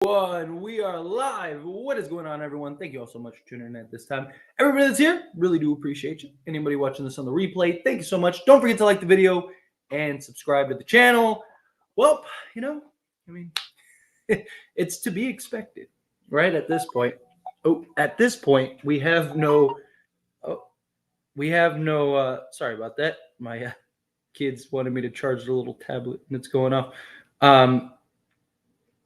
We are live. What is going on, everyone? Thank you all so much for tuning in at this time. Everybody that's here, really do appreciate you. Anybody watching this on the replay, thank you so much. Don't forget to like the video and subscribe to the channel. Well, I mean, it's to be expected, right? At this point. We have no. Sorry about that. My kids wanted me to charge the little tablet, and it's going off.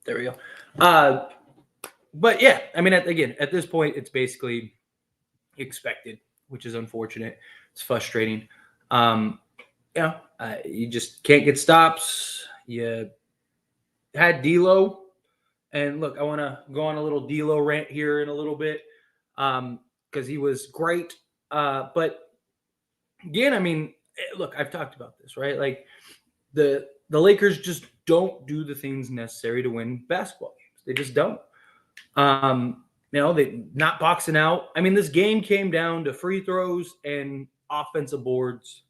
There we go. But yeah, I mean, at this point, it's basically expected, which is unfortunate. It's frustrating. You just can't get stops. You had D'Lo, and look, I want to go on a little D'Lo rant here in a little bit because he was great. But again, I mean, look, I've talked about this, right? Like the Lakers just don't do the things necessary to win basketball games. They just don't. They not boxing out. I mean, this game came down to free throws and offensive boards.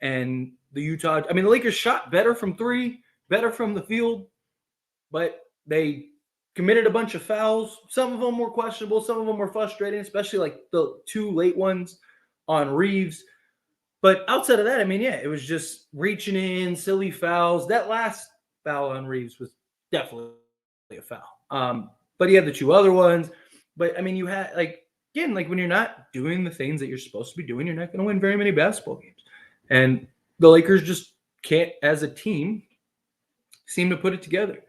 And the Lakers shot better from three, better from the field, but they committed a bunch of fouls. Some of them were questionable. Some of them were frustrating, especially like the two late ones on Reaves. But outside of that, I mean, yeah, it was just reaching in, silly fouls. That last foul on Reaves was definitely a foul. But he had the two other ones. But, I mean, you had, when you're not doing the things that you're supposed to be doing, you're not going to win very many basketball games. And the Lakers just can't, as a team, seem to put it together.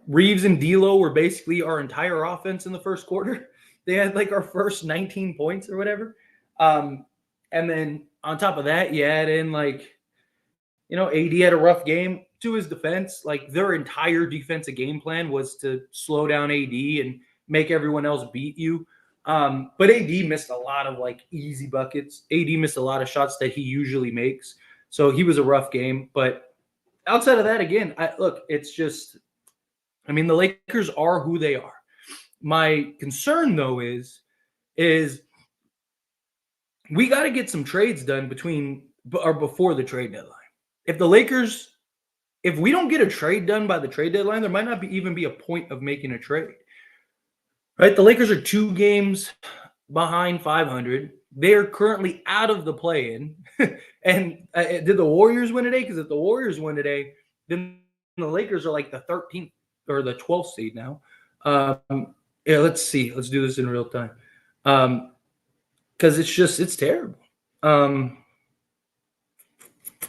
Reaves and D'Lo were basically our entire offense in the first quarter. They had, our first 19 points or whatever. And then on top of that, you add in, AD had a rough game. To his defense, their entire defensive game plan was to slow down AD and make everyone else beat you. But AD missed a lot of easy buckets. AD missed a lot of shots that he usually makes. So he was a rough game. But outside of that, again, it's just, I mean, the Lakers are who they are. My concern though is we got to get some trades done before the trade deadline. If we don't get a trade done by the trade deadline, there might not even be a point of making a trade. Right? The Lakers are 2 games behind 500. They're currently out of the play-in. And did the Warriors win today? Because if the Warriors win today, then the Lakers are the 13th or the 12th seed now. Let's see. Let's do this in real time. Because it's terrible.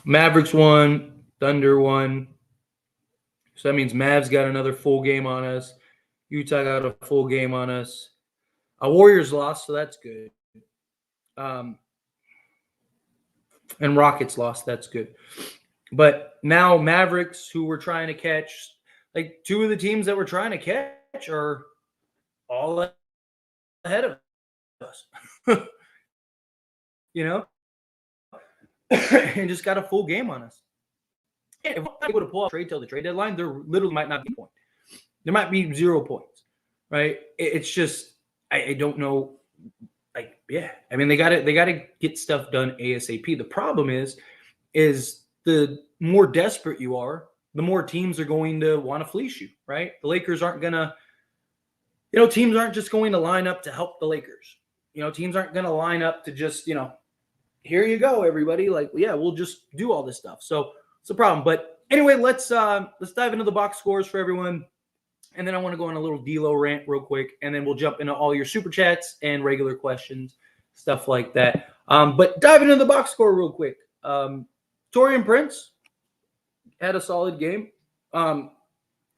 Mavericks won. Thunder won. So that means Mavs got another full game on us. Utah got a full game on us. Warriors lost, so that's good. And Rockets lost, that's good. But now Mavericks, who we're trying to catch, 2 of the teams that we're trying to catch are all ahead of us. And just got a full game on us. If we're not able to pull off trade till the trade deadline, there literally might not be a point. There might be 0 points, right? It's just I don't know. I mean, they gotta get stuff done ASAP. The problem is the more desperate you are, the more teams are going to want to fleece you, right? The Lakers aren't gonna, teams aren't just going to line up to help the Lakers. Teams aren't gonna line up to just, here you go, everybody. We'll just do all this stuff. So it's a problem. But anyway, let's dive into the box scores for everyone. And then I want to go on a little D'Lo rant real quick. And then we'll jump into all your super chats and regular questions, stuff like that. But dive into the box score real quick. Taurean Prince had a solid game.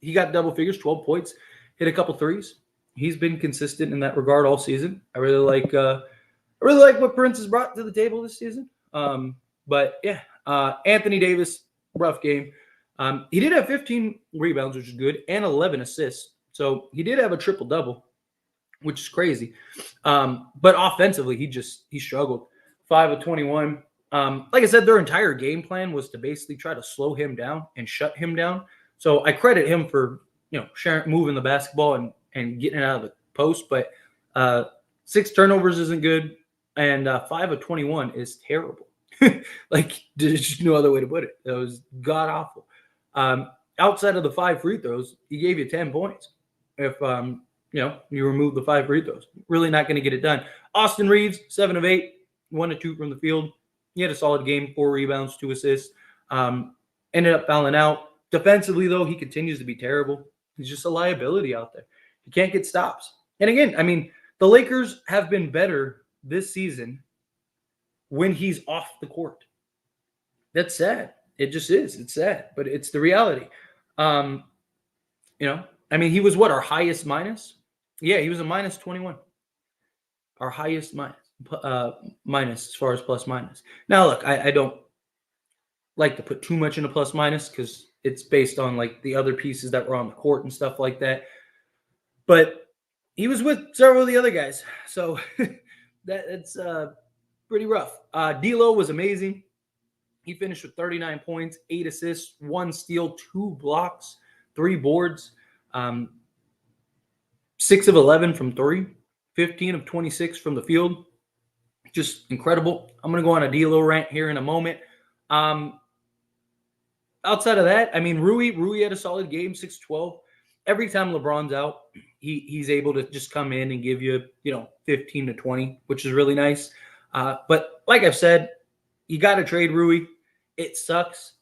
He got double figures, 12 points, hit a couple threes. He's been consistent in that regard all season. I really like what Prince has brought to the table this season. But yeah, Anthony Davis, rough game. He did have 15 rebounds, which is good, and 11 assists. So he did have a triple-double, which is crazy. But offensively, he struggled. 5 of 21. Like I said, their entire game plan was to basically try to slow him down and shut him down. So I credit him for, moving the basketball and getting it out of the post. But 6 turnovers isn't good, and 5 of 21 is terrible. There's just no other way to put it. It was god-awful. outside of the 5 free throws, he gave you 10 points. If you remove the 5 free throws, really not going to get it done. Austin Reaves, 7 of 8, 1 of 2 from the field. He had a solid game, 4 rebounds, 2 assists. Ended up fouling out. Defensively, though, he continues to be terrible. He's just a liability out there. He can't get stops. And again, I mean, the Lakers have been better this season when he's off the court. That's sad. It just is. It's sad, but it's the reality. I mean, he was what, our highest minus? Yeah, he was a minus 21. Our highest minus as far as plus minus. Now, look, I don't like to put too much into plus minus because it's based on like the other pieces that were on the court and stuff like that. But he was with several of the other guys, so that's pretty rough. D'Lo was amazing. He finished with 39 points, 8 assists, 1 steal, 2 blocks, 3 boards, 6 of 11 from 3, 15 of 26 from the field. Just incredible. I'm going to go on a D'Lo rant here in a moment. Outside of that, I mean, Rui had a solid game, 6-12. Every time LeBron's out, he's able to just come in and give you, 15 to 20, which is really nice. But like I've said, you got to trade Rui. It sucks.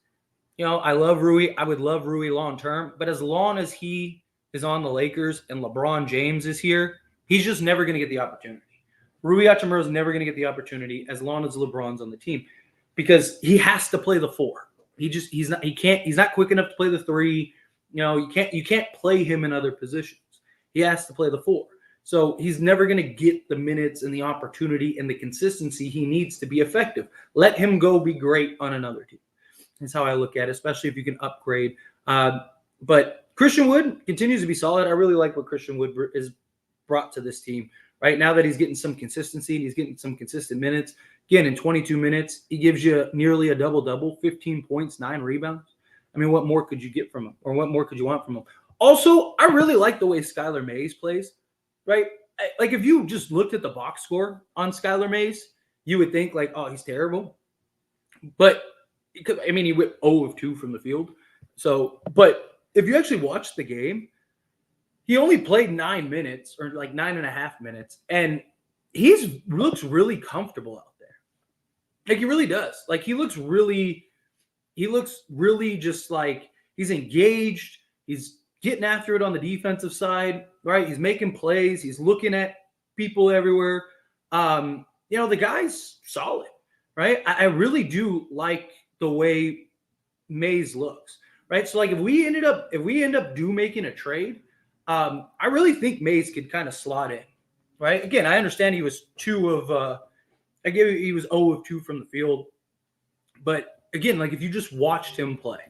I love Rui. I would love Rui long term. But as long as he is on the Lakers and LeBron James is here, he's just never going to get the opportunity. Rui Hachimura is never going to get the opportunity as long as LeBron's on the team because he has to play the 4. He's not quick enough to play the 3. You can't play him in other positions. He has to play the 4. So he's never going to get the minutes and the opportunity and the consistency he needs to be effective. Let him go be great on another team. That's how I look at it, especially if you can upgrade. But Christian Wood continues to be solid. I really like what Christian Wood is brought to this team. Right now that he's getting some consistency and he's getting some consistent minutes. Again, in 22 minutes, he gives you nearly a double-double, 15 points, 9 rebounds. I mean, what more could you get from him? Or what more could you want from him? Also, I really like the way Skylar Mays plays, right? Like, if you just looked at the box score on Skylar Mays, you would think, like, oh, he's terrible. But, I mean, he went 0 of 2 from the field. So, but if you actually watch the game, he only played 9 minutes or like 9.5 minutes, and he looks really comfortable out there. Like, he really does. Like, he looks really just like he's engaged. He's getting after it on the defensive side, right? He's making plays. He's looking at people everywhere. The guy's solid, right? I really do like the way Mays looks, right? So, like, if we end up making a trade, I really think Mays could kind of slot in, right? Again, I understand he was 0 of 2 from the field, but again, like, if you just watched him play,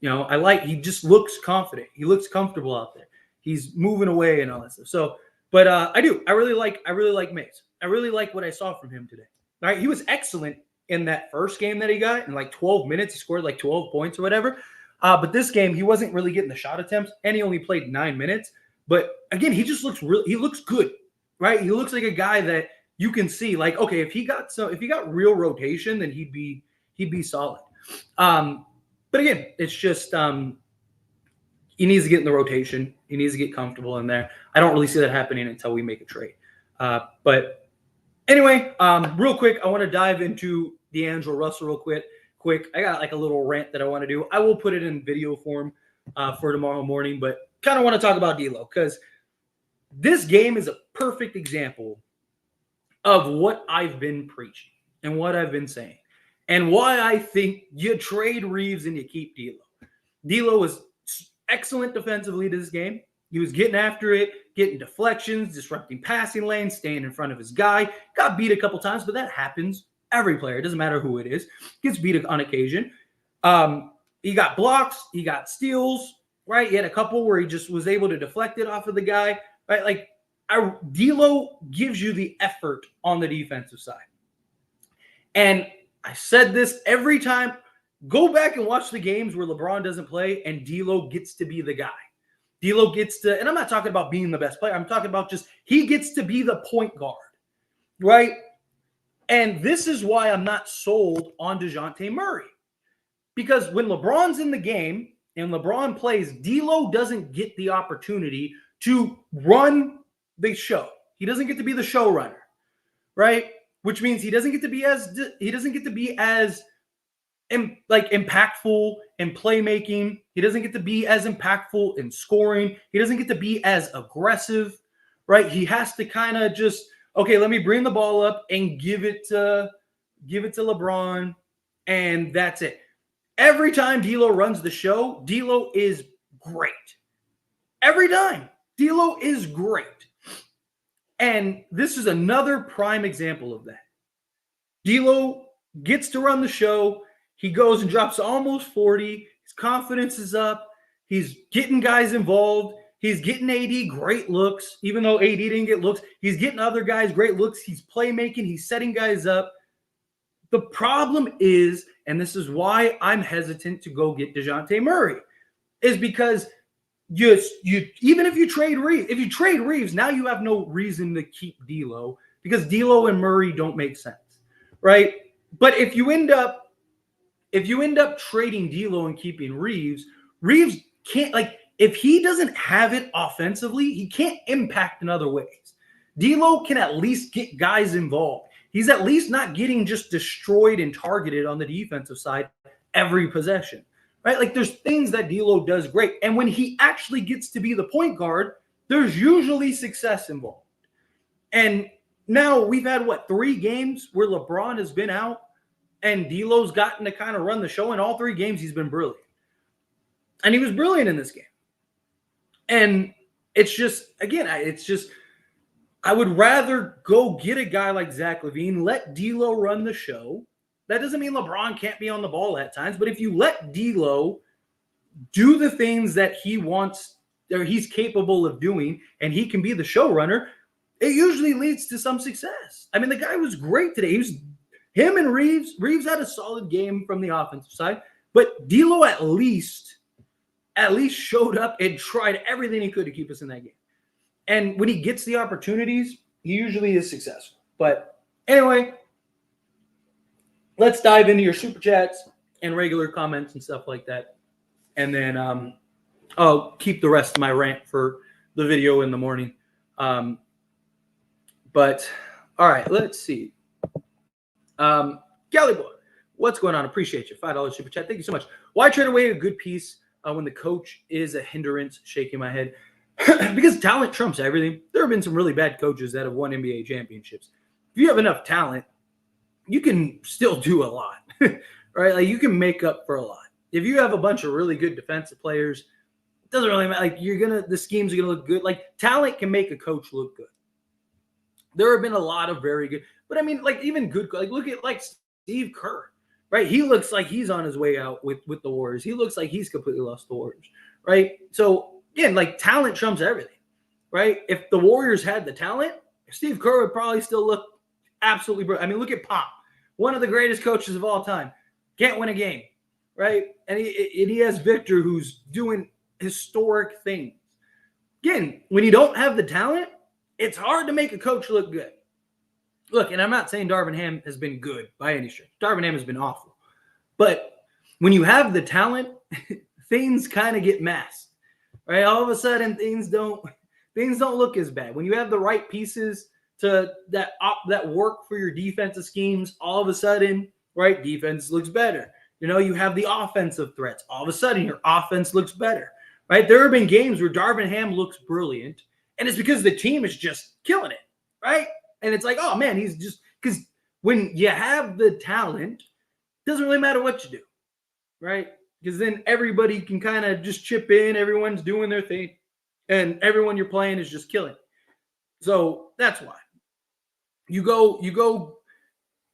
he just looks confident. He looks comfortable out there. He's moving away and all that stuff. So, but I really like Mays. I really like what I saw from him today. All right, he was excellent in that first game that he got. In like 12 minutes, he scored like 12 points or whatever. But this game, he wasn't really getting the shot attempts, and he only played 9 minutes. But again, he just looks he looks good, right? He looks like a guy that you can see, like, okay, if he got real rotation, then he'd be solid. But again, it's just he needs to get in the rotation. He needs to get comfortable in there. I don't really see that happening until we make a trade. But anyway, real quick, I want to dive into D'Angelo Russell real quick. I got like a little rant that I want to do. I will put it in video form for tomorrow morning, but kind of want to talk about D'Lo because this game is a perfect example of what I've been preaching and what I've been saying and why I think you trade Reaves and you keep D'Lo. D'Lo was excellent defensively to this game. He was getting after it, getting deflections, disrupting passing lanes, staying in front of his guy. Got beat a couple times, but that happens. Every player, it doesn't matter who it is, gets beat on occasion. He got blocks, he got steals, right? He had a couple where he just was able to deflect it off of the guy, right? Like, D'Lo gives you the effort on the defensive side. And I said this every time. Go back and watch the games where LeBron doesn't play and D'Lo gets to be the guy. D'Lo gets to, and I'm not talking about being the best player. I'm talking about just he gets to be the point guard, right? And this is why I'm not sold on DeJounte Murray. Because when LeBron's in the game, and LeBron plays, D'Lo doesn't get the opportunity to run the show. He doesn't get to be the showrunner, right? Which means he doesn't get to be as impactful in playmaking. He doesn't get to be as impactful in scoring. He doesn't get to be as aggressive, right? He has to kind of just, okay, let me bring the ball up and give it to LeBron, and that's it. Every time D'Lo runs the show, D'Lo is great. Every time, D'Lo is great. And this is another prime example of that. D'Lo gets to run the show. He goes and drops almost 40. His confidence is up. He's getting guys involved. He's getting AD great looks. Even though AD didn't get looks, he's getting other guys great looks. He's playmaking. He's setting guys up. The problem is, and this is why I'm hesitant to go get DeJounte Murray, is because you even if you trade Reaves, now you have no reason to keep D'Lo because D'Lo and Murray don't make sense, right? But if you end up trading D'Lo and keeping Reaves can't, like, if he doesn't have it offensively, he can't impact in other ways. D'Lo can at least get guys involved. He's at least not getting just destroyed and targeted on the defensive side every possession, right? Like, there's things that D'Lo does great. And when he actually gets to be the point guard, there's usually success involved. And now we've had, 3 games where LeBron has been out and D'Lo's gotten to kind of run the show. In all 3 games, he's been brilliant. And he was brilliant in this game. And it's just, again, I would rather go get a guy like Zach LaVine, let D'Lo run the show. That doesn't mean LeBron can't be on the ball at times, but if you let D'Lo do the things that he wants or he's capable of doing and he can be the showrunner, it usually leads to some success. I mean, the guy was great today. Him and Reaves had a solid game from the offensive side, but D'Lo at least showed up and tried everything he could to keep us in that game. And when he gets the opportunities, he usually is successful. But anyway, let's dive into your super chats and regular comments and stuff like that. And then I'll keep the rest of my rant for the video in the morning. But all right, let's see. Galley Boy, what's going on? Appreciate you. $5 super chat. Thank you so much. Why trade away a good piece when the coach is a hindrance? Shaking my head. Because talent trumps everything. There have been some really bad coaches that have won NBA championships. If you have enough talent, you can still do a lot, right? Like, you can make up for a lot. If you have a bunch of really good defensive players, it doesn't really matter. Like, the schemes are gonna look good. Like, talent can make a coach look good. There have been a lot of very good, but I mean, like, even good. Like, look at Steve Kerr, right? He looks like he's on his way out with the Warriors. He looks like he's completely lost the Warriors, right? So again, like, talent trumps everything, right? If the Warriors had the talent, Steve Kerr would probably still look absolutely brilliant. I mean, look at Pop, one of the greatest coaches of all time. Can't win a game, right? And he has Victor, who's doing historic things. Again, when you don't have the talent, it's hard to make a coach look good. Look, and I'm not saying Darvin Ham has been good by any stretch. Darvin Ham has been awful. But when you have the talent, things kind of get masked. Right, all of a sudden things don't look as bad. When you have the right pieces to that work for your defensive schemes, all of a sudden, right, defense looks better. You have the offensive threats. All of a sudden, your offense looks better. Right? There have been games where Darvin Ham looks brilliant, and it's because the team is just killing it, right? And it's like, oh man, he's just, because when you have the talent, it doesn't really matter what you do, right? Because then everybody can kind of just chip in. Everyone's doing their thing. And everyone you're playing is just killing. So that's why. You go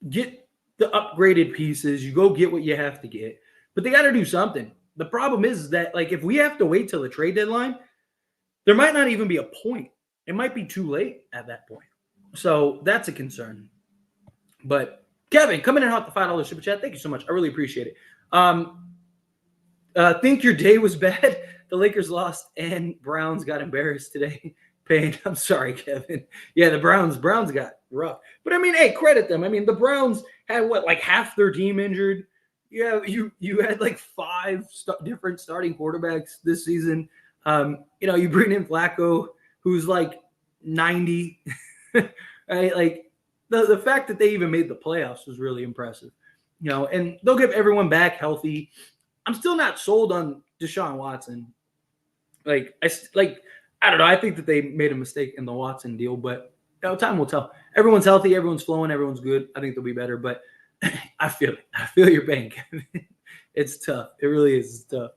get the upgraded pieces. You go get what you have to get. But they got to do something. The problem is that, like, if we have to wait till the trade deadline, there might not even be a point. It might be too late at that point. So that's a concern. But Kevin, coming in hot, the $5 super chat. Thank you so much. I really appreciate it. Think your day was bad. The Lakers lost and Browns got embarrassed today. Pain. I'm sorry, Kevin. Yeah, the Browns got rough. But I mean, hey, credit them. I mean, the Browns had half their team injured. you had like 5 different starting quarterbacks this season. You bring in Flacco, who's like 90, right? Like the fact that they even made the playoffs was really impressive. And they'll get everyone back healthy. I'm still not sold on Deshaun Watson. I don't know. I think that they made a mistake in the Watson deal, but time will tell. Everyone's healthy, everyone's flowing, everyone's good. I think they'll be better, but I feel it. I feel your pain, Kevin. It's tough. It really is. It's tough.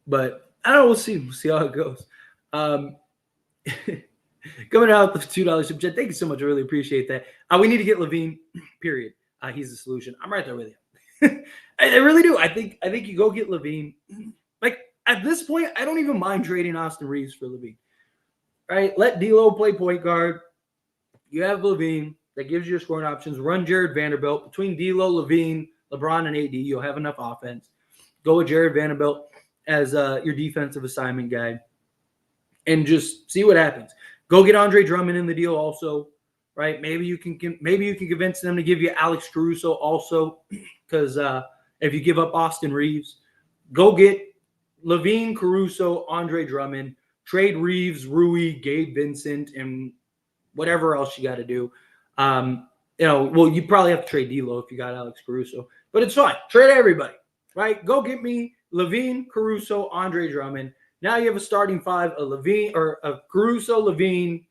But I don't know. We'll see. We'll see how it goes. Coming out with the $2 super chat. Thank you so much. I really appreciate that. We need to get LaVine. Period. He's the solution. I'm right there with you. I really do. I think you go get LaVine. Like at this point, I don't even mind trading Austin Reaves for LaVine. Right? Let D'Lo play point guard. You have LaVine that gives you your scoring options. Run Jared Vanderbilt between D'Lo, LaVine, LeBron, and AD. You'll have enough offense. Go with Jared Vanderbilt as your defensive assignment guy, and just see what happens. Go get Andre Drummond in the deal also, right? Maybe you can convince them to give you Alex Caruso also, because if you give up Austin Reaves, go get LaVine, Caruso, Andre Drummond, trade Reaves, Rui, Gabe Vincent, and whatever else you got to do. You probably have to trade D'Lo if you got Alex Caruso, but it's fine. Trade everybody, right? Go get me LaVine, Caruso, Andre Drummond. Now you have a starting 5 of LaVine or of Caruso, LaVine,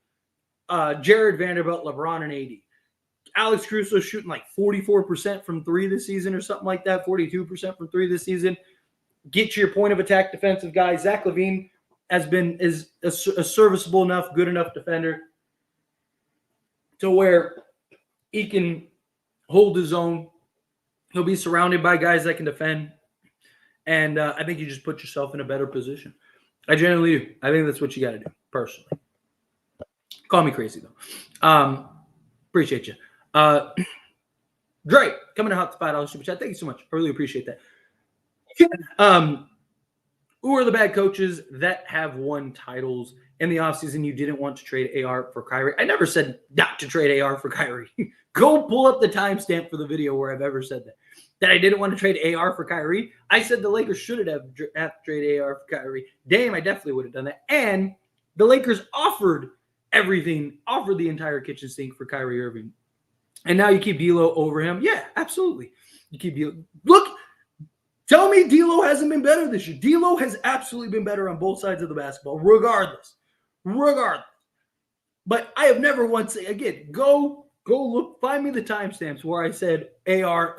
Jared Vanderbilt, LeBron, and AD. Alex Caruso shooting like 44% from 3 this season or something like that, 42% from 3 this season. Get your point of attack defensive guy. Zach LaVine is a serviceable enough, good enough defender to where he can hold his own. He'll be surrounded by guys that can defend. And I think you just put yourself in a better position. I genuinely do. I think that's what you got to do, personally. Call me crazy, though. Appreciate you. Dre, coming out to $5 super chat. Thank you so much. I really appreciate that. Who are the bad coaches that have won titles in the offseason you didn't want to trade AR for Kyrie? I never said not to trade AR for Kyrie. Go pull up the timestamp for the video where I've ever said that I didn't want to trade AR for Kyrie. I said the Lakers should have to trade AR for Kyrie. Damn, I definitely would have done that. And the Lakers offered the entire kitchen sink for Kyrie Irving. And now you keep D'Lo over him. Yeah, absolutely. You keep D'Lo. Look, tell me D'Lo hasn't been better this year. D'Lo has absolutely been better on both sides of the basketball, regardless. But I have never once said, again, go look, find me the timestamps where I said AR,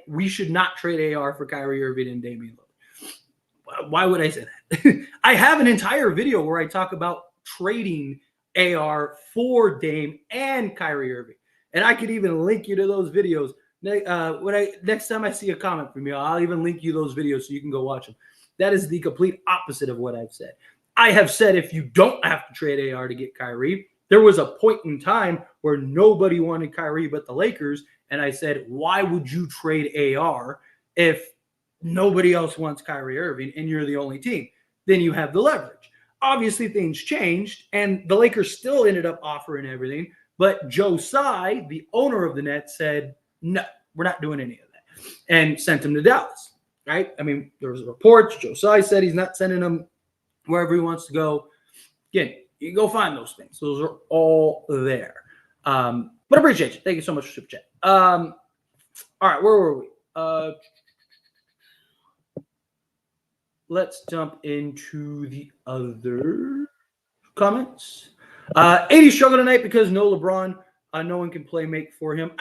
we should not trade AR for Kyrie Irving and Damian Lillard. Why would I say that? I have an entire video where I talk about trading AR for Dame and Kyrie Irving. And I could even link you to those videos. Next time I see a comment from you, I'll even link you those videos so you can go watch them. That is the complete opposite of what I've said. I have said if you don't have to trade AR to get Kyrie, there was a point in time where nobody wanted Kyrie but the Lakers, and I said, why would you trade AR if nobody else wants Kyrie Irving and you're the only team? Then you have the leverage. Obviously, things changed, and the Lakers still ended up offering everything, but Joe Tsai, the owner of the Nets, said, no, we're not doing any of that, and sent him to Dallas, right? I mean, there was reports. Joe Tsai said he's not sending him wherever he wants to go. Again, you can go find those things. Those are all there. But I appreciate you. Thank you so much for super chat. All right, where were we? Let's jump into the other comments. AD struggled tonight because no LeBron. No one can play make for him.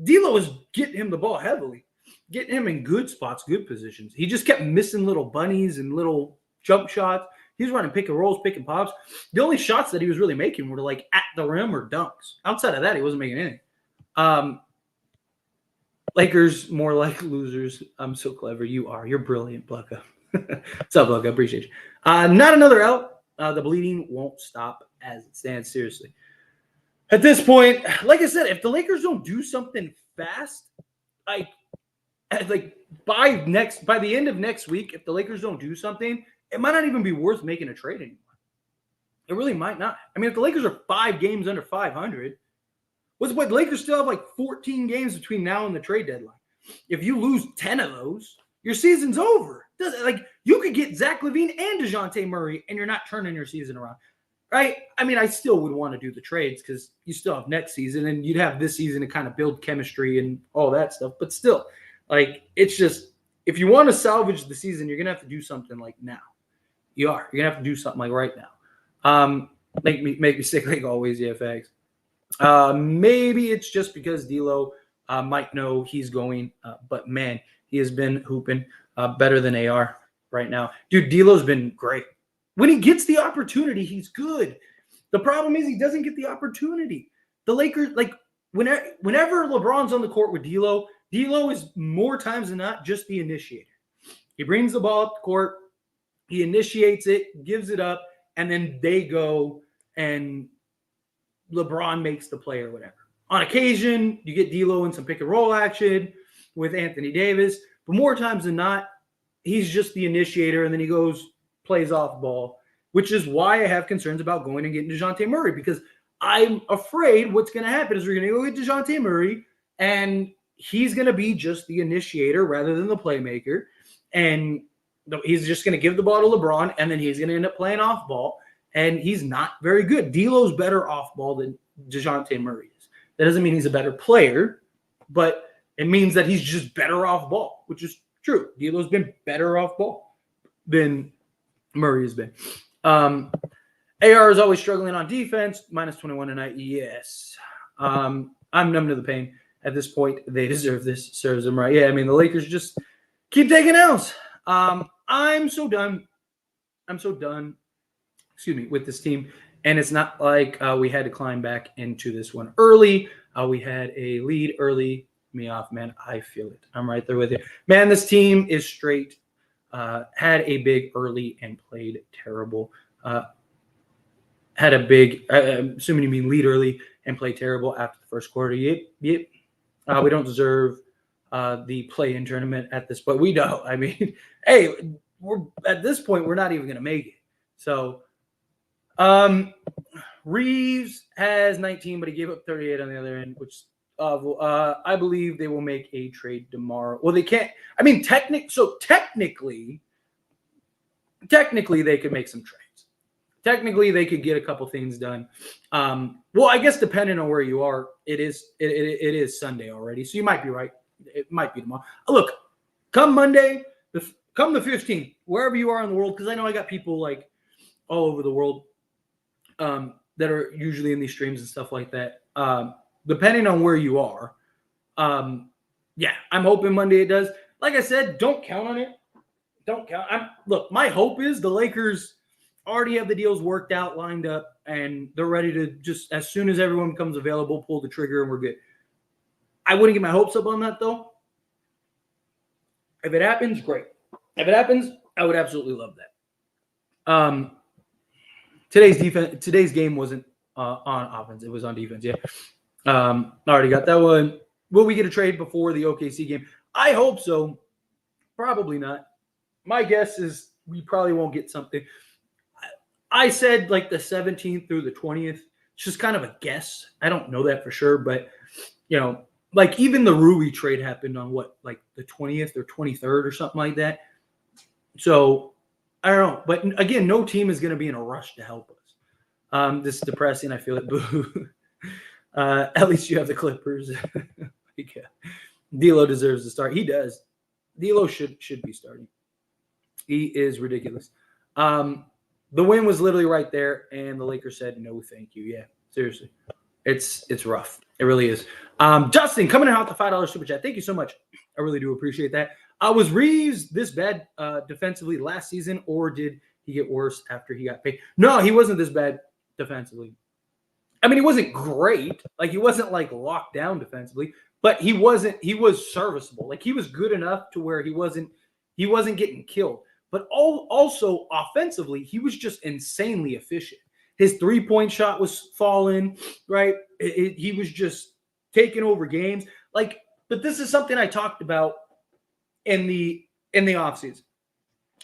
D'Lo was getting him the ball heavily, getting him in good spots, good positions. He just kept missing little bunnies and little jump shots. He was running pick and rolls, pick and pops. The only shots that he was really making were like at the rim or dunks. Outside of that, he wasn't making anything. Lakers more like losers. I'm so clever. You are. You're brilliant, Blucka. What's up, Blucka? I appreciate you. Not another L. The bleeding won't stop as it stands. Seriously. At this point, like I said, if the Lakers don't do something fast, by the end of next week, if the Lakers don't do something, it might not even be worth making a trade anymore. It really might not. I mean, if the Lakers are 5 games under 500, what's the point? The Lakers still have like 14 games between now and the trade deadline. If you lose 10 of those, your season's over. Like, you could get Zach LaVine and DeJounte Murray, and you're not turning your season around. Right? I mean, I still would want to do the trades because you still have next season, and you'd have this season to kind of build chemistry and all that stuff. But still, like, it's just, if you want to salvage the season, you're going to have to do something like now. You're going to have to do something like right now. Make me sick like always, yeah, facts. Maybe it's just because D'Lo might know he's going, but man, he has been hooping better than AR right now. Dude, D'Lo's been great. When he gets the opportunity, he's good. The problem is he doesn't get the opportunity. The Lakers, like, whenever LeBron's on the court with D'Lo is more times than not just the initiator. He brings the ball up the court, he initiates it, gives it up, and then they go and LeBron makes the play or whatever. On occasion, you get D'Lo in some pick and roll action with Anthony Davis, but more times than not, he's just the initiator, and then he goes, plays off ball, which is why I have concerns about going and getting DeJounte Murray, because I'm afraid what's going to happen is we're going to go get DeJounte Murray, and he's going to be just the initiator rather than the playmaker, and he's just going to give the ball to LeBron, and then he's going to end up playing off ball, and he's not very good. D'Lo's better off ball than DeJounte Murray is. That doesn't mean he's a better player, but it means that he's just better off ball, which is true. D'Lo's been better off ball than Murray has been. AR is always struggling on defense. -21 tonight. Yes. I'm numb to the pain at this point. They deserve this. Serves them right. Yeah, I mean, the Lakers just keep taking L's. I'm so done. With this team. And it's not like we had to climb back into this one early. We had a lead early. Me off, man. I feel it. I'm right there with you. Man, this team is straight. Had a big early and played terrible. Had a big, assuming you mean lead early and played terrible after the first quarter. Yep. We don't deserve the play-in tournament at this point. We don't. I mean, hey, we're at this point, we're not even going to make it. So, Reaves has 19, but he gave up 38 on the other end, which I believe they will make a trade tomorrow. Well, they can't. I mean, technically, they could make some trades. Technically, they could get a couple things done. Well, I guess depending on where you are, it is Sunday already, so you might be right. It might be tomorrow. Look, come Monday, come the 15th, wherever you are in the world, because I know I got people like all over the world that are usually in these streams and stuff like that. Depending on where you are, yeah, I'm hoping Monday it does. Like I said, don't count on it. Don't count. Look, my hope is the Lakers already have the deals worked out, lined up, and they're ready to just, as soon as everyone becomes available, pull the trigger and we're good. I wouldn't get my hopes up on that, though. If it happens, great. If it happens, I would absolutely love that. Today's game wasn't on offense. It was on defense, yeah. Already got that one. Will we get a trade before the OKC game? I hope so. Probably not. My guess is we probably won't get something. I said like the 17th through the 20th. It's just kind of a guess. I don't know that for sure, but you know, like even the Rui trade happened on what, like the 20th or 23rd or something like that. So I don't know. But again, no team is going to be in a rush to help us. This is depressing. I feel it. Boo. At least you have the Clippers. D'Lo deserves to start. He does. D'Lo should be starting. He is ridiculous. The win was literally right there, and the Lakers said, no, thank you. Yeah, seriously. It's rough. It really is. Justin, coming in out the $5 super chat. Thank you so much. I really do appreciate that. Was Reaves this bad defensively last season, or did he get worse after he got paid? No, he wasn't this bad defensively. I mean, he wasn't great. Like, he wasn't, like, locked down defensively, but he was serviceable. Like, he was good enough to where he wasn't getting killed. But also offensively, he was just insanely efficient. His three-point shot was falling, right? He was just taking over games. Like, but this is something I talked about in the offseason.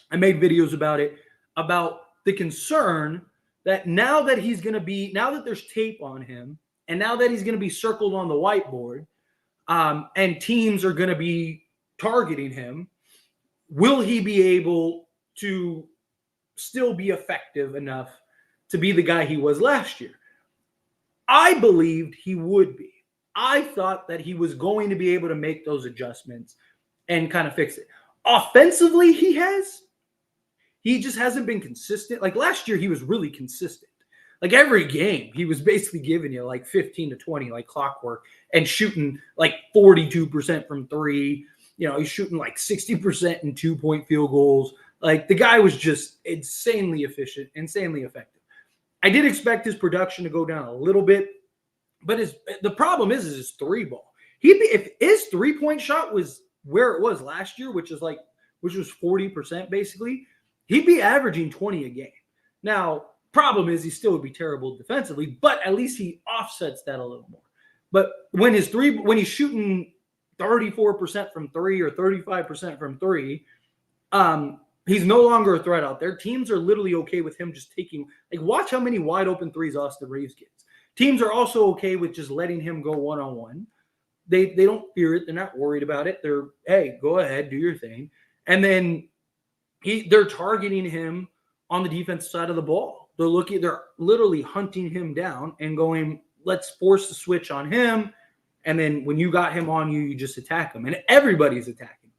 I made videos about it, about the concern that now that there's tape on him, and now that he's going to be circled on the whiteboard, and teams are going to be targeting him, will he be able to still be effective enough to be the guy he was last year? I believed he would be. I thought that he was going to be able to make those adjustments and kind of fix it. Offensively, he just hasn't been consistent. Like last year, he was really consistent. Like every game, he was basically giving you like 15 to 20, like clockwork, and shooting like 42% from three. You know, he's shooting like 60% in 2-point field goals. Like the guy was just insanely efficient, insanely effective. I did expect his production to go down a little bit, but the problem is his three ball. If his 3-point shot was where it was last year, which was 40% basically, he'd be averaging 20 a game. Now, problem is he still would be terrible defensively, but at least he offsets that a little more. But when he's shooting 34% from three or 35% from three, he's no longer a threat out there. Teams are literally okay with him just taking, like, watch how many wide open threes Austin Reaves gets. Teams are also okay with just letting him go one-on-one. They don't fear it. They're not worried about it. They're, hey, go ahead, do your thing. And then they're targeting him on the defensive side of the ball. They're literally hunting him down and going, let's force the switch on him. And then when you got him on you, you just attack him. And everybody's attacking.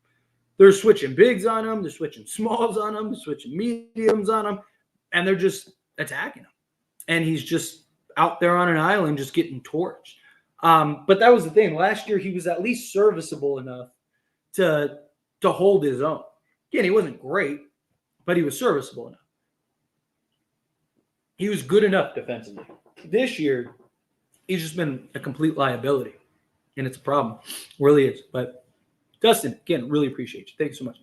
They're switching bigs on him. They're switching smalls on him. They're switching mediums on him. And they're just attacking him. And he's just out there on an island just getting torched. But that was the thing. Last year, he was at least serviceable enough to hold his own. Again, he wasn't great, but he was serviceable enough. He was good enough defensively. This year, he's just been a complete liability. And it's a problem. It really is. But Dustin, again, really appreciate you. Thank you so much.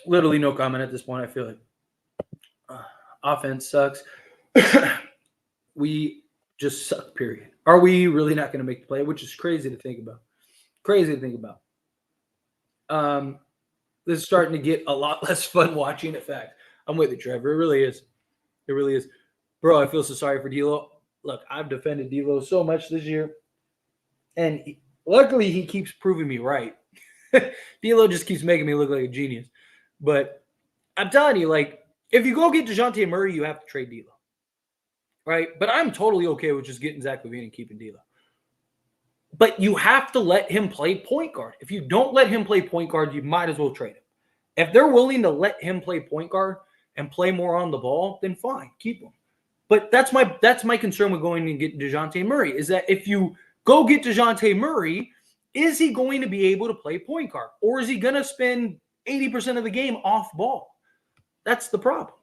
Literally no comment at this point. I feel like offense sucks. We just suck, period. Are we really not going to make the play? Which is crazy to think about. This is starting to get a lot less fun watching. In fact, I'm with you, Trevor. It really is. It really is. Bro, I feel so sorry for D'Lo. Look, I've defended D'Lo so much this year. And luckily, he keeps proving me right. D'Lo just keeps making me look like a genius. But I'm telling you, like, if you go get DeJounte Murray, you have to trade D'Lo. Right? But I'm totally okay with just getting Zach LaVine and keeping D'Lo. But you have to let him play point guard. If you don't let him play point guard, you might as well trade him. If they're willing to let him play point guard and play more on the ball, then fine, keep him. But that's my concern with going and getting DeJounte Murray, is that if you go get DeJounte Murray, is he going to be able to play point guard? Or is he going to spend 80% of the game off ball? That's the problem.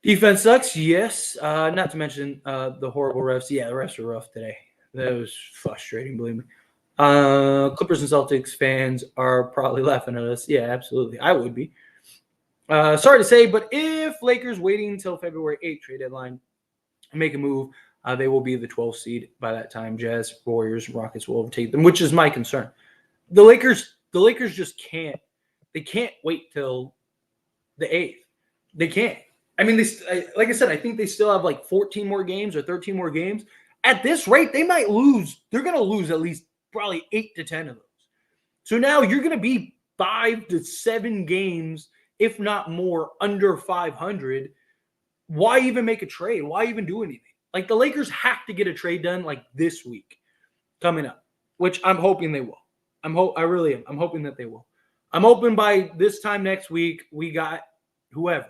Defense sucks, yes. Not to mention the horrible refs. Yeah, the refs were rough today. That was frustrating, believe me. Clippers and Celtics fans are probably laughing at us. Yeah, absolutely. I would be. Sorry to say, but if Lakers waiting until February 8th trade deadline and make a move, they will be the 12th seed by that time. Jazz, Warriors, Rockets will overtake them, which is my concern. The Lakers just can't. They can't wait till the 8th. They can't. I mean, like I said, I think they still have like 14 more games or 13 more games. At this rate, they might lose. They're going to lose at least probably 8 to 10 of those. So now you're going to be 5 to 7 games, if not more, under 500. Why even make a trade? Why even do anything? Like, the Lakers have to get a trade done like this week coming up, which I'm hoping they will. I really am. I'm hoping that they will. I'm hoping by this time next week, we got whoever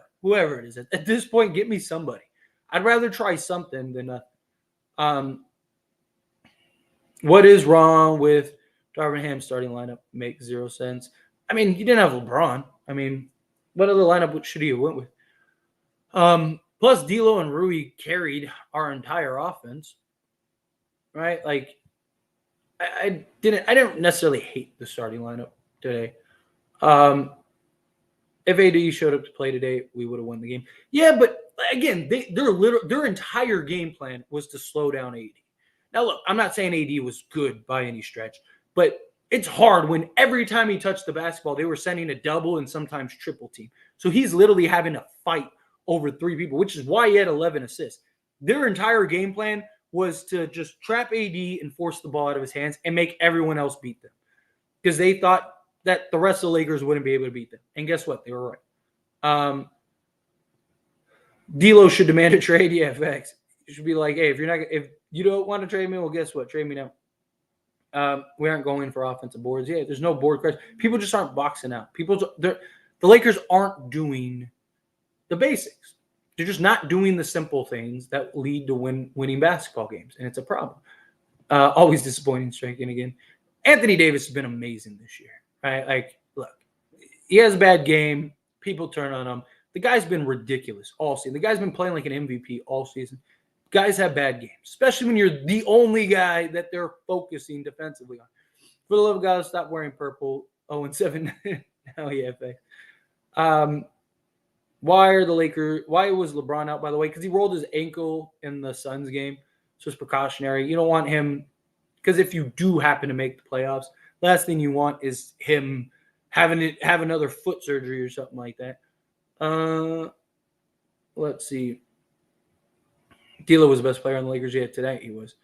it is. At this point, get me somebody. I'd rather try something than nothing. What is wrong with Darvin Ham's starting lineup? Makes zero sense. I mean, you didn't have LeBron. I mean, what other lineup should he have went with? Plus, D'Lo and Rui carried our entire offense, right? Like, I didn't necessarily hate the starting lineup today. If AD showed up to play today, we would have won the game. Yeah, but again, their entire game plan was to slow down AD. Now, look, I'm not saying AD was good by any stretch, but it's hard when every time he touched the basketball, they were sending a double and sometimes triple team. So he's literally having to fight over 3 people, which is why he had 11 assists. Their entire game plan was to just trap AD and force the ball out of his hands and make everyone else beat them, because they thought that the rest of the Lakers wouldn't be able to beat them. And guess what? They were right. D'Lo should demand a trade. Yeah, facts. You should be like, hey, if you don't want to trade me, well, guess what? Trade me now. We aren't going for offensive boards. Yeah, there's no board crash. People just aren't boxing out. The Lakers aren't doing the basics. They're just not doing the simple things that lead to winning basketball games, and it's a problem. Always disappointing striking again. Anthony Davis has been amazing this year. Right? Like, look, he has a bad game. People turn on him. The guy's been ridiculous all season. The guy's been playing like an MVP all season. Guys have bad games, especially when you're the only guy that they're focusing defensively on. For the love of God, stop wearing purple. 0-7. Hell yeah, thanks. Why was LeBron out, by the way? Because he rolled his ankle in the Suns game. So it's precautionary. You don't want him, because if you do happen to make the playoffs, last thing you want is him have another foot surgery or something like that. Let's see. D'Lo was the best player on the Lakers yet today. He was.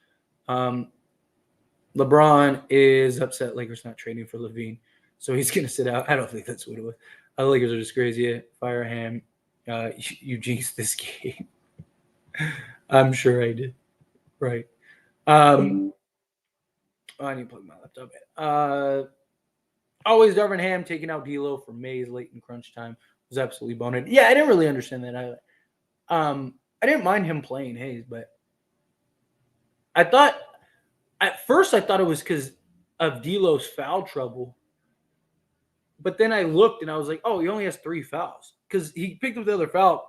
LeBron is upset Lakers not trading for LaVine, so he's going to sit out. I don't think that's what it was. The Lakers are just crazy. Fire him. You jinxed this game. I'm sure I did. Right. I need to plug my laptop in. Always Darvin Ham taking out D'Lo for Mays late in crunch time was absolutely bonehead. Yeah, I didn't really understand that either. I didn't mind him playing Hayes, but at first I thought it was because of D'Lo's foul trouble. But then I looked and I was like, oh, he only has 3 fouls, because he picked up the other foul.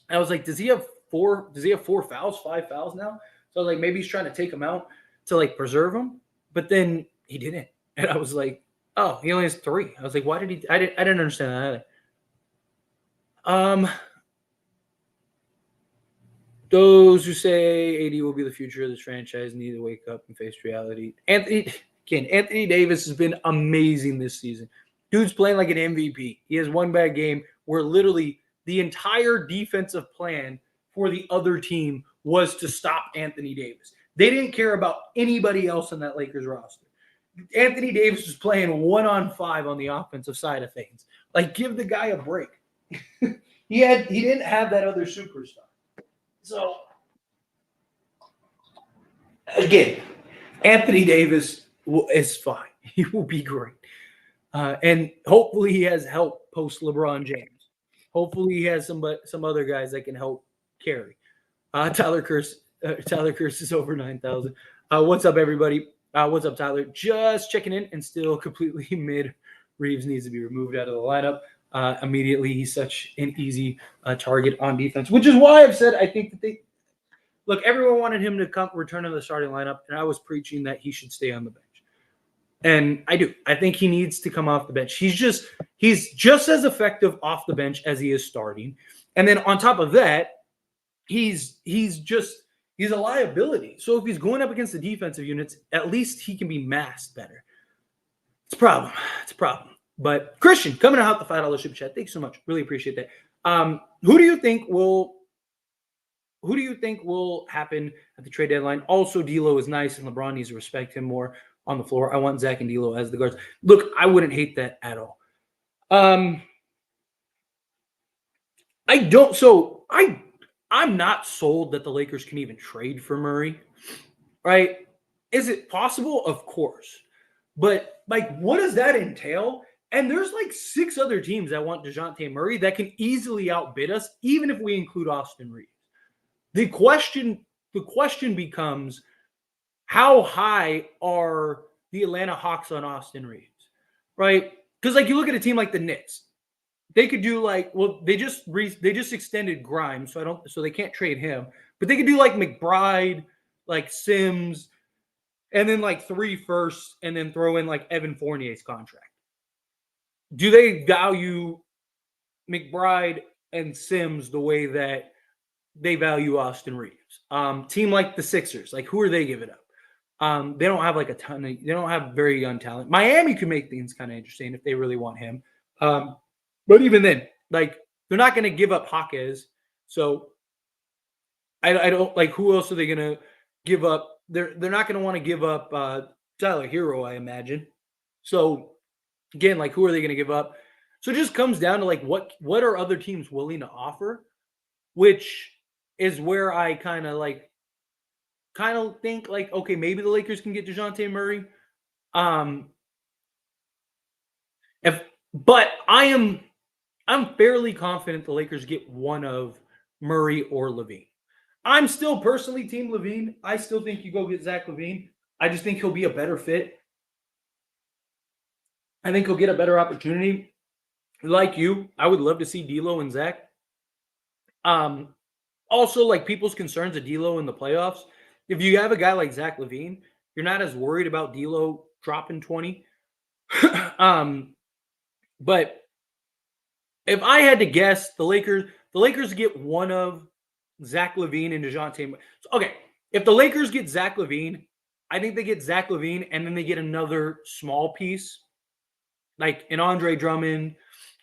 And I was like, does he have 4 fouls, 5 fouls now? So I was like, maybe he's trying to take him out to like preserve him. But then he didn't. And I was like, oh, he only has 3. I was like, why did he? I didn't understand that either. Those who say AD will be the future of this franchise need to wake up and face reality. Anthony Davis has been amazing this season. Dude's playing like an MVP. He has one bad game where literally the entire defensive plan for the other team was to stop Anthony Davis. They didn't care about anybody else on that Lakers roster. Anthony Davis was playing 1-on-5 on the offensive side of things. Like, give the guy a break. He didn't have that other superstar. So, again, Anthony Davis is fine. He will be great. And hopefully he has help post LeBron James. Hopefully he has some other guys that can help carry. Tyler Curse is over 9,000. What's up, everybody? What's up, Tyler? Just checking in and still completely mid. Reaves needs to be removed out of the lineup. Immediately. He's such an easy target on defense, which is why I've said I think that everyone wanted him to return to the starting lineup, and I was preaching that he should stay on the bench. And I do. I think he needs to come off the bench. He's just as effective off the bench as he is starting. And then on top of that, he's a liability. So if he's going up against the defensive units, at least he can be masked better. It's a problem. But Christian, coming out the $5 super chat. Thanks so much. Really appreciate that. Who do you think will happen at the trade deadline? Also, D'Lo is nice, and LeBron needs to respect him more on the floor. I want Zach and D'Lo as the guards. Look, I wouldn't hate that at all. I'm not sold that the Lakers can even trade for Murray, right? Is it possible? Of course. But, like, what does that entail? And there's, like, 6 other teams that want DeJounte Murray that can easily outbid us, even if we include Austin Reaves. The question becomes, how high are the Atlanta Hawks on Austin Reaves, right? Because, like, you look at a team like the Knicks. They could do they just extended Grimes, so they can't trade him. But they could do like McBride, like Sims, and then like 3 firsts, and then throw in like Evan Fournier's contract. Do they value McBride and Sims the way that they value Austin Reaves? Team like the Sixers, like, who are they giving up? They don't have like they don't have very young talent. Miami could make things kind of interesting if they really want him. But even then, like, they're not going to give up Jaquez. So I don't, like, who else are they going to give up. They're not going to want to give up Tyler Hero, I imagine. So again, like who are they going to give up? So it just comes down to like what are other teams willing to offer, which is where I kind of think like, okay, maybe the Lakers can get DeJounte Murray. But I'm fairly confident the Lakers get one of Murray or LaVine. I'm still personally team LaVine. I still think you go get Zach LaVine. I just think he'll be a better fit. I think he'll get a better opportunity. Like you, I would love to see D'Lo and Zach. Also, like people's concerns of D'Lo in the playoffs. If you have a guy like Zach LaVine, you're not as worried about D'Lo dropping 20. But if I had to guess, the Lakers get one of Zach LaVine and DeJounte. Okay, if the Lakers get Zach LaVine, I think they get Zach LaVine and then they get another small piece, like an Andre Drummond,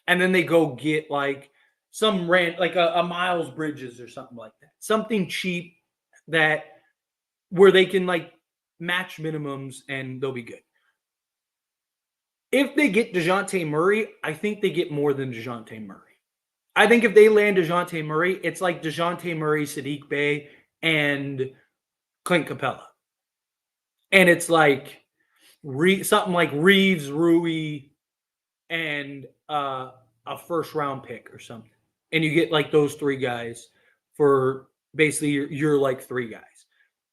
and then they go get like some like a Miles Bridges or something like that, something cheap that where they can like match minimums and they'll be good. If they get DeJounte Murray, I think they get more than DeJounte Murray. I think if they land DeJounte Murray, it's like DeJounte Murray, Sadiq Bey, and Clint Capella. And it's like something like Reaves, Rui, and a first-round pick or something. And you get like those three guys for basically your like three guys.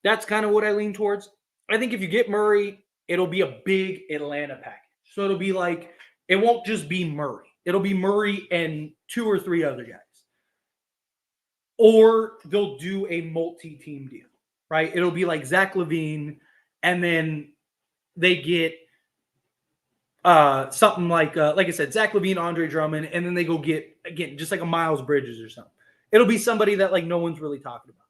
That's kind of what I lean towards. I think if you get Murray, it'll be a big Atlanta package. So it'll be like, it won't just be Murray. It'll be Murray and two or three other guys. Or they'll do a multi-team deal, right? It'll be like Zach LaVine, and then they get something like I said, Zach LaVine, Andre Drummond, and then they go get, again, just like a Miles Bridges or something. It'll be somebody that like no one's really talking about.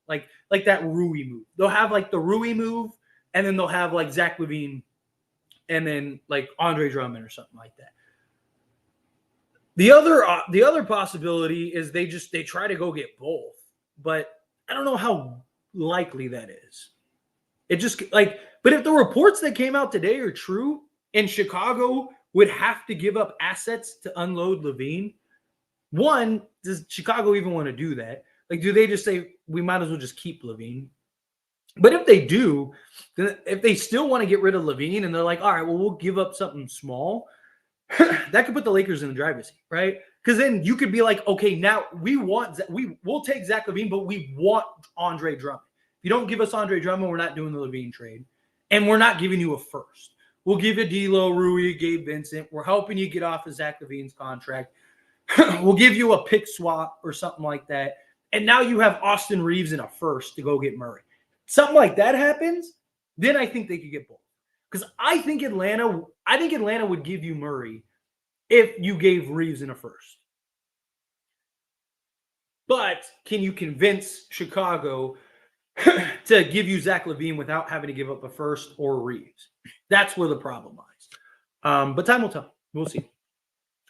Like that Rui move. They'll have like the Rui move, and then they'll have like Zach LaVine and then like Andre Drummond or something like that. The other possibility is they try to go get both, but I don't know how likely that is. It just like, but if the reports that came out today are true, and Chicago would have to give up assets to unload LaVine, one, does Chicago even want to do that? Like, do they just say we might as well just keep LaVine? But if they do, then if they still want to get rid of LaVine and they're like, all right, well, we'll give up something small, that could put the Lakers in the driver's seat, right? Because then you could be like, okay, now we'll take Zach LaVine, but we want Andre Drummond. If you don't give us Andre Drummond, we're not doing the LaVine trade. And we're not giving you a first. We'll give you D'Lo, Rui, Gabe Vincent. We're helping you get off of Zach LaVine's contract. We'll give you a pick swap or something like that. And now you have Austin Reaves in a first to go get Murray. Something like that happens, then I think they could get both. Because I think Atlanta would give you Murray if you gave Reaves in a first. But can you convince Chicago to give you Zach LaVine without having to give up a first or Reaves? That's where the problem lies. But time will tell. We'll see.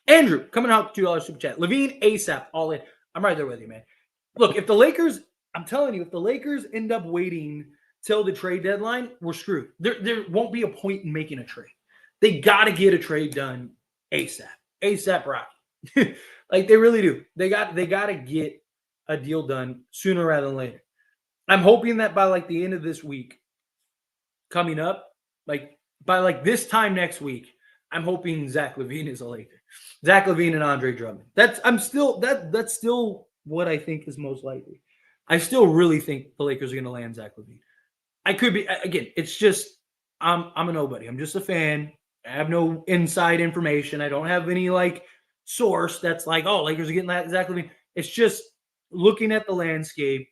Andrew, coming out $2 super chat. LaVine ASAP, all in. I'm right there with you, man. Look, if the Lakers, I'm telling you, if the Lakers end up waiting till the trade deadline, we're screwed. There won't be a point in making a trade. They got to get a trade done ASAP. ASAP Rocky. Like they really do. They got to get a deal done sooner rather than later. I'm hoping that by like the end of this week coming up, like by like this time next week, I'm hoping Zach LaVine is a Laker. Zach LaVine and Andre Drummond. That's still what I think is most likely. I still really think the Lakers are going to land Zach LaVine. I could be, again, it's just, I'm a nobody. I'm just a fan. I have no inside information. I don't have any like source that's like, oh, Lakers are getting that Zach LaVine. It's just looking at the landscape,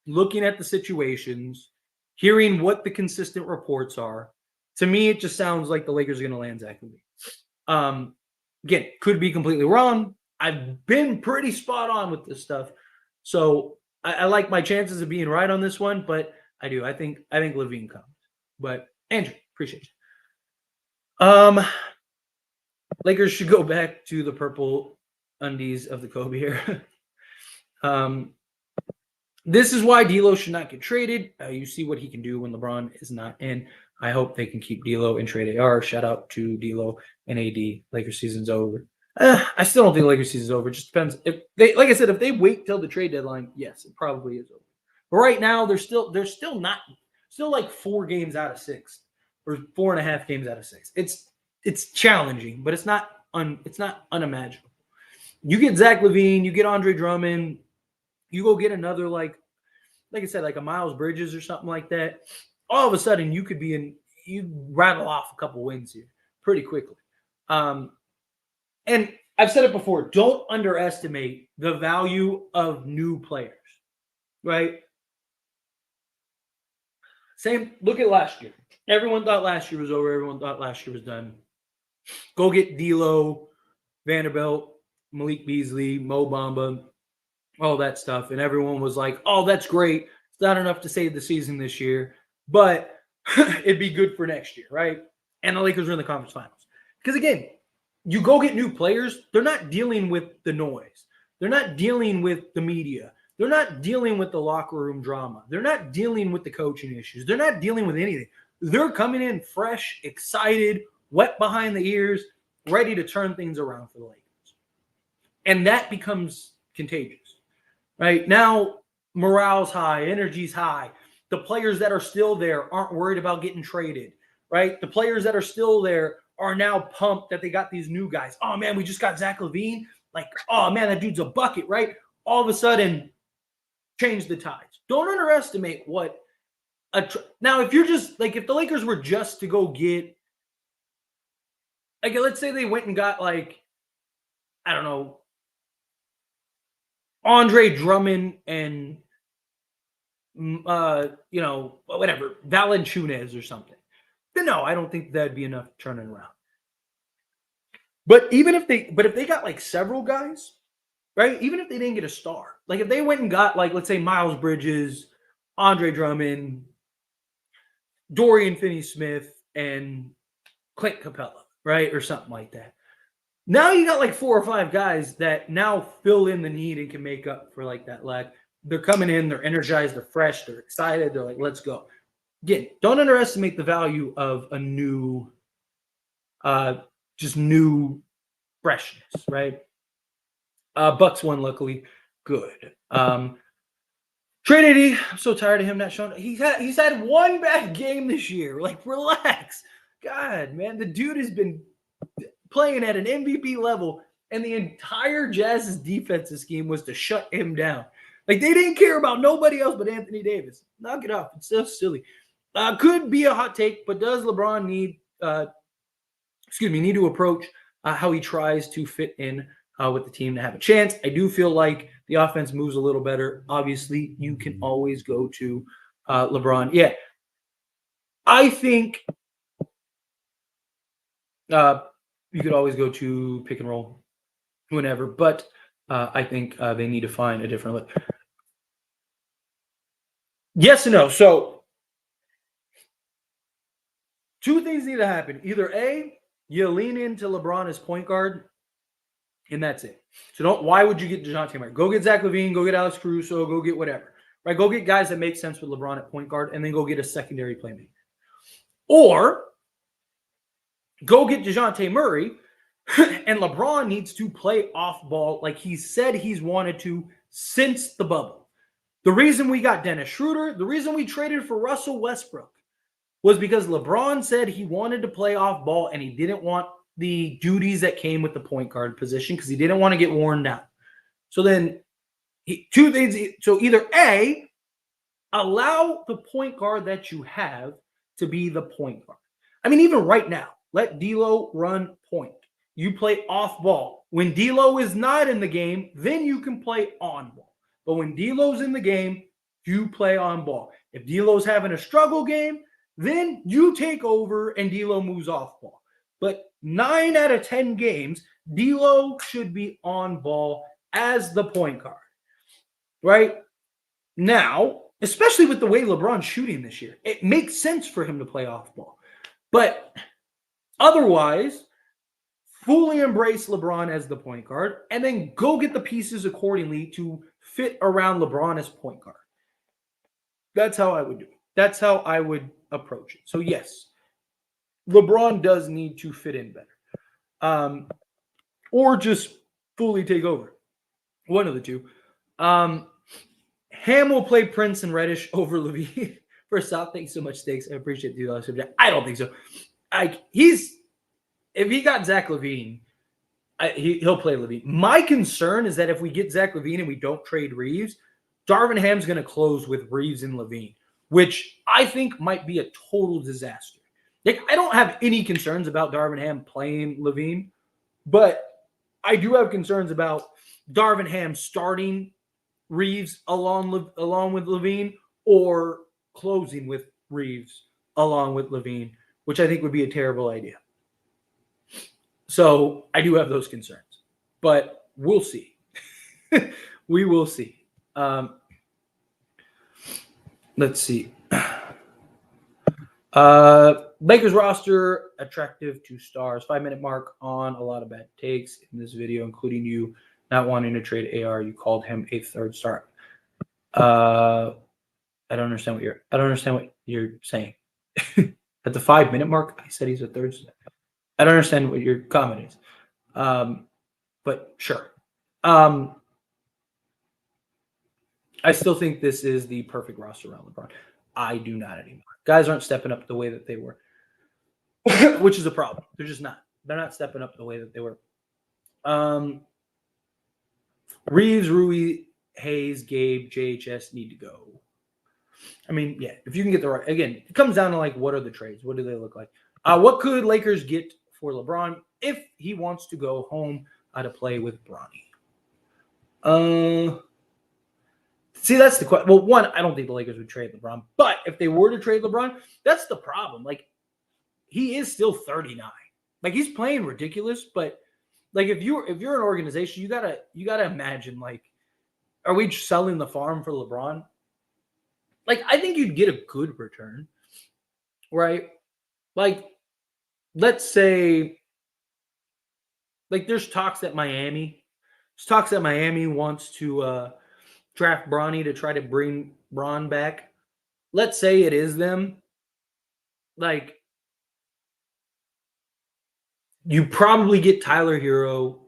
looking at the situations, hearing what the consistent reports are. To me, it just sounds like the Lakers are going to land Zach LaVine. Again, could be completely wrong. I've been pretty spot on with this stuff. So I like my chances of being right on this one, but I do. I think LaVine comes. But Andrew, appreciate you. Lakers should go back to the purple undies of the Kobe era. This is why D'Lo should not get traded. You see what he can do when LeBron is not in. I hope they can keep D'Lo and trade AR. Shout out to D'Lo and AD. Lakers season's over. I still don't think Lakers season's over. It just depends. If they, like I said, if they wait till the trade deadline, yes, it probably is over. But right now, they're still like 4 games out of 6, or 4.5 games out of 6. It's challenging, but it's not unimaginable. You get Zach LaVine, you get Andre Drummond, you go get another like I said, like a Miles Bridges or something like that. All of a sudden, you rattle off a couple wins here pretty quickly. And I've said it before, don't underestimate the value of new players, right? Same, look at last year. Everyone thought last year was over. Everyone thought last year was done. Go get D'Lo, Vanderbilt, Malik Beasley, Mo Bamba, all that stuff. And everyone was like, oh, that's great. It's not enough to save the season this year, but it'd be good for next year, right? And the Lakers are in the conference finals. Because again, you go get new players, they're not dealing with the noise. They're not dealing with the media. They're not dealing with the locker room drama. They're not dealing with the coaching issues. They're not dealing with anything. They're coming in fresh, excited, wet behind the ears, ready to turn things around for the Lakers. And that becomes contagious, right? Now, morale's high, energy's high. The players that are still there aren't worried about getting traded, right? The players that are still there are now pumped that they got these new guys. Oh, man, we just got Zach LaVine. Like, oh, man, that dude's a bucket, right? All of a sudden, change the tides. Don't underestimate what now, if you're just, like, if the Lakers were just to go get, like, let's say they went and got, like, I don't know, Andre Drummond and, whatever, Valanciunas or something. Then no, I don't think that'd be enough turning around. But if they got like several guys, right? Even if they didn't get a star, like if they went and got like, let's say Miles Bridges, Andre Drummond, Dorian Finney-Smith, and Clint Capella, right? Or something like that. Now you got like 4 or 5 guys that now fill in the need and can make up for like that lack. They're coming in, they're energized, they're fresh, they're excited, they're like, let's go. Again, don't underestimate the value of a new, just new freshness, right? Bucks won, luckily. Good. Trinity, I'm so tired of him not showing. He's had one bad game this year. Like, relax. God, man, the dude has been playing at an MVP level, and the entire Jazz's defensive scheme was to shut him down. Like, they didn't care about nobody else but Anthony Davis. Knock it off. It's so silly. Could be a hot take, but does LeBron need to approach how he tries to fit in with the team to have a chance? I do feel like the offense moves a little better. Obviously, you can always go to LeBron. Yeah. I think you could always go to pick and roll whenever, but I think they need to find a different look. Yes and no. So 2 things need to happen. Either A, you lean into LeBron as point guard, and that's it. So why would you get DeJounte Murray? Go get Zach LaVine, go get Alex Caruso, go get whatever. Right? Go get guys that make sense with LeBron at point guard, and then go get a secondary playmaker. Or go get DeJounte Murray, and LeBron needs to play off ball like he said he's wanted to since the bubble. The reason we got Dennis Schroeder, the reason we traded for Russell Westbrook was because LeBron said he wanted to play off ball and he didn't want the duties that came with the point guard position because he didn't want to get worn down. So then 2 things. So either A, allow the point guard that you have to be the point guard. I mean, even right now, let D'Lo run point. You play off ball. When D'Lo is not in the game, then you can play on ball. But when D'Lo's in the game, you play on ball. If D'Lo's having a struggle game, then you take over and D'Lo moves off ball. But 9 out of 10 games, D'Lo should be on ball as the point guard, right? Now, especially with the way LeBron's shooting this year, it makes sense for him to play off ball. But otherwise, fully embrace LeBron as the point guard and then go get the pieces accordingly to fit around LeBron as point guard. That's how I would do it. That's how I would approach it. So yes, LeBron does need to fit in better, or just fully take over. One of the two. Ham will play Prince and Reddish over LaVine. First off, thanks so much, Stakes. I appreciate the $2 subject. I don't think so. If he got Zach LaVine, he'll play LaVine. My concern is that if we get Zach LaVine and we don't trade Reaves, Darvin Ham's going to close with Reaves and LaVine, which I think might be a total disaster. Like, I don't have any concerns about Darvin Ham playing LaVine, but I do have concerns about Darvin Ham starting Reaves along with LaVine, or closing with Reaves along with LaVine, which I think would be a terrible idea. So I do have those concerns, but we'll see. We will see. Let's see. Lakers roster, attractive 2 stars. 5-minute mark on a lot of bad takes in this video, including you not wanting to trade AR. You called him a 3rd star. I don't understand what you're saying. At the 5-minute mark, I said he's a 3rd star. I don't understand what your comment is. But sure. I still think this is the perfect roster around LeBron. I do not anymore. Guys aren't stepping up the way that they were, which is a problem. They're just not. They're not stepping up the way that they were. Reaves, Rui, Hayes, Gabe, JHS need to go. I mean, yeah, if you can get the right, again, it comes down to like, what are the trades? What do they look like? What could Lakers get for LeBron if he wants to go home to play with Bronny? See, that's the question. Well, one, I don't think the Lakers would trade LeBron, but if they were to trade LeBron, that's the problem. Like, he is still 39. Like, he's playing ridiculous, but like, if you're an organization, you gotta imagine, like, are we selling the farm for LeBron? Like, I think you'd get a good return, right? Like, let's say, like, there's talks that Miami wants to draft Bronny to try to bring Bron back. Let's say it is them. Like, you probably get Tyler Hero.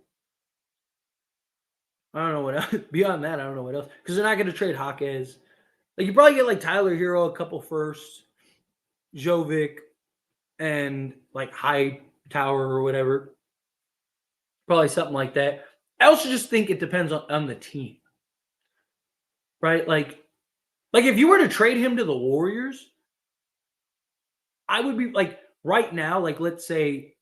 I don't know what else. Beyond that, I don't know what else. Because they're not going to trade Jaquez. Like, you probably get like Tyler Hero, a couple firsts, Jovic, and like Hightower or whatever. Probably something like that. I also just think it depends on the team. Right? Like if you were to trade him to the Warriors, I would be like, right now, like, let's say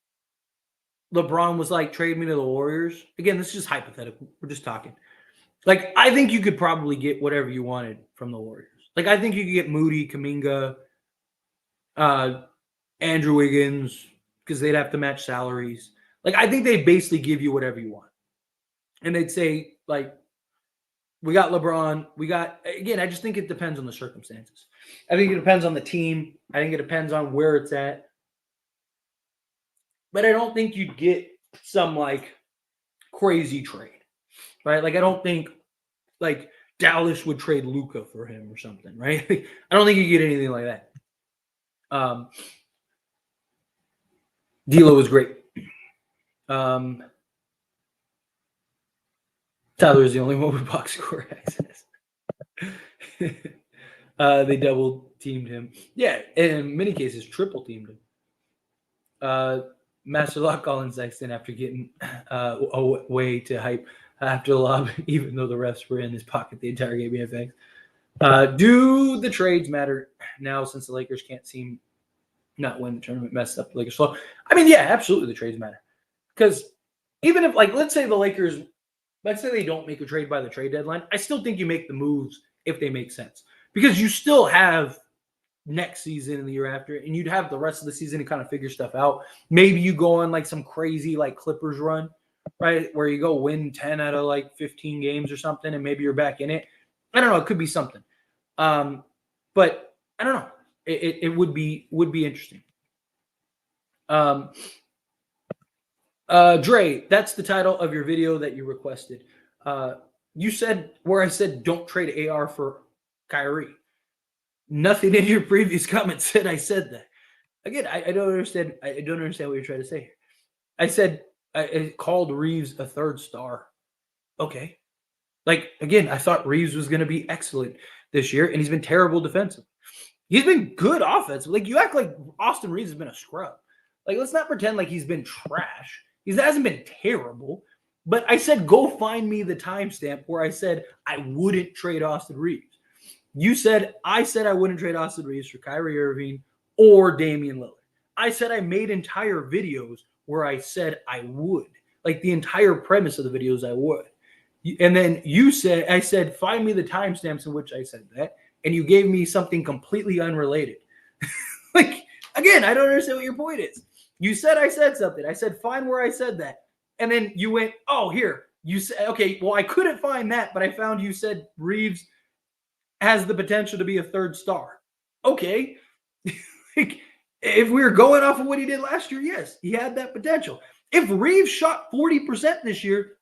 LeBron was like, trade me to the Warriors. Again, this is just hypothetical. We're just talking. Like, I think you could probably get whatever you wanted from the Warriors. Like, I think you could get Moody, Kuminga, Andrew Wiggins, because they'd have to match salaries. Like, I think they basically give you whatever you want. And they'd say, like, we got LeBron. Again, I just think it depends on the circumstances. I think it depends on the team. I think it depends on where it's at. But I don't think you'd get some, like, crazy trade. Right? Like, I don't think, like, Dallas would trade Luka for him or something, right? I don't think you get anything like that. D'Lo was great. Tyler is the only one with box score access. They double teamed him. Yeah, in many cases, triple teamed him. Master Lock calling Sexton after getting away to hype after the lob, even though the refs were in his pocket the entire game. FX. Do the trades matter now since the Lakers can't seem not win the tournament, messed up the Lakers flow? I mean, yeah, absolutely the trades matter. Because even if, like, let's say they don't make a trade by the trade deadline, I still think you make the moves if they make sense. Because you still have next season and the year after, and you'd have the rest of the season to kind of figure stuff out. Maybe you go on like some crazy like Clippers run, right? Where you go win 10 out of like 15 games or something, and maybe you're back in it. I don't know. It could be something. But I don't know. It would be interesting. Dre, that's the title of your video that you requested. You said where I said don't trade AR for Kyrie. Nothing in your previous comments said I said that. Again, I don't understand. I don't understand what you're trying to say here. I said I called Reaves a third star. Okay. Like, again, I thought Reaves was going to be excellent this year, and he's been terrible defensively. He's been good offensively. Like, you act like Austin Reaves has been a scrub. Like, let's not pretend like he's been trash. He hasn't been terrible. But I said, go find me the timestamp where I said I wouldn't trade Austin Reaves. I said I wouldn't trade Austin Reaves for Kyrie Irving or Damian Lillard. I said I made entire videos where I said I would. Like, the entire premise of the videos, I would. And then I said, find me the timestamps in which I said that. And you gave me something completely unrelated. Like, again, I don't understand what your point is. You said I said something. I said, find where I said that. And then you went, oh, here. You said, okay, well, I couldn't find that, but I found you said Reaves has the potential to be a third star. Okay. Like, if we were going off of what he did last year, yes, he had that potential. If Reaves shot 40% this year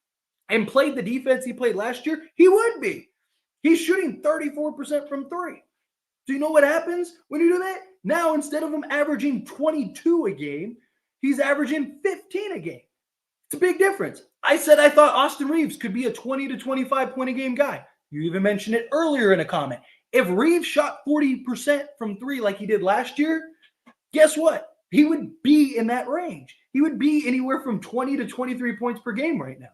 and played the defense he played last year, he would be. He's shooting 34% from three. Do you know what happens when you do that? Now, instead of him averaging 22 a game, he's averaging 15 a game. It's a big difference. I said I thought Austin Reaves could be a 20 to 25 point a game guy. You even mentioned it earlier in a comment. If Reaves shot 40% from three like he did last year, guess what? He would be in that range. He would be anywhere from 20 to 23 points per game right now.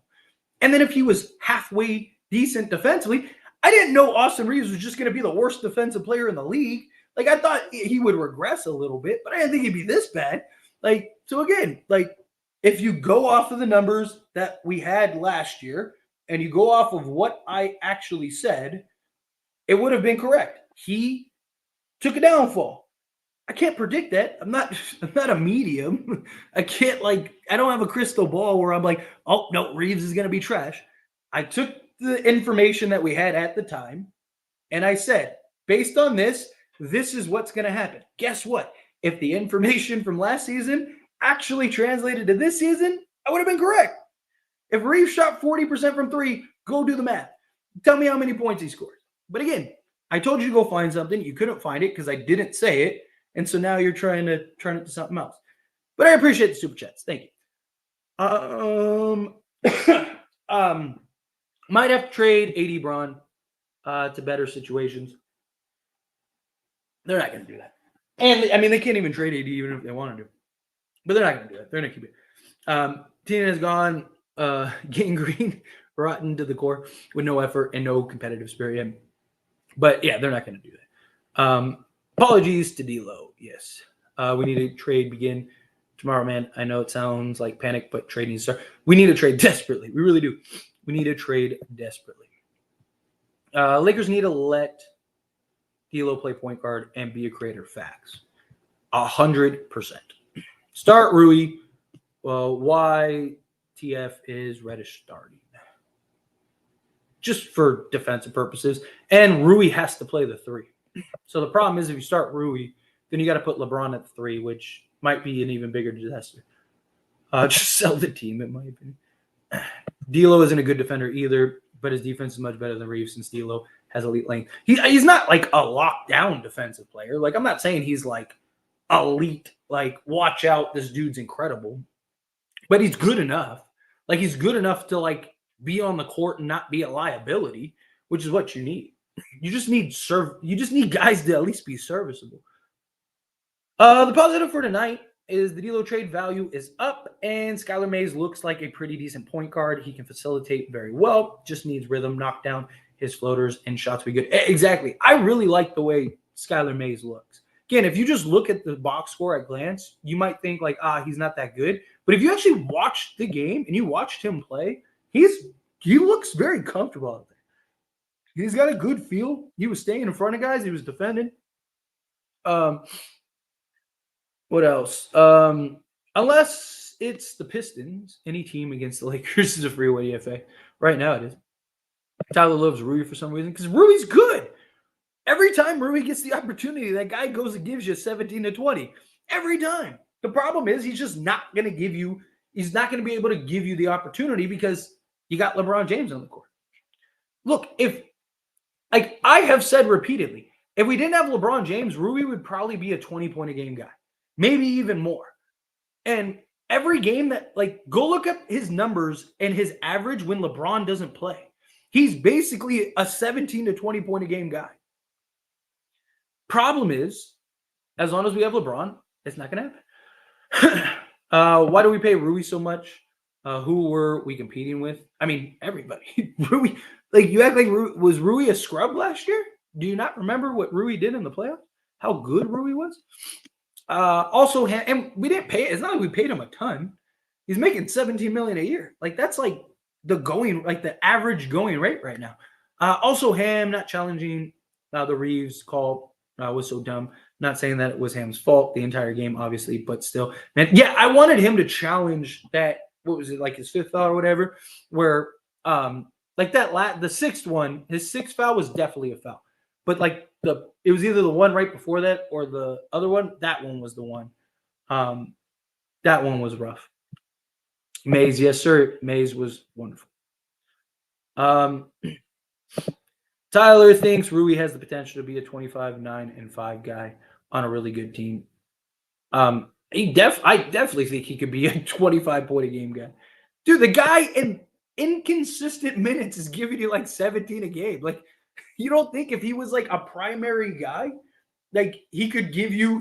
And then if he was halfway decent defensively, I didn't know Austin Reaves was just going to be the worst defensive player in the league. Like, I thought he would regress a little bit, but I didn't think he'd be this bad. Like, so again, like, if you go off of the numbers that we had last year and you go off of what I actually said, it would have been correct. He took a downfall. I can't predict that. I'm not a medium. I don't have a crystal ball where I'm like, oh, no, Reaves is going to be trash. I took the information that we had at the time, and I said, based on this is what's going to happen. Guess what? If the information from last season actually translated to this season, I would have been correct. If Reaves shot 40% from three, go do the math. Tell me how many points he scored. But again, I told you to go find something. You couldn't find it because I didn't say it. And so now you're trying to turn it to something else. But I appreciate the super chats. Thank you. Might have to trade AD Bron to better situations. They're not going to do that. And, I mean, they can't even trade AD even if they want to do. But they're not going to do that. They're going to keep it. Tina has gone gangrene, rotten to the core with no effort and no competitive spirit. But, yeah, they're not going to do that. Apologies to D-Lo. Yes. We need a trade begin tomorrow, man. I know it sounds like panic, but trade needs to start. We need a trade desperately. We really do. We need a trade desperately. Lakers need to let D-Lo play point guard and be a creator. Facts. 100%. Start Rui. Well, why TF is Reddish starting? Just for defensive purposes. And Rui has to play the three. So the problem is if you start Rui, then you got to put LeBron at the three, which might be an even bigger disaster. Just sell the team, in my opinion. D'Lo isn't a good defender either, but his defense is much better than Reaves since D'Lo has elite length. He's not like a lockdown defensive player. Like, I'm not saying he's like elite, like, watch out, this dude's incredible. But he's good enough. Like, he's good enough to, like, be on the court and not be a liability, which is what you need. You just need guys to at least be serviceable. The positive for tonight is the D'Lo trade value is up, and Skylar Mays looks like a pretty decent point guard. He can facilitate very well. Just needs rhythm, knock down his floaters, and shots will be good. Exactly. I really like the way Skylar Mays looks. Again, if you just look at the box score at glance, you might think like, he's not that good. But if you actually watched the game and you watched him play, he looks very comfortable out there. He's got a good feel. He was staying in front of guys. He was defending. What else? Unless it's the Pistons, any team against the Lakers is a freeway EFA. Right now it is. Tyler loves Rui for some reason because Rui's good. Every time Rui gets the opportunity, that guy goes and gives you 17 to 20. Every time. The problem is he's just not going to give you – he's not going to be able to give you the opportunity because you got LeBron James on the court. Look, like I have said repeatedly, If we didn't have LeBron James, Rui would probably be a 20-point a game guy, maybe even more. And every game that, like, go look up his numbers and his average when LeBron doesn't play. He's basically a 17 to 20 point a game guy. Problem is, as long as we have LeBron, it's not going to happen. Why do we pay Rui so much? Who were we competing with? I mean, everybody. Rui, like, you act like was Rui a scrub last year? Do you not remember what Rui did in the playoffs? How good Rui was? Also, and we didn't pay. It's not like we paid him a ton. He's making 17 million a year. Like, that's like the average going rate right now. Also, Ham not challenging the Reaves call was so dumb. Not saying that it was Ham's fault the entire game, obviously, but still, man. Yeah, I wanted him to challenge that. What was it, like his fifth foul or whatever? Where like the sixth one, his sixth foul was definitely a foul. But like it was either the one right before that or the other one. That one was the one. That one was rough. Mays, yes, sir. Mays was wonderful. Tyler thinks Rui has the potential to be a 25, 9, and 5 guy on a really good team. I definitely think he could be a 25 point a game guy. Dude, the guy in inconsistent minutes is giving you like 17 a game. Like, you don't think if he was like a primary guy, like he couldn't give you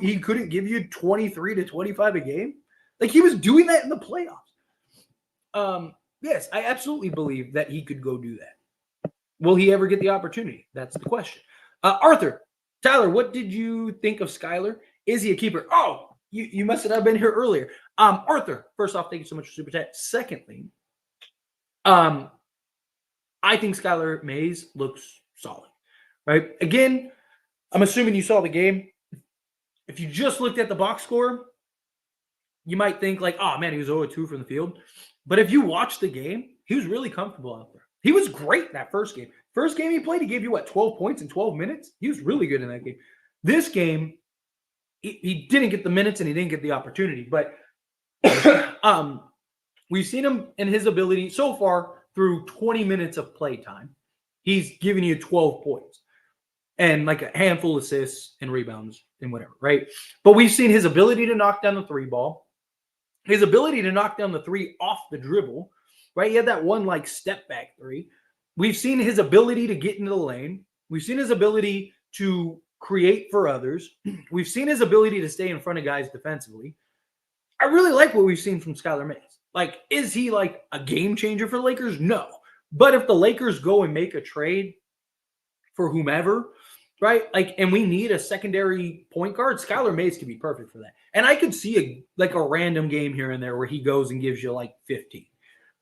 23 to 25 a game? Like, he was doing that in the playoffs. Yes, I absolutely believe that he could go do that. Will he ever get the opportunity? That's the question. Arthur, Tyler, what did you think of Skylar? Is he a keeper? Oh, you must have been here earlier. Arthur, first off, thank you so much for Super Chat. Secondly, I think Skylar Mays looks solid, right? Again, I'm assuming you saw the game. If you just looked at the box score, you might think like, oh man, he was 0-2 from the field. But if you watch the game, he was really comfortable out there. He was great that first game. First game he played, he gave you 12 points in 12 minutes? He was really good in that game. This game, he didn't get the minutes and he didn't get the opportunity. But we've seen him in his ability so far through 20 minutes of play time. He's giving you 12 points and like a handful of assists and rebounds and whatever, right? But we've seen his ability to knock down the three ball, his ability to knock down the three off the dribble, right? He had that one like step back three. We've seen his ability to get into the lane. We've seen his ability to create for others. We've seen his ability to stay in front of guys defensively. I really like what we've seen from Skylar Mays. Like, is he like a game changer for the Lakers? No. But if the Lakers go and make a trade for whomever, right? Like, and we need a secondary point guard, Skylar Mays could be perfect for that. And I could see a random game here and there where he goes and gives you like 15.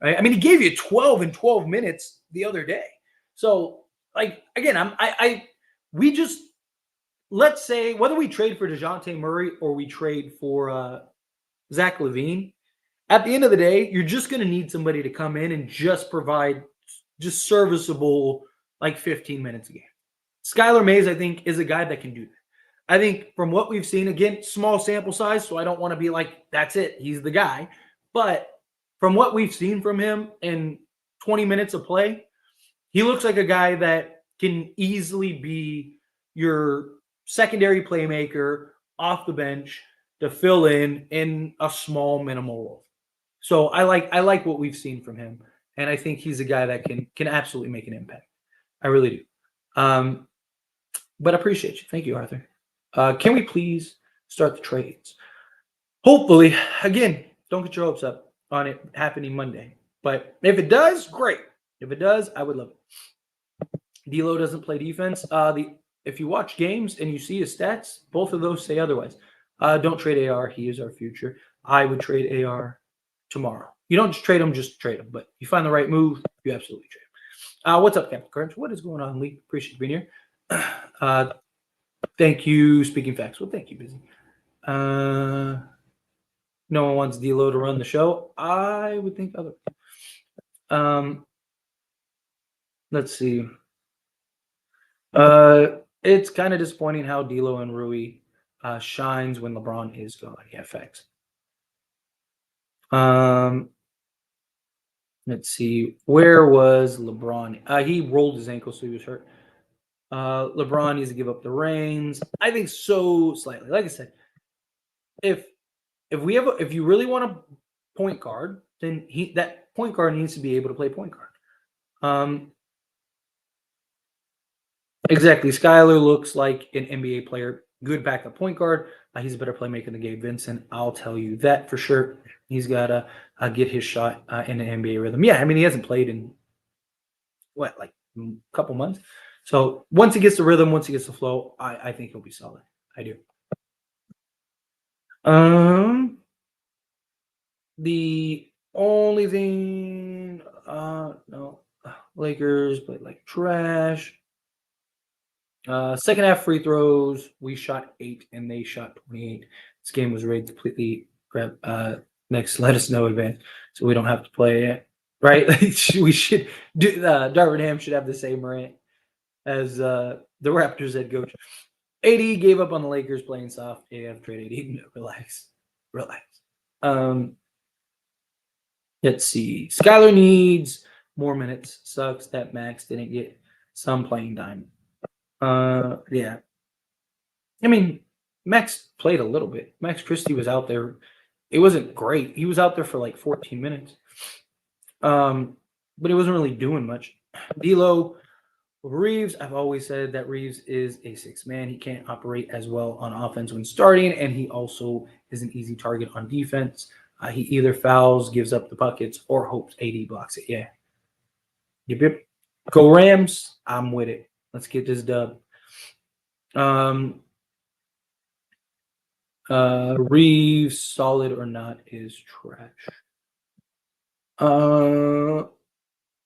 Right? I mean, he gave you 12 in 12 minutes the other day. So, like, again, we just, let's say, whether we trade for DeJounte Murray or we trade for Zach LaVine, at the end of the day, you're just going to need somebody to come in and just provide just serviceable, like 15 minutes a game. Skylar Mays, I think, is a guy that can do that. I think from what we've seen, again, small sample size, so I don't want to be like, that's it, he's the guy. But from what we've seen from him in 20 minutes of play, he looks like a guy that can easily be your secondary playmaker off the bench to fill in a small minimal role. So I like what we've seen from him, and I think he's a guy that can absolutely make an impact. I really do. But I appreciate you. Thank you, Arthur. Can we please start the trades? Hopefully, again, don't get your hopes up on it happening Monday. But if it does, great. If it does, I would love it. D'Lo doesn't play defense. If you watch games and you see his stats, both of those say otherwise. Don't trade AR. He is our future. I would trade AR tomorrow. You don't just trade him, him. But you find the right move, you absolutely trade him. What's up, Captain Crunch? What is going on, Lee? Appreciate you being here. Thank you, Speaking Facts. Well, thank you, Busy. No one wants D'Lo to run the show. I would think otherwise. Let's see. It's kind of disappointing how D'Lo and Rui shines when LeBron is gone. Yeah, facts. Let's see. Where was LeBron? He rolled his ankle, so he was hurt. LeBron needs to give up the reins. I think so slightly. Like I said, if if you really want a point guard, then that point guard needs to be able to play point guard. Exactly. Skyler looks like an NBA player, good backup point guard. He's a better playmaker than Gabe Vincent. I'll tell you that for sure. He's got to get his shot in an NBA rhythm. Yeah, I mean, he hasn't played in like a couple months. So once he gets the rhythm, once he gets the flow, I think he'll be solid. I do. The only thing, no, Lakers played like trash. Second half free throws, we shot 8 and they shot 28. This game was rigged completely. Next, let us know advance so we don't have to play it. Right? We should do. Darvin Ham should have the same rant as the Raptors head coach. AD gave up on the Lakers playing soft. Yeah, I've traded AD. Relax. Let's see. Skyler needs more minutes. Sucks that Max didn't get some playing time. Yeah. I mean, Max played a little bit. Max Christie was out there. It wasn't great. He was out there for like 14 minutes. But he wasn't really doing much. D'Lo, Reaves, I've always said that Reaves is a 6 man. He can't operate as well on offense when starting, and he also is an easy target on defense. He either fouls, gives up the buckets, or hopes AD blocks it. Yeah. Yep. Go Rams. I'm with it. Let's get this dub. Reaves, solid or not, is trash. I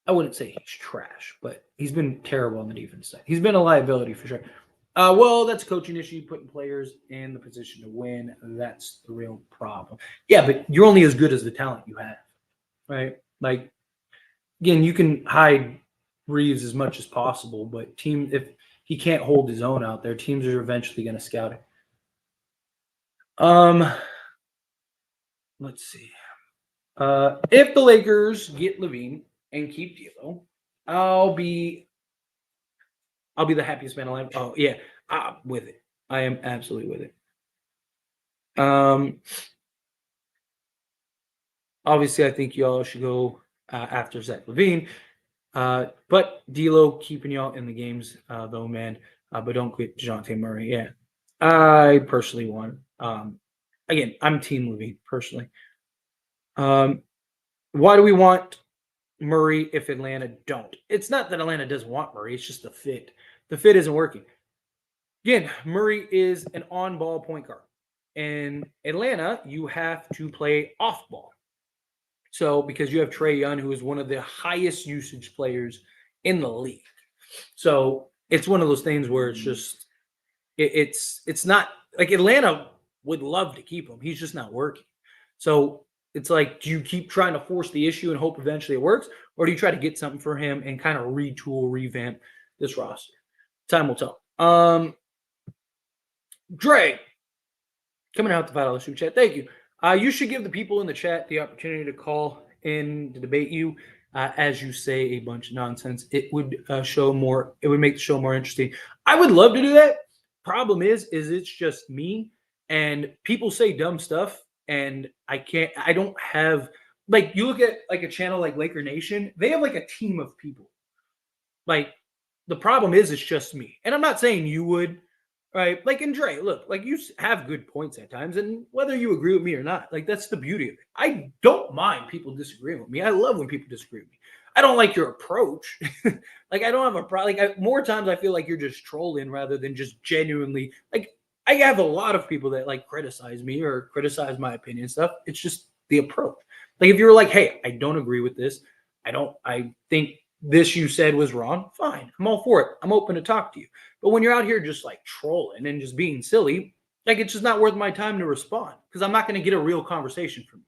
wouldn't say he's trash, but he's been terrible on the defense side. He's been a liability for sure. Well, that's a coaching issue, putting players in the position to win. That's the real problem. Yeah, but you're only as good as the talent you have, right? Like, again, you can hide Reaves as much as possible, but if he can't hold his own out there, teams are eventually going to scout it. Let's see. If the Lakers get LaVine and keep D'Lo, I'll be the happiest man alive. Oh yeah, I'm with it. I am absolutely with it. Obviously, I think y'all should go after Zach LaVine. But D'Lo keeping y'all in the games, though, man. But don't quit DeJounte Murray. Yeah, I personally want. Again, I'm Team LaVine personally. Why do we want Murray if Atlanta don't? It's not that Atlanta doesn't want Murray. It's just the fit. The fit isn't working. Again, Murray is an on-ball point guard. In Atlanta, you have to play off-ball. So because you have Trae Young, who is one of the highest usage players in the league. So it's one of those things where it's just it's not like Atlanta would love to keep him. He's just not working. So it's like, do you keep trying to force the issue and hope eventually it works? Or do you try to get something for him and kind of retool, revamp this roster? Time will tell. Dre, coming out the Vital Super Chat. Thank you. You should give the people in the chat the opportunity to call in to debate you as you say a bunch of nonsense. It would show more. It would make the show more interesting. I would love to do that. Problem is it's just me and people say dumb stuff and I don't have, like, you look at like a channel like Laker Nation, they have like a team of people. Like, the problem is it's just me. And I'm not saying you would, right? Like, and Dre, look, like, you have good points at times, and whether you agree with me or not, like, that's the beauty of it. I don't mind people disagreeing with me. I love when people disagree with me. I don't like your approach. Like, I don't have a problem. Like, more times I feel like you're just trolling rather than just genuinely, like, I have a lot of people that like criticize me or criticize my opinion and stuff. It's just the approach. Like, if you're like, hey, I don't agree with this. I think this you said was wrong. Fine. I'm all for it. I'm open to talk to you. But when you're out here just like trolling and just being silly, like, it's just not worth my time to respond because I'm not going to get a real conversation from you.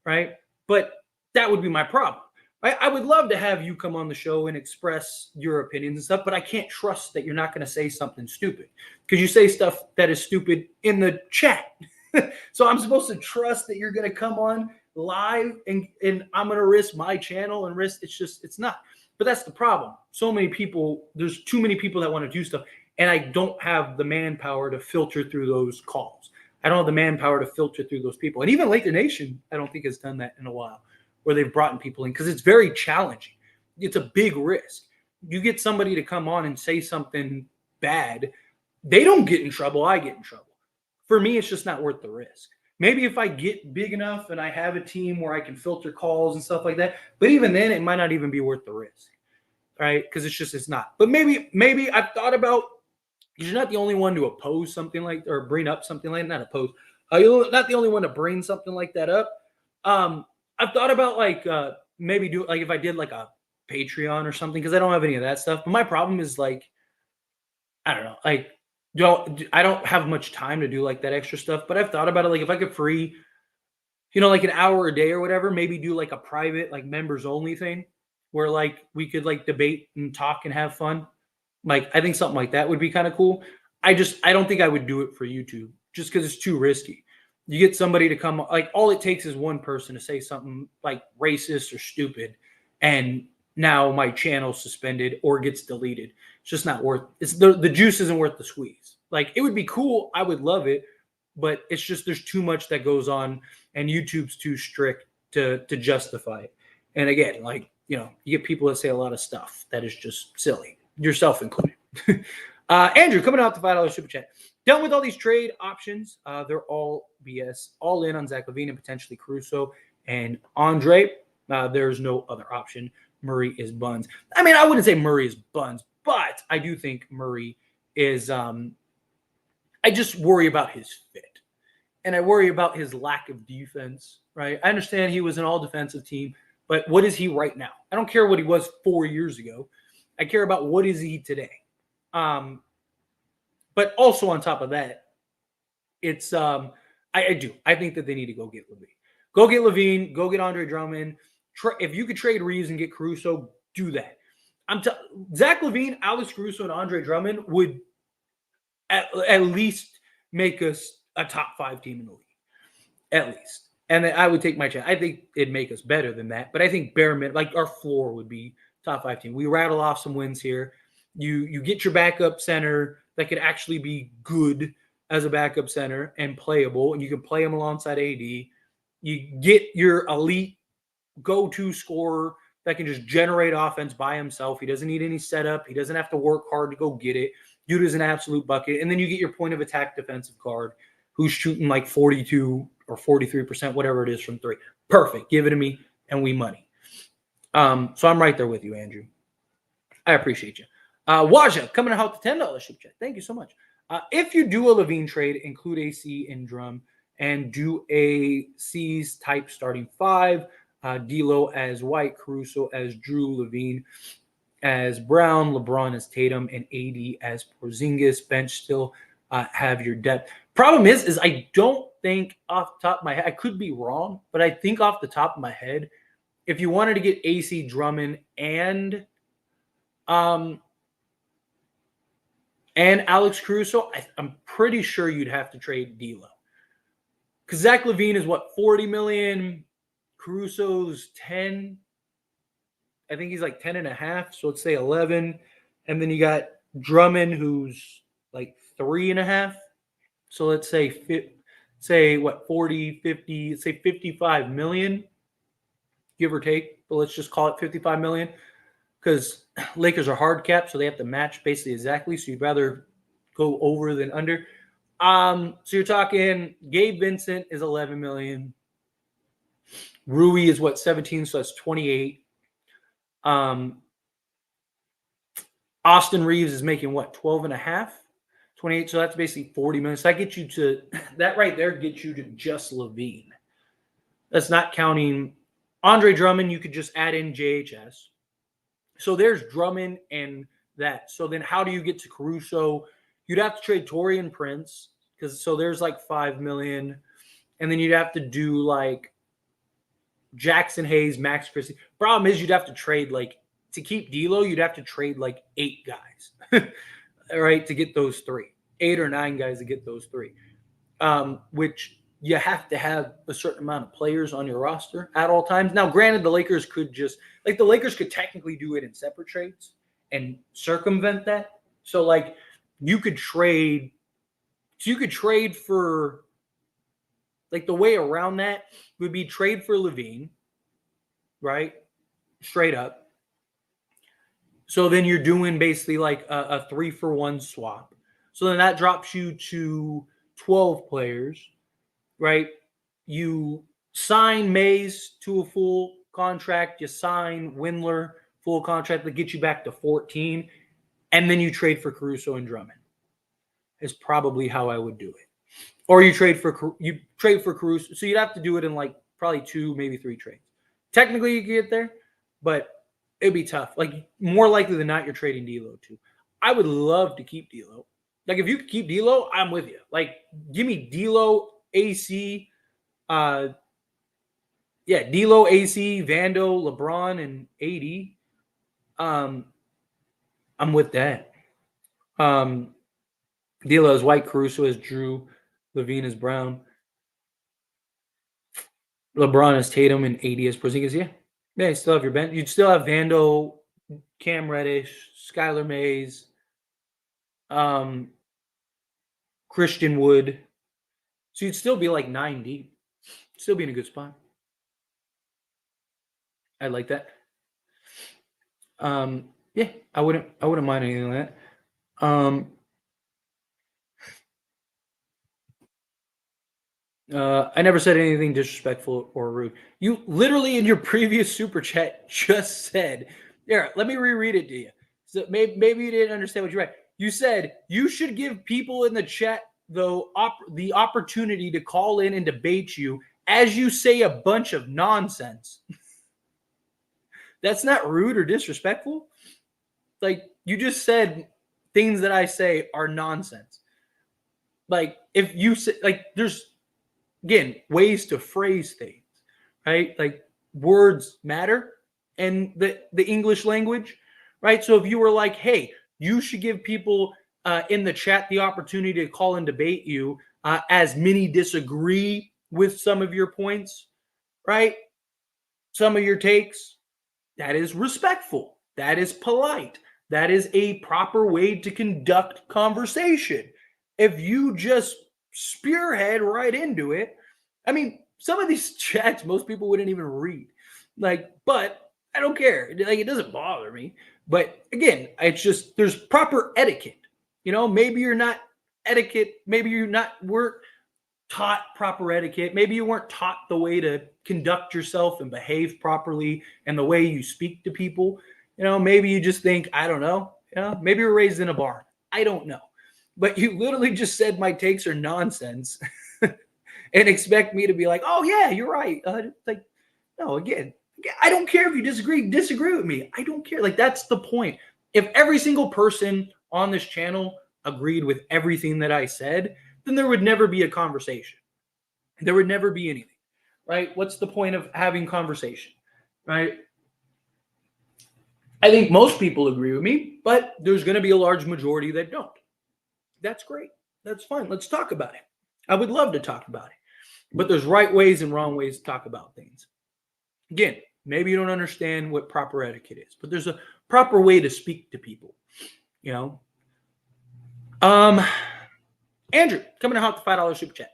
Right. But that would be my problem. I would love to have you come on the show and express your opinions and stuff, but I can't trust that you're not going to say something stupid because you say stuff that is stupid in the chat. So I'm supposed to trust that you're going to come on live and I'm going to risk my channel and risk. It's not. But that's the problem. So many people, there's too many people that want to do stuff, and I don't have the manpower to filter through those calls. I don't have the manpower to filter through those people. And even Laker Nation, I don't think has done that in a while, where they've brought in people in, because it's very challenging. It's a big risk. You get somebody to come on and say something bad, they don't get in trouble, I get in trouble. For me, it's just not worth the risk. Maybe if I get big enough and I have a team where I can filter calls and stuff like that, but even then, it might not even be worth the risk, right? Because it's not. But maybe I've thought about, you're not the only one to oppose something like, or bring up something like, not oppose. You're not the only one to bring something like that up. I've thought about like maybe do like if I did like a Patreon or something, because I don't have any of that stuff. But my problem is like, I don't know, like I don't have much time to do like that extra stuff. But I've thought about it, like if I could free, like an hour a day or whatever, maybe do like a private, like members only thing where like we could like debate and talk and have fun. Like I think something like that would be kind of cool. I don't think I would do it for YouTube just because it's too risky. You get somebody to come, like all it takes is one person to say something like racist or stupid, and now my channel's suspended or gets deleted. It's just not worth it's the juice isn't worth the squeeze. Like it would be cool, I would love it, but it's just there's too much that goes on, and YouTube's too strict to justify it. And again, like you get people that say a lot of stuff that is just silly, yourself included. Andrew coming out the $5 super chat. Done with all these trade options. They're all BS. All in on Zach LaVine and potentially Caruso and Andre. There's no other option. Murray is buns. I mean, I wouldn't say Murray is buns, but I do think Murray is. I just worry about his fit, and I worry about his lack of defense. Right? I understand he was an all-defensive team, but what is he right now? I don't care what he was 4 years ago. I care about what is he today. But also on top of that, it's I do. I think that they need to go get LaVine. Go get LaVine. Go get Andre Drummond. If you could trade Reaves and get Caruso, do that. Zach LaVine, Alex Caruso, and Andre Drummond would at least make us a top 5 team in the league. At least. And then I would take my chance. I think it'd make us better than that. But I think bare minimum, like our floor would be top 5 team. We rattle off some wins here. You get your backup center that could actually be good as a backup center and playable, and you can play him alongside AD. You get your elite go-to scorer that can just generate offense by himself. He doesn't need any setup. He doesn't have to work hard to go get it. Dude is an absolute bucket. And then you get your point of attack defensive guard who's shooting like 42 or 43%, whatever it is, from 3. Perfect. Give it to me, and we money. So I'm right there with you, Andrew. I appreciate you. Waja coming out the $10 super chat. Thank you so much. If you do a LaVine trade, include AC in Drum and do a C's type starting 5, D'Lo as White, Caruso as Drew, LaVine as Brown, LeBron as Tatum, and AD as Porzingis. Bench still have your depth. Problem is I don't think off the top of my head, I could be wrong, but I think off the top of my head, if you wanted to get AC, Drummond, and Alex Caruso, I'm pretty sure you'd have to trade D'Lo. Because Zach LaVine is what, $40 million? Caruso's 10. I think he's like 10.5. So let's say 11. And then you got Drummond, who's like 3.5. So let's say what, 40, 50, say 55 million, give or take. But let's just call it 55 million. Because Lakers are hard capped, so they have to match basically exactly. So you'd rather go over than under. So you're talking Gabe Vincent is 11 million. Rui is what, 17, so that's 28. Austin Reaves is making what, 12.5? 28, so that's basically 40 million. So that gets you to that right there, gets you to just LaVine. That's not counting Andre Drummond. You could just add in JHS. So there's Drummond and that. So then how do you get to Caruso? You'd have to trade Taurean Prince, because so there's like 5 million. And then you'd have to do like Jackson Hayes, Max Christie. Problem is you'd have to trade like, to keep D'Lo, you'd have to trade like 8 guys, all right, to get those 3. 8 or 9 guys to get those 3. Which you have to have a certain amount of players on your roster at all times. Now, granted, the Lakers could just like the Lakers could technically do it in separate trades and circumvent that. So like you could trade for like the way around that would be trade for LaVine, right? Straight up. So then you're doing basically like a 3-for-1 swap. So then that drops you to 12 players, right? You sign Mays to a full contract. You sign Windler full contract that gets you back to 14. And then you trade for Caruso and Drummond. Is probably how I would do it. Or you trade for Caruso. So you'd have to do it in like probably 2, maybe 3 trades. Technically, you could get there, but it'd be tough. Like more likely than not, you're trading D'Lo too. I would love to keep D'Lo. Like if you could keep D'Lo, I'm with you. Like give me D'Lo, AC, D'Lo, AC, Vando, LeBron, and AD. I'm with that. D'Lo is white, Caruso is Drew, LaVine is Brown, LeBron is Tatum, and AD is Porzingis. Yeah, you still have your bench. You'd still have Vando, Cam Reddish, Skylar Mays, Christian Wood. So you'd still be like 9 deep. Still be in a good spot. I like that. Yeah, I wouldn't mind anything like that. I never said anything disrespectful or rude. You literally in your previous super chat just said, "Here, let me reread it to you." So maybe you didn't understand what you read. You said you should give people in the chat though the opportunity to call in and debate you as you say a bunch of nonsense. That's not rude or disrespectful. Like you just said things that I say are nonsense. Like if you say like there's again ways to phrase things, right? Like words matter in the English language, right? So if you were like, hey, you should give people in the chat the opportunity to call and debate you as many disagree with some of your points, right? Some of your takes, that is respectful. That is polite. That is a proper way to conduct conversation. If you just spearhead right into it, I mean, some of these chats most people wouldn't even read. Like, but I don't care. Like, it doesn't bother me. But again, it's just there's proper etiquette. You know, maybe you're not etiquette. Maybe you're not weren't taught proper etiquette. Maybe you weren't taught the way to conduct yourself and behave properly and the way you speak to people. You know, maybe you just think, I don't know. You know, maybe you're raised in a barn. I don't know. But you literally just said my takes are nonsense and expect me to be like, oh, yeah, you're right. Like, no, again, I don't care if you disagree with me. I don't care. Like, that's the point. If every single person on this channel agreed with everything that I said, then there would never be a conversation. There would never be anything, right? What's the point of having conversation, right? I think most people agree with me, but there's going to be a large majority that don't. That's great. That's fine. Let's talk about it. I would love to talk about it. But there's right ways and wrong ways to talk about things. Again, maybe you don't understand what proper etiquette is, but there's a proper way to speak to people, you know? Andrew, coming to hop the $5 super chat.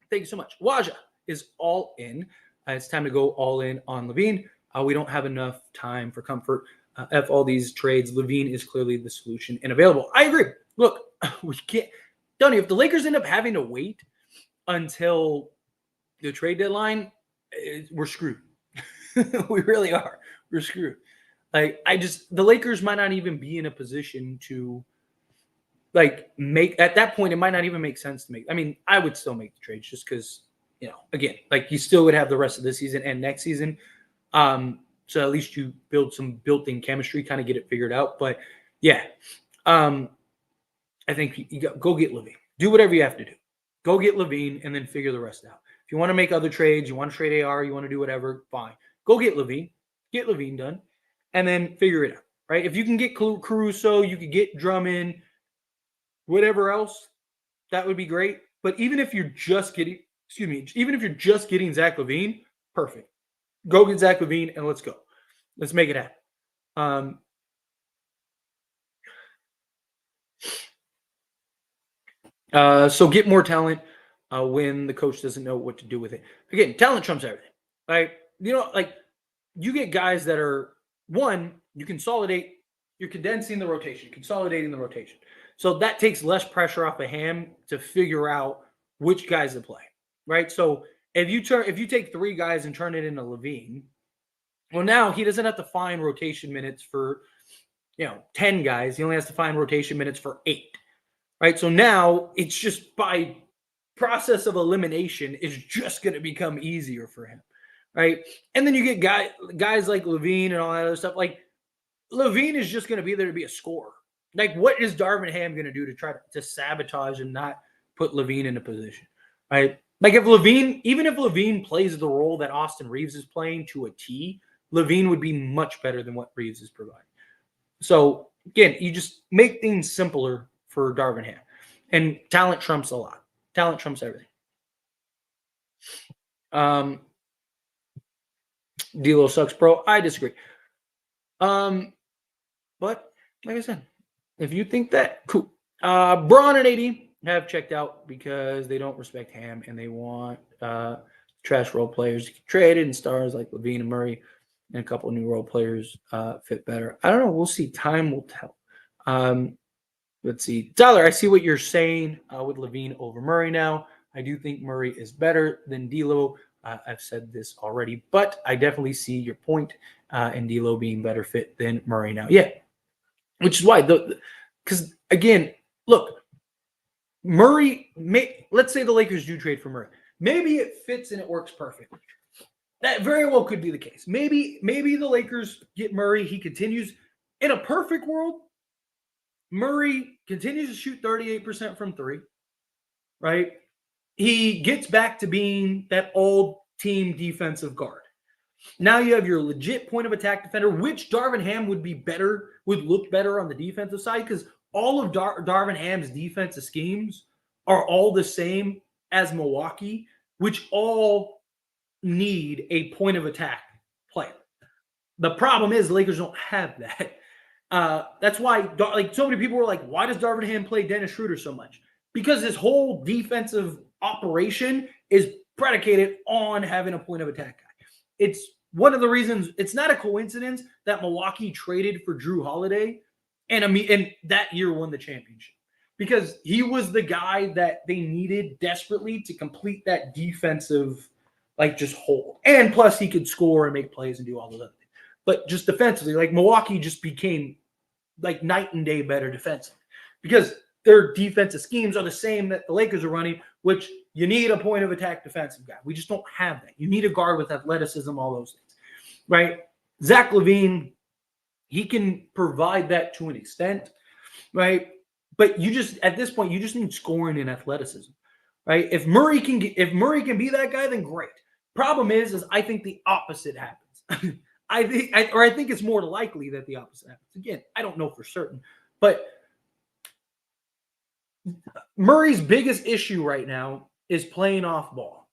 Thank you so much. Waja is all in. It's time to go all in on LaVine. We don't have enough time for comfort. F all these trades. LaVine is clearly the solution and available. I agree. Look, we can't. Donnie, if the Lakers end up having to wait until the trade deadline, we're screwed. We really are. We're screwed. Like, the Lakers might not even be in a position to make at that point. It might not even make sense to make. I mean, I would still make the trades just because, you know, again, like you still would have the rest of the season and next season. So at least you build some built-in chemistry, kind of get it figured out. But yeah, I think you go get LaVine. Do whatever you have to do. Go get LaVine and then figure the rest out. If you want to make other trades, you want to trade AR, you want to do whatever, fine. Go get LaVine. Get LaVine done, and then figure it out. Right? If you can get Caruso, you could get Drummond, whatever else, that would be great. But even if you're just getting excuse me, even if you're just getting Zach LaVine, perfect. Go get Zach LaVine and let's go. Let's make it happen. So get more talent when the coach doesn't know what to do with it. Again, talent trumps everything. Like, like you get guys that are you consolidate, you're condensing the rotation, consolidating the rotation. So that takes less pressure off of Ham to figure out which guys to play. Right. So if you take 3 guys and turn it into LaVine, well, now he doesn't have to find rotation minutes for 10 guys. He only has to find rotation minutes for 8. Right. So now it's just by process of elimination is just going to become easier for him. Right. And then you get guys like LaVine and all that other stuff. Like LaVine is just going to be there to be a scorer. Like, what is Darvin Ham going to do to try to sabotage and not put LaVine in a position? Right. Like even if LaVine plays the role that Austin Reaves is playing to a T, LaVine would be much better than what Reaves is providing. So again, you just make things simpler for Darvin Ham, and talent trumps a lot. Talent trumps everything. D'Lo sucks, bro. I disagree. But like I said, if you think that, cool. Braun and AD have checked out because they don't respect Ham and they want trash role players to get traded, and stars like LaVine and Murray and a couple of new role players fit better. I don't know. We'll see. Time will tell. Let's see. Tyler, I see what you're saying with LaVine over Murray now. I do think Murray is better than D'Lo. I've said this already, but I definitely see your point in D'Lo being better fit than Murray now. Yeah, which is why because again, look, Murray. Let's say the Lakers do trade for Murray. Maybe it fits and it works perfectly. That very well could be the case. Maybe the Lakers get Murray. He continues in a perfect world. Murray continues to shoot 38% from 3. Right. He gets back to being that all-team defensive guard. Now you have your legit point of attack defender, which Darvin Ham would look better on the defensive side, because all of Darvin Ham's defensive schemes are all the same as Milwaukee, which all need a point of attack player. The problem is the Lakers don't have that. That's why so many people were like, why does Darvin Ham play Dennis Schroeder so much? Because his whole defensive operation is predicated on having a point of attack guy. It's one of the reasons. It's not a coincidence that Milwaukee traded for Drew Holiday and that year won the championship, because he was the guy that they needed desperately to complete that defensive just hole. And plus he could score and make plays and do all those other things. But just defensively, Milwaukee just became night and day better defensively, because their defensive schemes are the same that the Lakers are running, which you need a point of attack defensive guy. We just don't have that. You need a guard with athleticism, all those things, right? Zach LaVine, he can provide that to an extent, right? But at this point, you just need scoring and athleticism, right? If Murray can be that guy, then great. Problem is I think the opposite happens. I think it's more likely that the opposite happens. Again, I don't know for certain, but Murray's biggest issue right now is playing off ball.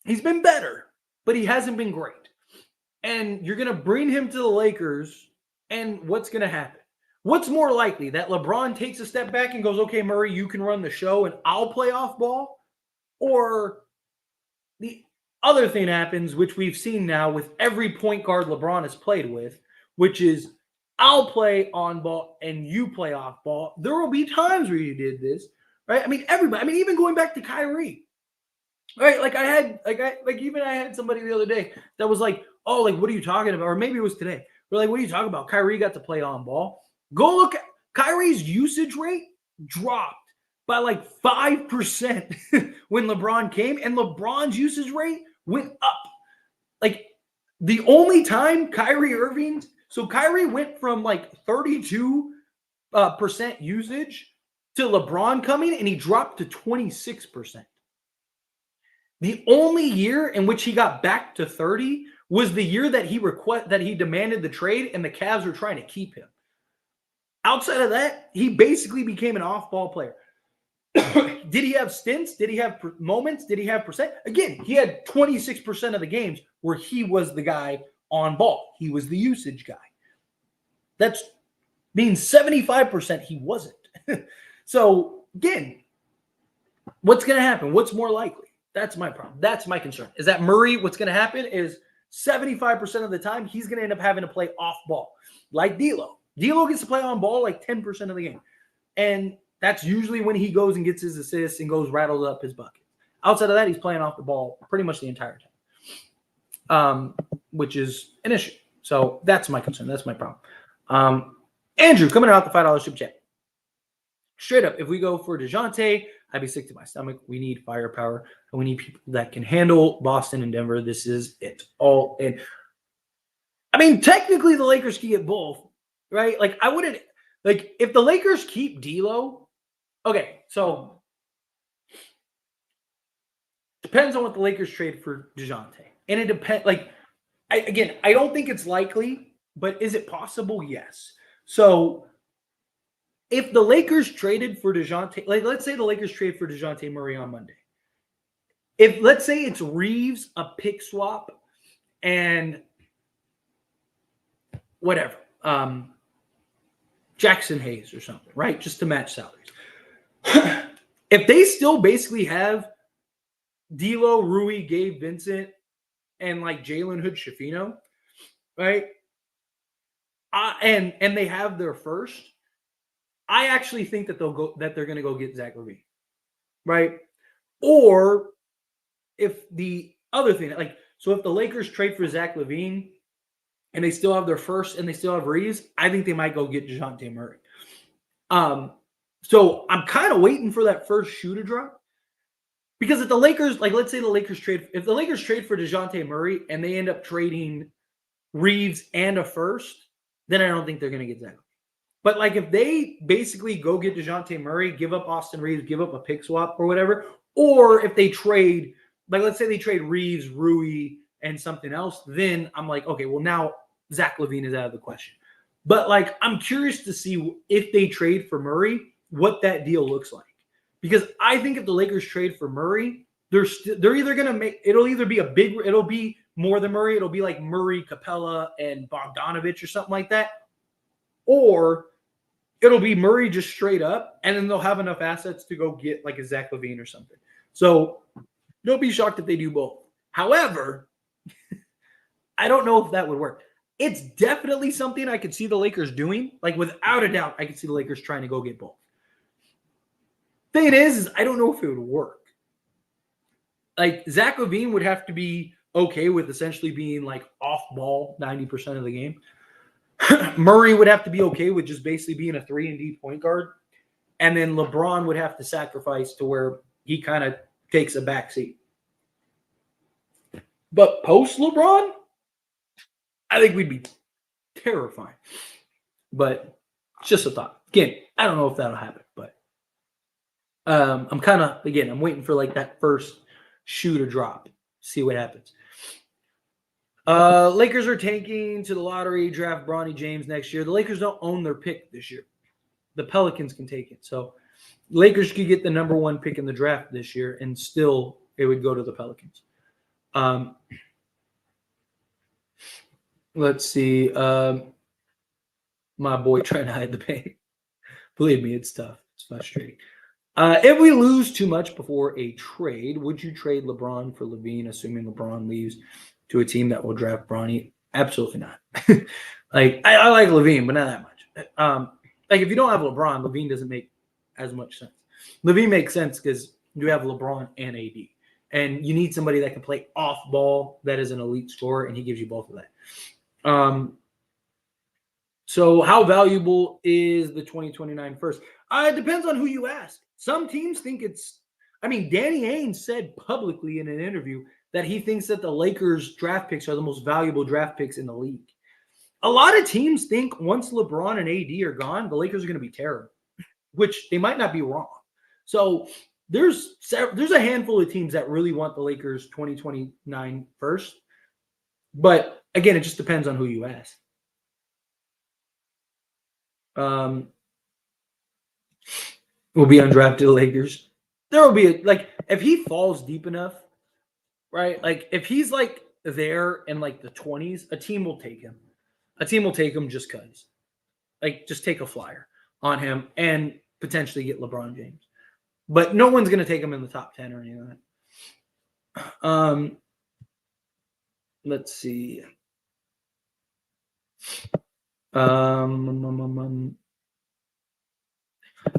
He's been better, but he hasn't been great. And you're going to bring him to the Lakers, and what's going to happen? What's more likely, that LeBron takes a step back and goes, okay, Murray, you can run the show and I'll play off ball? Or the other thing happens, which we've seen now with every point guard LeBron has played with, which is I'll play on ball and you play off ball. There will be times where you did this, right? I mean, everybody. I mean, even going back to Kyrie, right? I had somebody the other day that was like, "Oh, what are you talking about?" Or maybe it was today. We're like, "What are you talking about?" Kyrie got to play on ball. Go look at Kyrie's usage rate dropped by 5% when LeBron came, and LeBron's usage rate went up. The only time Kyrie went from 32% usage to LeBron coming, and he dropped to 26%. The only year in which he got back to 30 was the year that he demanded the trade, and the Cavs were trying to keep him. Outside of that, he basically became an off-ball player. Did he have stints? Did he have moments? Did he have percent? Again, he had 26% of the games where he was the guy on ball. He was the usage guy. That means 75% he wasn't. So, again, what's going to happen? What's more likely? That's my problem. That's my concern. Is that Murray, what's going to happen is 75% of the time, he's going to end up having to play off ball. Like D'Lo. D'Lo gets to play on ball like 10% of the game. And that's usually when he goes and gets his assists and goes rattles up his bucket. Outside of that, he's playing off the ball pretty much the entire time, which is an issue. So that's my concern. That's my problem. Andrew, coming out the $5 super chat. Straight up, if we go for DeJounte, I'd be sick to my stomach. We need firepower, and we need people that can handle Boston and Denver. This is it all in. I mean, technically, the Lakers can get both, right? Like, I wouldn't – like, if the Lakers keep D'Lo – okay, so depends on what the Lakers trade for DeJounte. And it depends – like, I don't think it's likely, but is it possible? Yes. So – if the Lakers traded for DeJounte, like let's say the Lakers trade for DeJounte Murray on Monday. If let's say it's Reaves, a pick swap, and whatever, Jackson Hayes or something, right? Just to match salaries. If they still basically have D'Lo, Rui, Gabe Vincent, and like Jalen Hood-Schifino, right? And they have their first. I actually think that they're going to go get Zach LaVine, right? Or if the other thing, like, so if the Lakers trade for Zach LaVine and they still have their first and they still have Reaves, I think they might go get DeJounte Murray. So I'm kind of waiting for that first shoe to drop because if the Lakers, like, let's say if the Lakers trade for DeJounte Murray and they end up trading Reaves and a first, then I don't think they're going to get Zach. But, like, if they basically go get DeJounte Murray, give up Austin Reaves, give up a pick swap or whatever, or if they trade, like, let's say they trade Reaves, Rui, and something else, then I'm like, okay, well, now Zach LaVine is out of the question. But, like, I'm curious to see if they trade for Murray, what that deal looks like. Because I think if the Lakers trade for Murray, they're either going to make – it'll either be it'll be more than Murray. It'll be like Murray, Capella, and Bogdanovich or something like that. Or – it'll be Murray just straight up, and then they'll have enough assets to go get like a Zach LaVine or something. So don't be shocked if they do both. However, I don't know if that would work. It's definitely something I could see the Lakers doing. Like, without a doubt, I could see the Lakers trying to go get both. Thing is I don't know if it would work. Like, Zach LaVine would have to be okay with essentially being like off ball 90% of the game. Murray would have to be okay with just basically being a 3-and-D point guard. And then LeBron would have to sacrifice to where he kind of takes a backseat. But post LeBron, I think we'd be terrifying. But it's just a thought. Again, I don't know if that'll happen. But I'm kind of, again, I'm waiting for like that first shoe to drop. See what happens. Lakers are tanking to the lottery, draft Bronny James next year. The Lakers don't own their pick this year. The Pelicans can take it. So Lakers could get the number 1 pick in the draft this year, and still it would go to the Pelicans. Let's see. My boy trying to hide the pain. Believe me, it's tough. It's frustrating. If we lose too much before a trade, would you trade LeBron for LaVine, assuming LeBron leaves to a team that will draft Bronny? Absolutely not. Like, I like LaVine, but not that much. Like, if you don't have LeBron, LaVine doesn't make as much sense. LaVine makes sense because you have LeBron and AD. And you need somebody that can play off ball that is an elite scorer, and he gives you both of that. So how valuable is the 2029 first? It depends on who you ask. Some teams think it's – I mean, Danny Ainge said publicly in an interview that he thinks that the Lakers draft picks are the most valuable draft picks in the league. A lot of teams think once LeBron and AD are gone, the Lakers are going to be terrible, which they might not be wrong. So there's a handful of teams that really want the Lakers 2029 first. But again, it just depends on who you ask. will be undrafted Lakers. There will be like if he falls deep enough, right? Like if he's like there in like the 20s, a team will take him. A team will take him just because. Like just take a flyer on him and potentially get LeBron James. But no one's gonna take him in the top 10 or anything like that. Let's see. That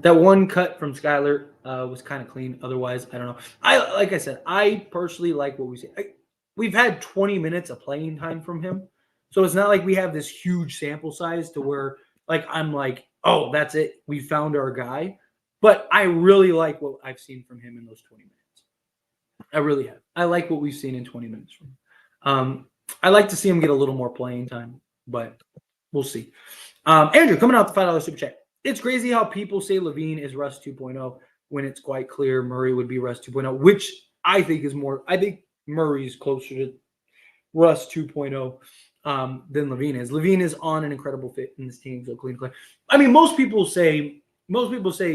one cut from Skyler was kind of clean. Otherwise, I don't know. Like I said, I personally like what we see. We've had 20 minutes of playing time from him, so it's not like we have this huge sample size to where like I'm like, oh, that's it. We found our guy. But I really like what I've seen from him in those 20 minutes. I really have. I like what we've seen in 20 minutes from him. I like to see him get a little more playing time, but we'll see. Andrew, coming out the $5 super chat. It's crazy how people say LaVine is Russ 2.0 when it's quite clear Murray would be Russ 2.0, which I think is more. I think Murray is closer to Russ 2.0 than LaVine is. LaVine is on an incredible fit in this team. So clean. I mean, most people say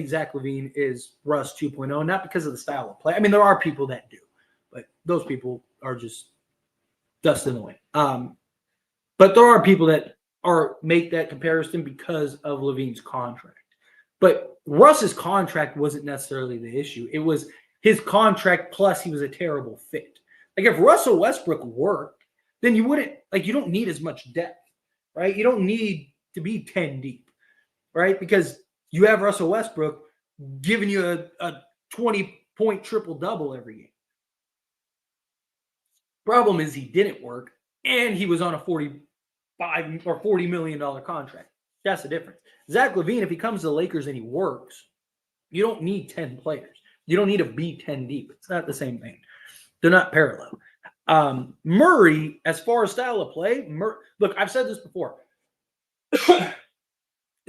Zach LaVine is Russ 2.0, not because of the style of play. I mean, there are people that do, but those people are just dust in the wind. But there are people that make that comparison because of LaVine's contract. But Russ's contract wasn't necessarily the issue. It was his contract plus he was a terrible fit. Like if Russell Westbrook worked, then you wouldn't you don't need as much depth, right? You don't need to be 10 deep, right? Because you have Russell Westbrook giving you a 20-point triple-double every game. Problem is he didn't work, and he was on a $45 or $40 million contract. That's the difference. Zach LaVine, if he comes to the Lakers and he works, you don't need 10 players. You don't need to be 10 deep. It's not the same thing. They're not parallel. Murray, as far as style of play, look, I've said this before.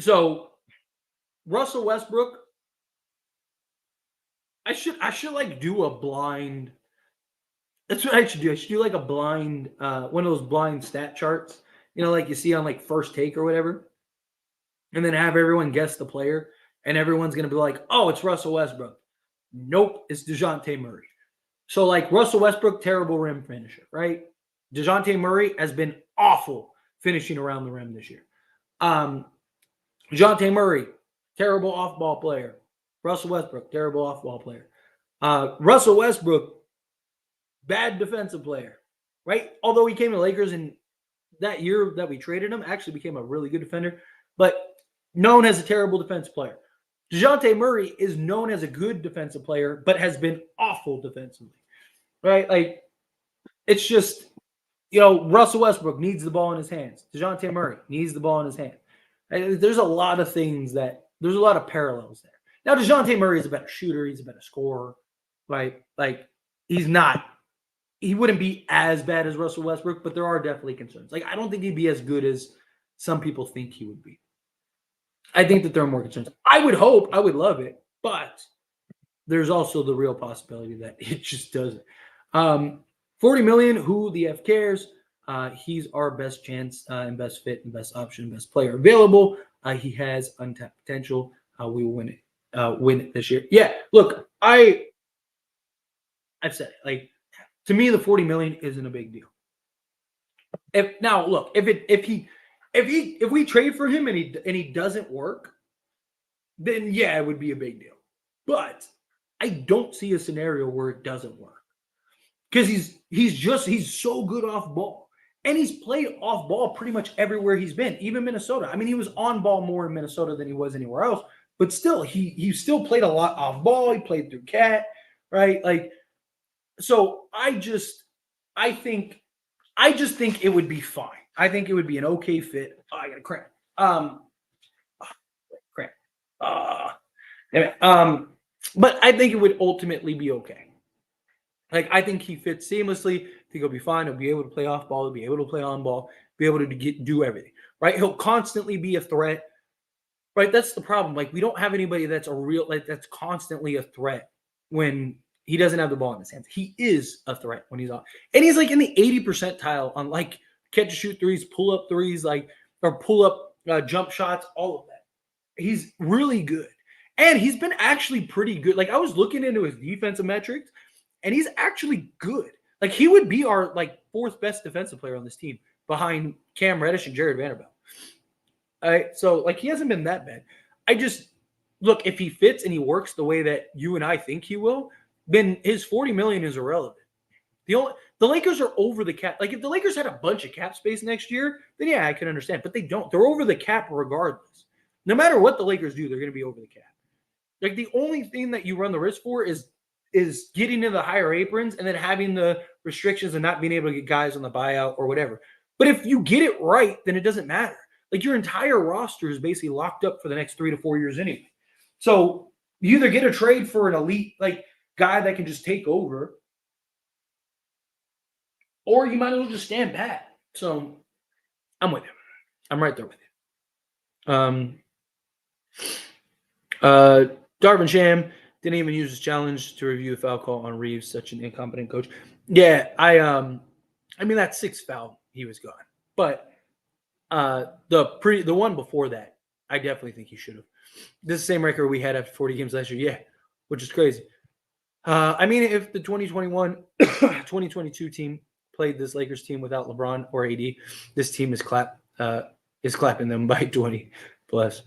So Russell Westbrook, I should like do a blind. That's what I should do. I should do like a blind, one of those blind stat charts, like you see on like First Take or whatever, and then have everyone guess the player, and everyone's gonna be like, "Oh, it's Russell Westbrook." Nope, it's DeJounte Murray. So like Russell Westbrook, terrible rim finisher, right? DeJounte Murray has been awful finishing around the rim this year. DeJounte Murray, terrible off-ball player. Russell Westbrook, terrible off-ball player. Russell Westbrook, bad defensive player, right? Although he came to the Lakers and that year that we traded him, actually became a really good defender, but known as a terrible defensive player. DeJounte Murray is known as a good defensive player, but has been awful defensively, right? Like, it's just, Russell Westbrook needs the ball in his hands. DeJounte Murray needs the ball in his hand. There's a lot of things there's a lot of parallels there. Now, DeJounte Murray is a better shooter. He's a better scorer. Like he's not. He wouldn't be as bad as Russell Westbrook, but there are definitely concerns. Like, I don't think he'd be as good as some people think he would be. I think that there are more concerns. I would love it, but there's also the real possibility that it just doesn't. $40 million, who the F cares? He's our best chance and best fit and best option, best player available. He has untapped potential. We will win it this year. Yeah, look, I've said it. Like, to me, the $40 million isn't a big deal. If we trade for him and he doesn't work, then yeah, it would be a big deal. But I don't see a scenario where it doesn't work. Because he's so good off ball. And he's played off ball pretty much everywhere he's been, even Minnesota. I mean, he was on ball more in Minnesota than he was anywhere else. But still, he still played a lot off ball. He played through Cat, right? Like, so I just think it would be fine. I think it would be an okay fit. Oh, I got a cramp. But I think it would ultimately be okay. Like, I think he fits seamlessly. I think he'll be fine. He'll be able to play off ball. He'll be able to play on ball. Be able to do everything, right? He'll constantly be a threat, right? That's the problem. Like, we don't have anybody that's that's constantly a threat when he doesn't have the ball in his hands. He is a threat when he's on. And he's like in the 80 percentile on like catch and shoot threes, pull up threes, or pull up jump shots, all of that. He's really good. And he's been actually pretty good. Like I was looking into his defensive metrics, and he's actually good. Like he would be our like fourth best defensive player on this team behind Cam Reddish and Jared Vanderbilt. All right, so like he hasn't been that bad. I just look if he fits and he works the way that you and I think he will, then his $40 million is irrelevant. The Lakers are over the cap. Like if the Lakers had a bunch of cap space next year, then yeah, I can understand. But they don't. They're over the cap regardless. No matter what the Lakers do, they're going to be over the cap. Like the only thing that you run the risk for is getting to the higher aprons and then having the restrictions and not being able to get guys on the buyout or whatever. But if you get it right, then it doesn't matter. Like your entire roster is basically locked up for the next 3 to 4 years anyway. So you either get a trade for an elite like guy that can just take over, or you might as well just stand pat. So I'm with you. I'm right there with you. Darvin Sham didn't even use his challenge to review the foul call on Reaves, such an incompetent coach. Yeah, I mean that sixth foul, he was gone. But the one before that, I definitely think he should have. This is the same record we had after 40 games last year. Yeah, which is crazy. I mean, if the 2021-2022 team played this Lakers team without LeBron or AD, this team is clapping them by 20 plus.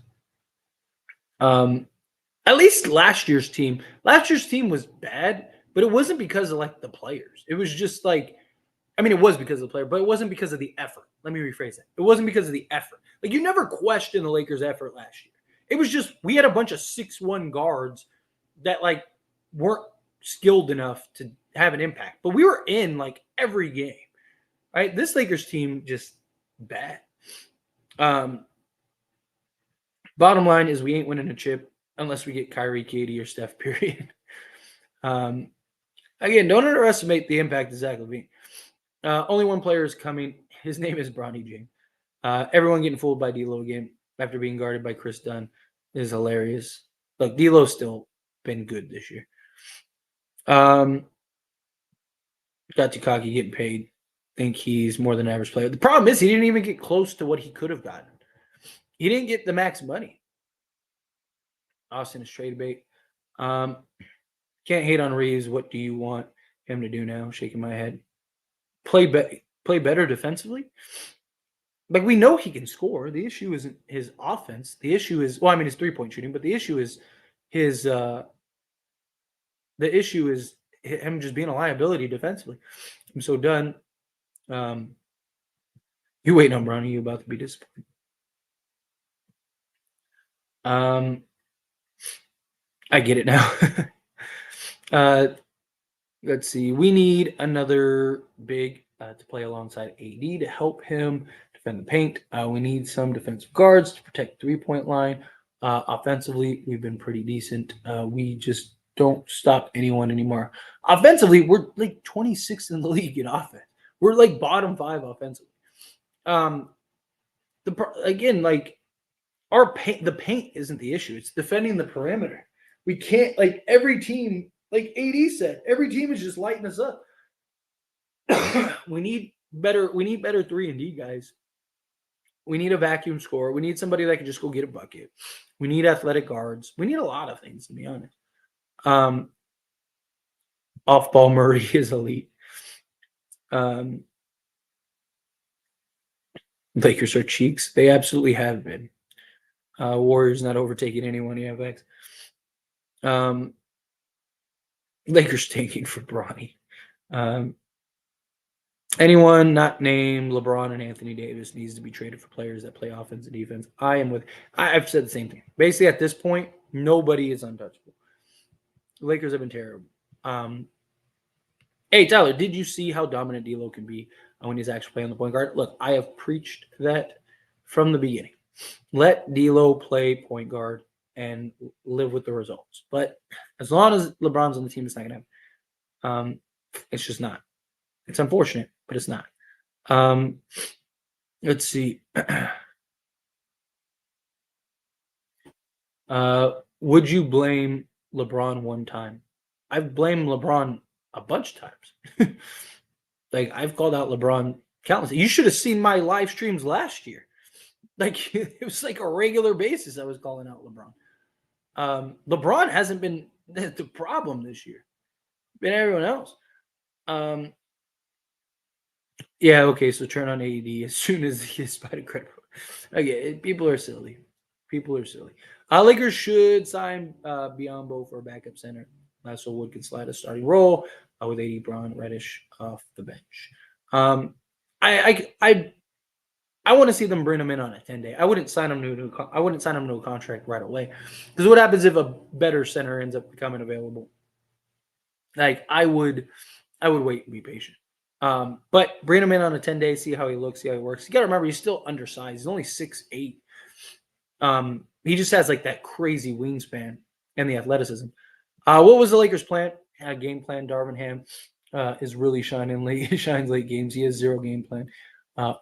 At least last year's team was bad, but it wasn't because of like the players. It was just like, I mean, it was because of the player, but it wasn't because of the effort. Let me rephrase that. It wasn't because of the effort. Like you never questioned the Lakers' effort last year. It was just we had a bunch of 6'1" guards that like weren't skilled enough to have an impact. But we were in like every game. Right? This Lakers team just bad. Bottom line is we ain't winning a chip unless we get Kyrie, KD, or Steph, period. Again, don't underestimate the impact of Zach LaVine. Only one player is coming. His name is Bronny James. Everyone getting fooled by D'Lo again after being guarded by Chris Dunn is hilarious. Look, D'Lo's still been good this year. Got Tukaki getting paid. Think he's more than average player. The problem is he didn't even get close to what he could have gotten. He didn't get the max money. Austin is trade bait. Can't hate on Reaves. What do you want him to do now? Shaking my head. Play better defensively. Like we know he can score. The issue isn't his offense. The issue is his 3-point shooting, but the issue is him just being a liability defensively. I'm so done. You waiting on Bronny, you about to be disappointed. I get it now. Let's see. We need another big to play alongside AD to help him defend the paint. We need some defensive guards to protect the 3-point line. Offensively, we've been pretty decent. We just don't stop anyone anymore. Offensively, we're like 26th in the league in offense. We're like bottom 5 offensively. The paint isn't the issue. It's defending the perimeter. We can't, like every team, like AD said, every team is just lighting us up. We need better 3-and-D guys. We need a vacuum scorer. We need somebody that can just go get a bucket. We need athletic guards. We need a lot of things, to be honest. Off-ball Murray is elite. Lakers are cheeks. They absolutely have been. Warriors not overtaking anyone. Yeah, thanks. Lakers tanking for Bronny. Anyone not named LeBron and Anthony Davis needs to be traded for players that play offense and defense. I've said the same thing. Basically, at this point, nobody is untouchable. The Lakers have been terrible. Hey, Tyler, did you see how dominant D'Lo can be when he's actually playing the point guard? Look, I have preached that from the beginning. Let D'Lo play point guard and live with the results. But as long as LeBron's on the team, it's not going to happen. It's just not. It's unfortunate, but it's not. Let's see. Would you blame LeBron one time? I've blamed LeBron a bunch of times. Like, I've called out LeBron countless. You should have seen my live streams last year. Like, it was like a regular basis I was calling out LeBron. LeBron hasn't been the problem this year. Been everyone else. Yeah, okay, so turn on AED as soon as he gets by the credit. Okay, people are silly. People are silly. Lakers should sign Biombo for a backup center. So Wood can slide a starting role with AD, Braun, Reddish off the bench. I want to see them bring him in on a 10-day. I wouldn't sign him to a contract right away. Because what happens if a better center ends up becoming available? Like I would wait and be patient. But bring him in on a 10-day, see how he looks, see how he works. You got to remember he's still undersized. He's only 6'8". He just has like that crazy wingspan and the athleticism. What was the Lakers' plan? Game plan. Darvin Ham is really shining late. Shines late games. He has zero game plan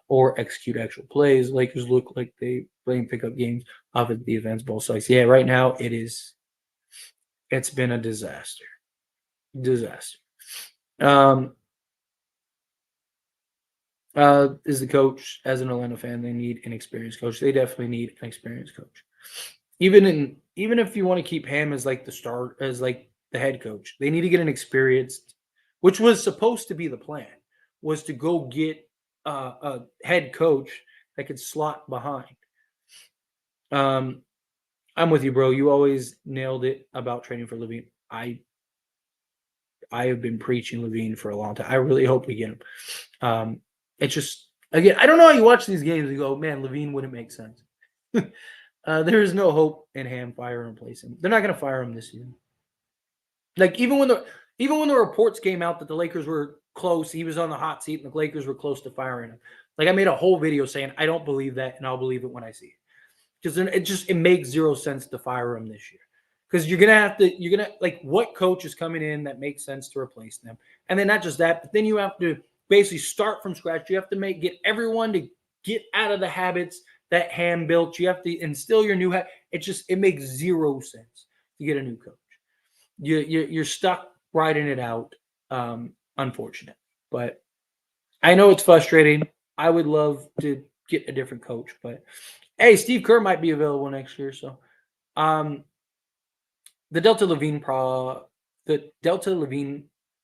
or execute actual plays. Lakers look like they playing pickup games off of defense, both sides. Yeah, right now it's been a disaster. Is the coach. As an Orlando fan, they need an experienced coach. They definitely need an experienced coach. Even if you want to keep Ham as like the head coach, they need to get an experienced, which was supposed to be the plan, was to go get a head coach that could slot behind. I'm with you, bro. You always nailed it about trading for LaVine. I have been preaching LaVine for a long time. I really hope we get him. It's just, again, I don't know how you watch these games and go, man, LaVine wouldn't make sense. There is no hope in Ham fire and replace him. They're not going to fire him this season. Like even when the reports came out that the Lakers were close, he was on the hot seat, and the Lakers were close to firing him. Like I made a whole video saying I don't believe that, and I'll believe it when I see it. Because it makes zero sense to fire him this year. Because you're gonna like what coach is coming in that makes sense to replace them, and then not just that, but then you have to basically start from scratch. You have to get everyone to get out of the habits that Ham built. You have to instill your new habit. It makes zero sense to get a new coach. You're stuck riding it out. Unfortunate, but I know it's frustrating. I would love to get a different coach, but hey, Steve Kerr might be available next year, so the Delta Levine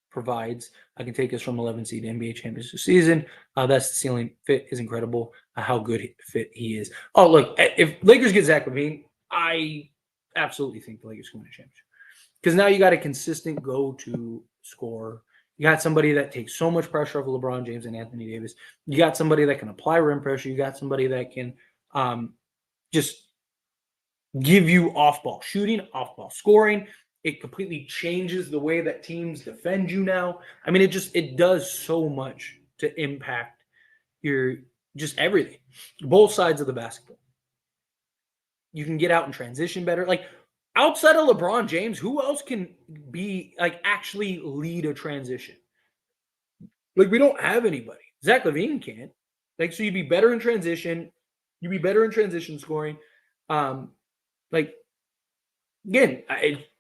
provides can take us from 11 seed NBA championship season. That's the ceiling. Fit is incredible. How good fit he is. Oh, look, if Lakers get Zach LaVine, I absolutely think the Lakers can win a championship because now you got a consistent go-to scorer. You got somebody that takes so much pressure off of LeBron James and Anthony Davis. You got somebody that can apply rim pressure. You got somebody that can just give you off-ball shooting, off-ball scoring. It completely changes the way that teams defend you now. I mean, it does so much to impact your just everything, both sides of the basketball. You can get out and transition better. Like outside of LeBron James, who else can be like actually lead a transition? Like we don't have anybody. Zach LaVine can't. Like so, you'd be better in transition. You'd be better in transition scoring. Like again,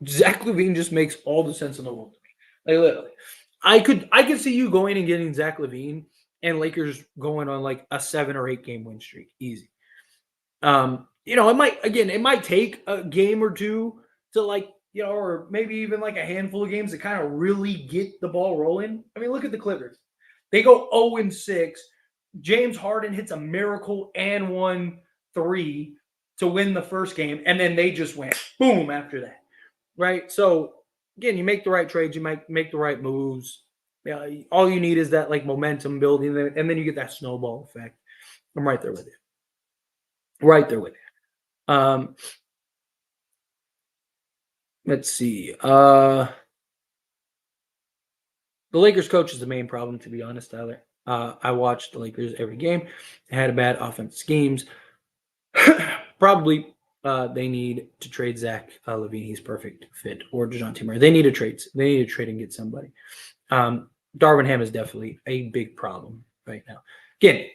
Zach LaVine just makes all the sense in the world to me. Like literally, I could see you going and getting Zach LaVine and Lakers going on like a 7 or 8 game win streak, easy. It might take a game or two to or maybe even like a handful of games to kind of really get the ball rolling. I mean, look at the Clippers. They go 0-6. James Harden hits a miracle and 1-3 to win the first game, and then they just went boom after that, right? So again, you make the right trades, you might make the right moves. All you need is that like momentum building, and then you get that snowball effect. I'm right there with you. Right there with you. Let's see. The Lakers coach is the main problem, to be honest, Tyler. I watched the Lakers every game. They had bad offensive schemes. Probably they need to trade Zach LaVine. He's perfect fit. Or DeJounte Murray. They need to trade. They need to trade and get somebody. Darvin Ham is definitely a big problem right now. Again,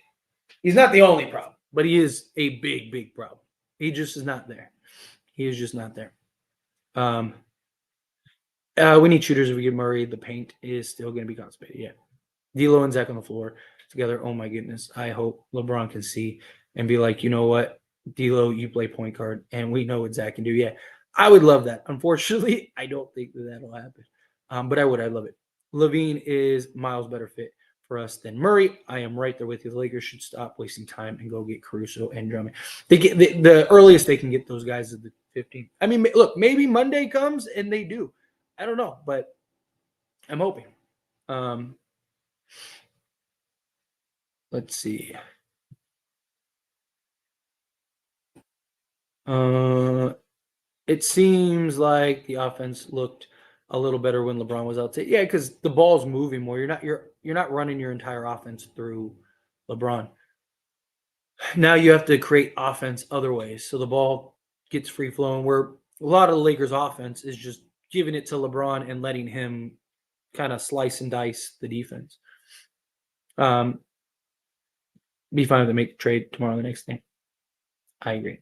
he's not the only problem, but he is a big, big problem. He just is not there. He is just not there. We need shooters. If we get Murray, the paint is still going to be constipated. Yeah. D'Lo and Zach on the floor together. Oh, my goodness. I hope LeBron can see and be like, you know what? D'Lo, you play point guard, and we know what Zach can do. Yeah. I would love that. Unfortunately, I don't think that that'll happen. But I would. I love it. LaVine is miles better fit for us than Murray. I am right there with you. The Lakers should stop wasting time and go get Caruso and Drummond. They get the earliest they can get those guys is the 15th. I mean, look, maybe Monday comes and they do. I don't know, but I'm hoping. Um, let's see. It seems like the offense looked a little better when LeBron was out. Yeah, because the ball's moving more. You're not running your entire offense through LeBron. Now you have to create offense other ways. So the ball gets free flowing. Where a lot of the Lakers' offense is just giving it to LeBron and letting him kind of slice and dice the defense. Be fine if they make the trade tomorrow. The next thing, I agree.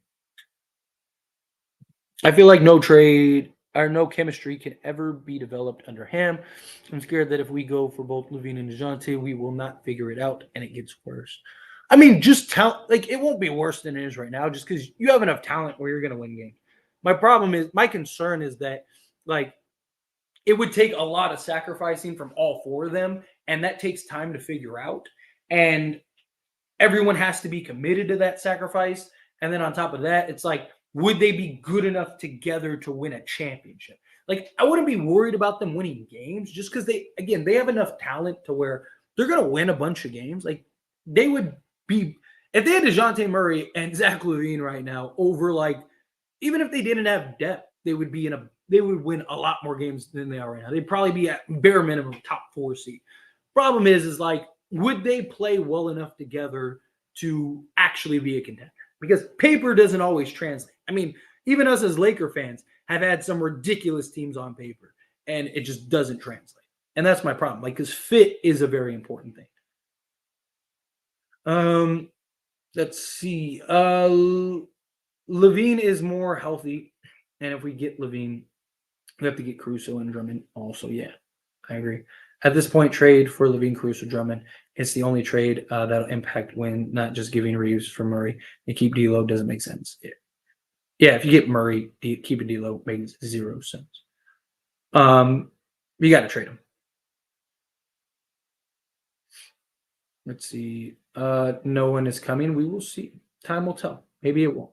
I feel like no trade or no chemistry can ever be developed under Ham. I'm scared that if we go for both LaVine and DeJounte, we will not figure it out and it gets worse. I mean, just talent, like it won't be worse than it is right now just because you have enough talent where you're going to win games. My concern is that, like, it would take a lot of sacrificing from all four of them, and that takes time to figure out. And everyone has to be committed to that sacrifice. And then on top of that, it's like, would they be good enough together to win a championship? Like, I wouldn't be worried about them winning games just because they have enough talent to where they're going to win a bunch of games. Like, they would be, if they had DeJounte Murray and Zach LaVine right now over, like, even if they didn't have depth, they would win a lot more games than they are right now. They'd probably be at bare minimum top 4 seed. Problem is like, would they play well enough together to actually be a contender? Because paper doesn't always translate. I mean, even us as Laker fans have had some ridiculous teams on paper, and it just doesn't translate. And that's my problem. Like, because fit is a very important thing. Let's see. LaVine is more healthy, and if we get LaVine, we have to get Caruso and Drummond also. Yeah, I agree. At this point, trade for LaVine, Caruso, Drummond. It's the only trade that'll impact win, not just giving Reaves for Murray. And keep D'Lo doesn't make sense. Yeah, if you get Murray, keeping D'Lo makes 0 sense. You got to trade him. Let's see. No one is coming. We will see. Time will tell. Maybe it won't.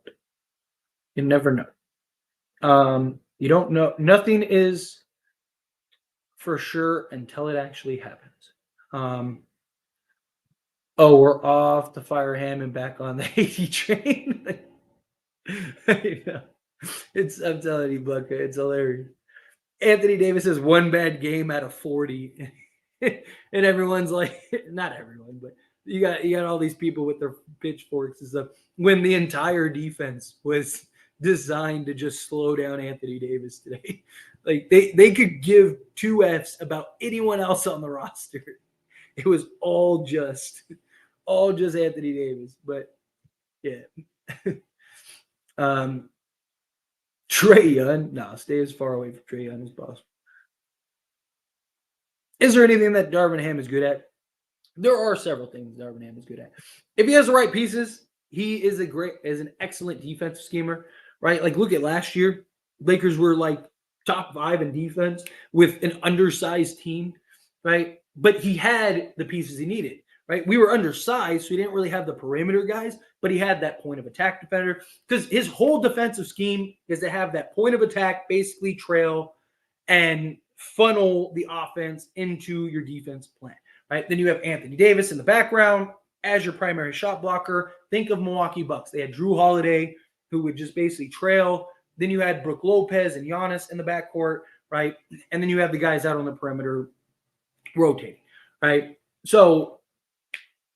You never know. You don't know. Nothing is for sure until it actually happens. We're off the fire ham and back on the Haiti train. I'm telling you, Bucka, it's hilarious. Anthony Davis has one bad game out of 40, and everyone's like, not everyone, but you got all these people with their pitchforks and stuff. When the entire defense was designed to just slow down Anthony Davis today, like they could give 2 Fs about anyone else on the roster. It was all just Anthony Davis, but yeah. Trae Young, no, stay as far away from Trae Young as possible. Is there anything that Darvin Ham is good at? There are several things Darvin Ham is good at. If he has the right pieces, he is an excellent defensive schemer, right? Like, look at last year. Lakers were like top 5 in defense with an undersized team, right? But he had the pieces he needed, right? We were undersized, so he didn't really have the perimeter guys, but he had that point of attack defender because his whole defensive scheme is to have that point of attack, basically trail and funnel the offense into your defense plan, right? Then you have Anthony Davis in the background as your primary shot blocker. Think of Milwaukee Bucks. They had Drew Holiday, who would just basically trail. Then you had Brook Lopez and Giannis in the backcourt, right? And then you have the guys out on the perimeter rotating, right? So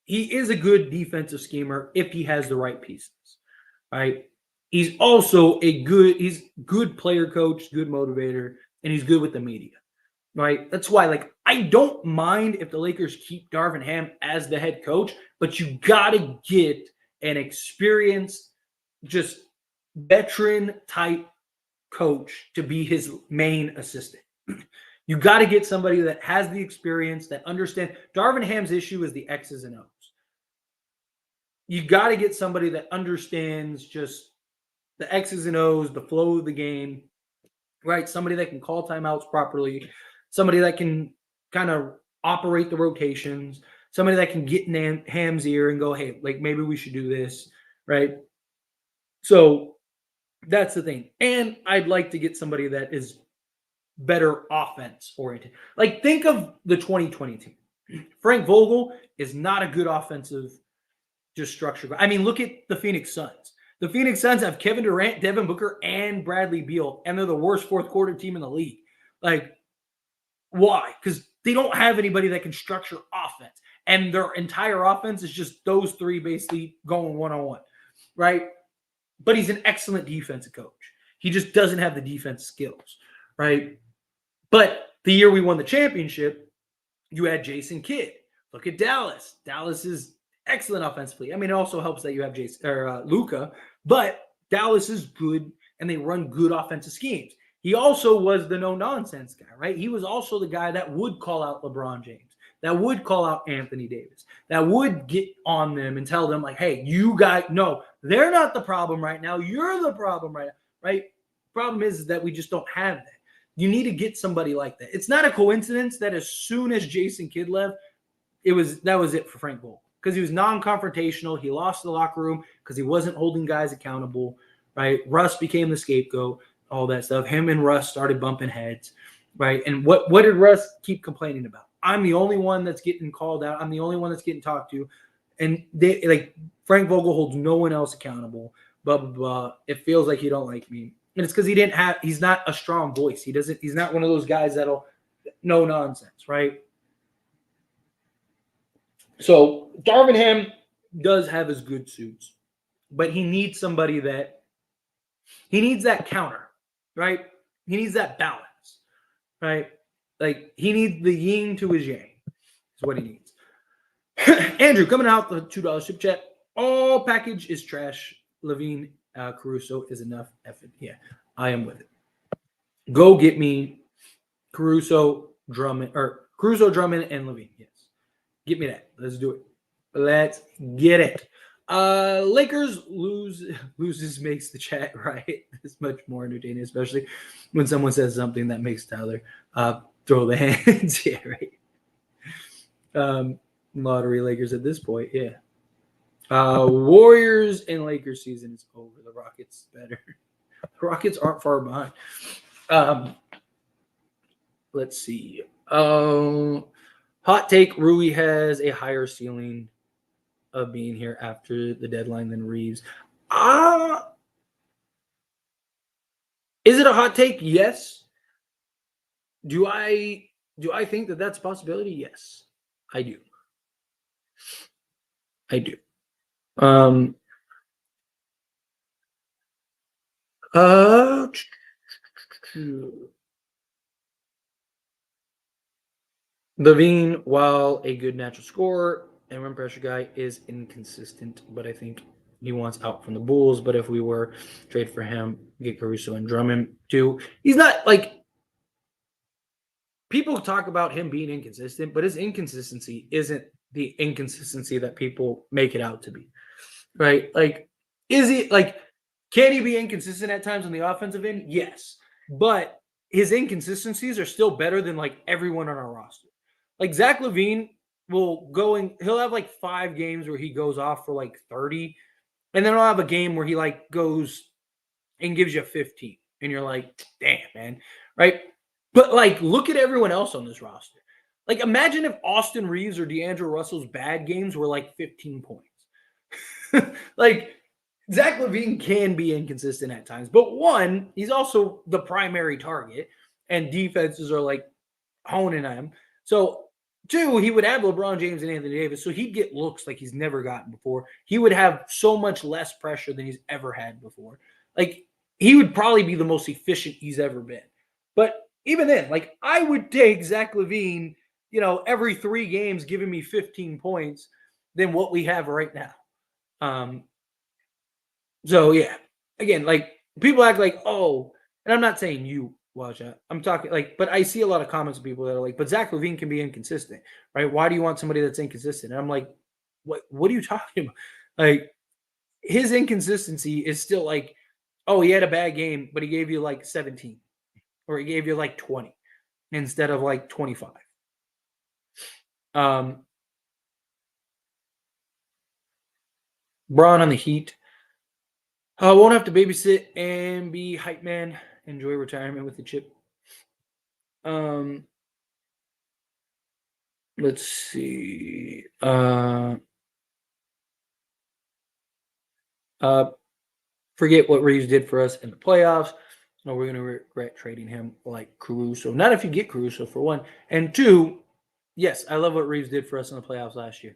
he is a good defensive schemer if he has the right pieces, right? He's also he's good player coach, good motivator, and he's good with the media, right? That's why, like, I don't mind if the Lakers keep Darvin Ham as the head coach, but you got to get an experienced, just veteran type coach to be his main assistant. You got to get somebody that has the experience, that understands. Darvin Ham's issue is the X's and O's. You got to get somebody that understands just the X's and O's, the flow of the game, right? Somebody that can call timeouts properly, somebody that can kind of operate the rotations, somebody that can get in Ham's ear and go, hey, like maybe we should do this, right? So that's the thing. And I'd like to get somebody that is better offense oriented. Like think of the 2020 team. Frank Vogel is not a good offensive just structure. I mean, look at the Phoenix Suns. The Phoenix Suns have Kevin Durant, Devin Booker, and Bradley Beal, and they're the worst fourth quarter team in the league. Like, why? Because they don't have anybody that can structure offense. And their entire offense is just those three basically going one-on-one, right? But he's an excellent defensive coach. He just doesn't have the defense skills, right? But the year we won the championship, you had Jason Kidd. Look at Dallas. Dallas is excellent offensively. I mean, it also helps that you have Luka, but Dallas is good and they run good offensive schemes. He also was the no-nonsense guy, right? He was also the guy that would call out LeBron James, that would call out Anthony Davis, that would get on them and tell them, like, hey, you guys, no, they're not the problem right now. You're the problem right now, right? Problem is that we just don't have that. You need to get somebody like that. It's not a coincidence that as soon as Jason Kidd left, that was it for Frank Vogel because he was non-confrontational. He lost the locker room because he wasn't holding guys accountable, right? Russ became the scapegoat, all that stuff. Him and Russ started bumping heads, right? And what did Russ keep complaining about? I'm the only one that's getting called out. I'm the only one that's getting talked to. And they like Frank Vogel holds no one else accountable, blah, blah, blah. It feels like you don't like me. And it's because he's not a strong voice. He's not one of those guys that'll no nonsense, right? So Darvin Ham does have his good suits, but he needs somebody he needs that counter, right? He needs that balance, right? Like he needs the yin to his yang is what he needs. Andrew, coming out the $2 ship chat. All package is trash. LaVine Caruso is enough. Yeah, I am with it. Go get me Caruso, Drummond, and LaVine. Yes. Get me that. Let's do it. Let's get it. Lakers loses makes the chat right. It's much more entertaining, especially when someone says something that makes Tyler throw the hands. Yeah, right. Lottery Lakers at this point, yeah. Warriors and Lakers season is over. The Rockets better. The Rockets aren't far behind. Let's see. Hot take, Rui has a higher ceiling of being here after the deadline than Reaves. Is it a hot take? Yes. Do I think that that's a possibility? Yes, I do. I do. LaVine, while a good natural scorer and run pressure guy, is inconsistent, but I think he wants out from the Bulls. But if we were trade for him, get Caruso and Drummond too, he's not like people talk about him being inconsistent, but his inconsistency isn't the inconsistency that people make it out to be, right? Like, is he like, can he be inconsistent at times on the offensive end? Yes, but his inconsistencies are still better than like everyone on our roster. Like Zach LaVine will go and he'll have like 5 games where he goes off for like 30, and then he'll have a game where he like goes and gives you 15, and you're like, damn, man, right? But like, look at everyone else on this roster. Like, imagine if Austin Reaves or D'Angelo Russell's bad games were like 15 points. Like, Zach LaVine can be inconsistent at times, but one, he's also the primary target, and defenses are like honing him. So, 2, he would have LeBron James and Anthony Davis, so he'd get looks like he's never gotten before. He would have so much less pressure than he's ever had before. Like, he would probably be the most efficient he's ever been. But even then, like, I would take Zach LaVine, every 3 games giving me 15 points than what we have right now. So, yeah. Again, like, people act like, oh, and I'm not saying you, Waja. I'm talking like, but I see a lot of comments of people that are like, but Zach LaVine can be inconsistent, right? Why do you want somebody that's inconsistent? And I'm like, what are you talking about? Like, his inconsistency is still like, oh, he had a bad game, but he gave you like 17. or he gave you like 20 instead of like 25. Braun on the Heat. Won't have to babysit and be hype man. Enjoy retirement with the chip. Let's see. Forget what Reaves did for us in the playoffs. No, we're going to regret trading him like Caruso. Not if you get Caruso, for one. And two, yes, I love what Reaves did for us in the playoffs last year.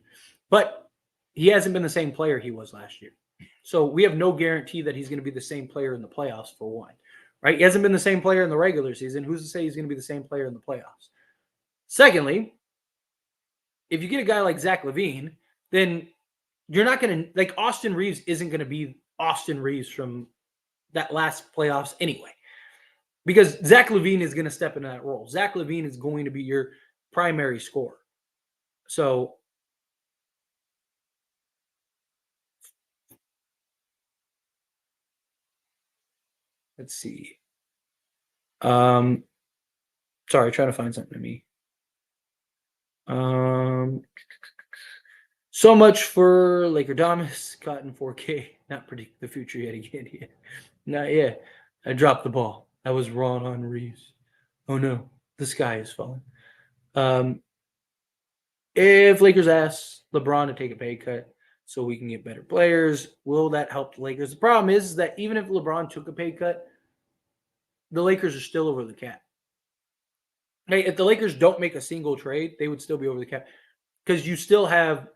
But he hasn't been the same player he was last year. So we have no guarantee that he's going to be the same player in the playoffs, for one. Right? He hasn't been the same player in the regular season. Who's to say he's going to be the same player in the playoffs? Secondly, if you get a guy like Zach LaVine, then you're not going to, like, Austin Reaves isn't going to be Austin Reaves from that last playoffs anyway, because Zach LaVine is going to step into that role. Zach LaVine is going to be your primary scorer. So let's see. Sorry, trying to find something to me. So much for Laker Domus, caught in 4K. Not predict the future yet again. Yeah. Not yet. I dropped the ball. I was wrong on Reaves. Oh no, the sky is falling. If Lakers ask LeBron to take a pay cut so we can get better players, will that help the Lakers? The problem is that even if LeBron took a pay cut, the Lakers are still over the cap. Hey, if the Lakers don't make a single trade, they would still be over the cap, because you still have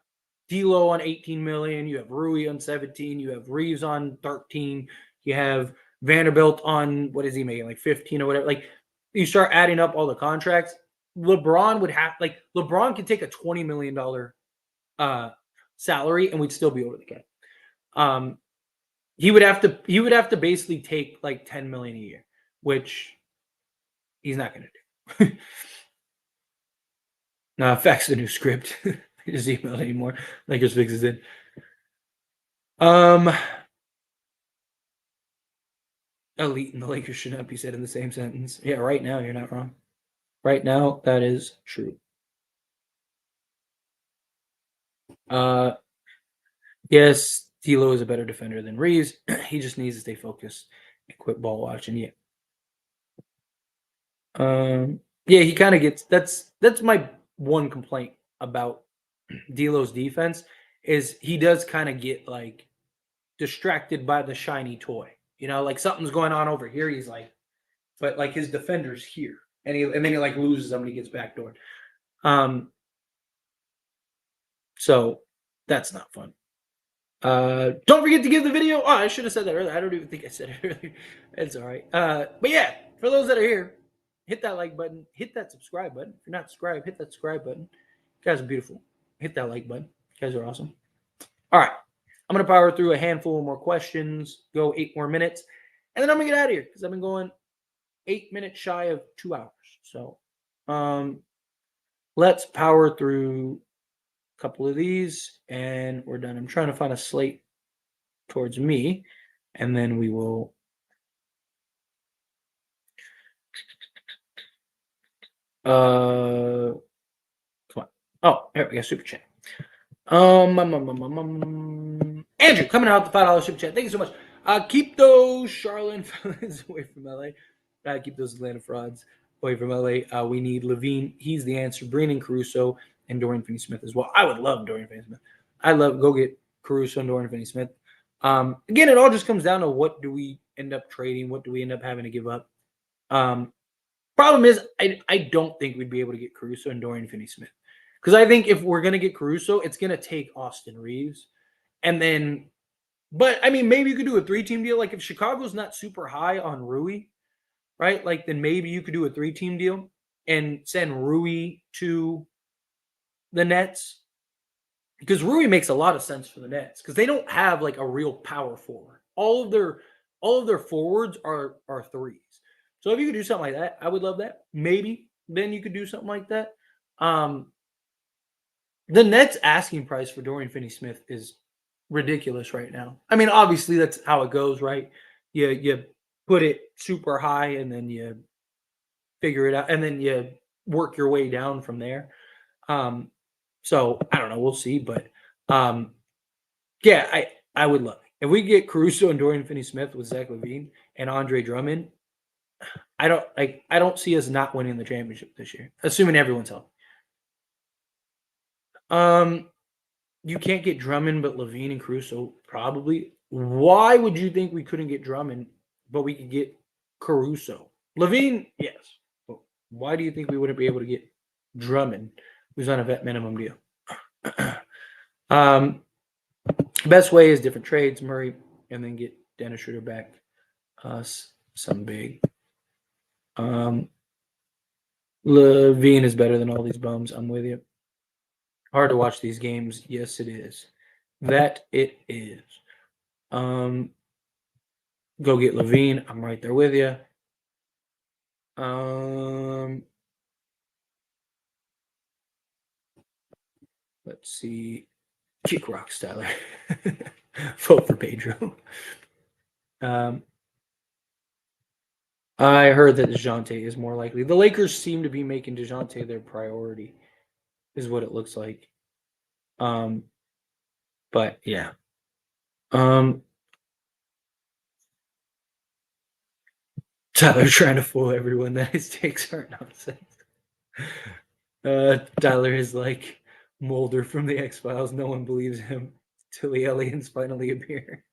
D'Lo on 18 million, you have Rui on 17, you have Reaves on 13, you have Vanderbilt on, what is he making, like 15 or whatever. Like, you start adding up all the contracts, LeBron would have, like, LeBron could take a $20 million salary and we'd still be over the cap. He would have to basically take like 10 million a year, which he's not going to do. Fax the new script. Just email anymore. Lakers fixes it. Elite and the Lakers should not be said in the same sentence. Yeah, right now you're not wrong. Right now, that is true. Yes, D'Lo is a better defender than Reaves. He just needs to stay focused and quit ball watching. Yeah. Yeah, he kind of gets, that's my one complaint about D'Lo's defense, is he does kind of get like distracted by the shiny toy. You know, like something's going on over here. He's like, but like his defender's here, and then he like loses them when he gets backdoored. So that's not fun. Don't forget to give the video. Oh, I should have said that earlier. I don't even think I said it earlier. It's all right. But yeah, for those that are here, hit that like button, hit that subscribe button. If you're not subscribed, hit that subscribe button. You guys are beautiful. Hit that like button. You guys are awesome. All right. I'm going to power through a handful more questions, go 8 more minutes, and then I'm going to get out of here because I've been going 8 minutes shy of 2 hours. So let's power through a couple of these and we're done. I'm trying to find a slate towards me, and then we will come on. Oh, here we go. Super chat. Andrew coming out the $5 super chat. Thank you so much. Keep those Charlotte fellas away from LA. Keep those Atlanta frauds away from LA. We need LaVine. He's the answer. Brandon Caruso and Dorian Finney-Smith as well. I would love Dorian Finney-Smith. Go get Caruso and Dorian Finney-Smith. Again, it all just comes down to what do we end up trading? What do we end up having to give up? Problem is, I don't think we'd be able to get Caruso and Dorian Finney-Smith. Because I think if we're going to get Caruso, it's going to take Austin Reaves. And then, but I mean, maybe you could do a 3-team deal. Like if Chicago's not super high on Rui, right? Like then maybe you could do a 3-team deal and send Rui to the Nets. Because Rui makes a lot of sense for the Nets because they don't have like a real power forward. All of their forwards are threes. So if you could do something like that, I would love that. Maybe then you could do something like that. The Nets asking price for Dorian Finney-Smith is ridiculous right now. I mean, obviously that's how it goes, right? You put it super high and then you figure it out, and then you work your way down from there. So I don't know, we'll see, but yeah, I would love it. If we get Caruso and Dorian Finney-Smith with Zach LaVine and Andre Drummond, I don't see us not winning the championship this year, assuming everyone's healthy. You can't get Drummond, but LaVine and Caruso probably. Why would you think we couldn't get Drummond, but we could get Caruso? LaVine, yes. But why do you think we wouldn't be able to get Drummond, who's on a vet minimum deal? Best way is different trades, Murray, and then get Dennis Schroeder back. Some big. LaVine is better than all these bums. I'm with you. Hard to watch these games. Yes, it is. That it is. Go get LaVine. I'm right there with you. Let's see. Kick rocks, Tyler. Vote for Pedro. I heard that DeJounte is more likely. The Lakers seem to be making DeJounte their priority, is what it looks like. But yeah. Tyler trying to fool everyone that his takes are nonsense. Tyler is like Mulder from the X-Files. No one believes him till the aliens finally appear.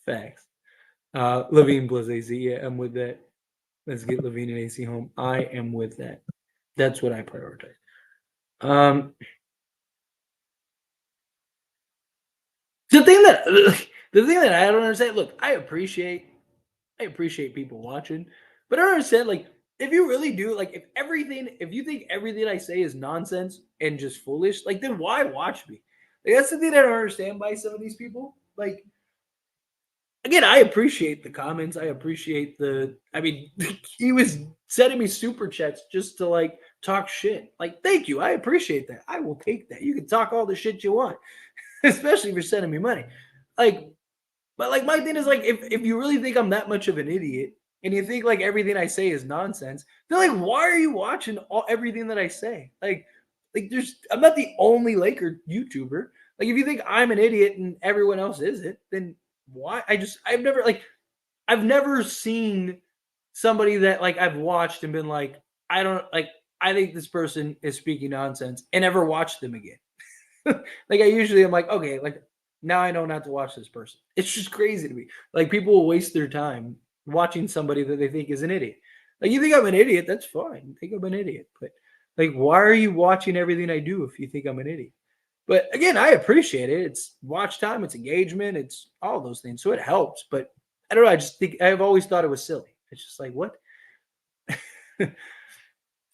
Facts. LaVine plus AC. Yeah, I'm with that. Let's get LaVine and AC home. I am with that. That's what I prioritize. The thing that I don't understand. Look, I appreciate people watching, but I don't understand. Like, if you really do, like, if you think everything I say is nonsense and just foolish, like, then why watch me? Like, that's the thing I don't understand by some of these people. Like, again, I appreciate the comments. I appreciate I mean, he was sending me super chats just to like talk shit. Like, thank you. I appreciate that. I will take that. You can talk all the shit you want, especially if you're sending me money. Like, but like my thing is like, if you really think I'm that much of an idiot and you think like everything I say is nonsense, then like, why are you watching everything that I say? Like I'm not the only Laker YouTuber. Like, if you think I'm an idiot and everyone else isn't, then why? I've never seen somebody that like I've watched and been like, I think this person is speaking nonsense and ever watched them again. Like, I usually am like, okay, like now I know not to watch this person. It's just crazy to me. Like, people will waste their time watching somebody that they think is an idiot. Like, you think I'm an idiot, that's fine. You think I'm an idiot. But like, why are you watching everything I do if you think I'm an idiot? But again, I appreciate it. It's watch time, it's engagement, it's all those things. So it helps. But I don't know. I just think I've always thought it was silly. It's just like, what?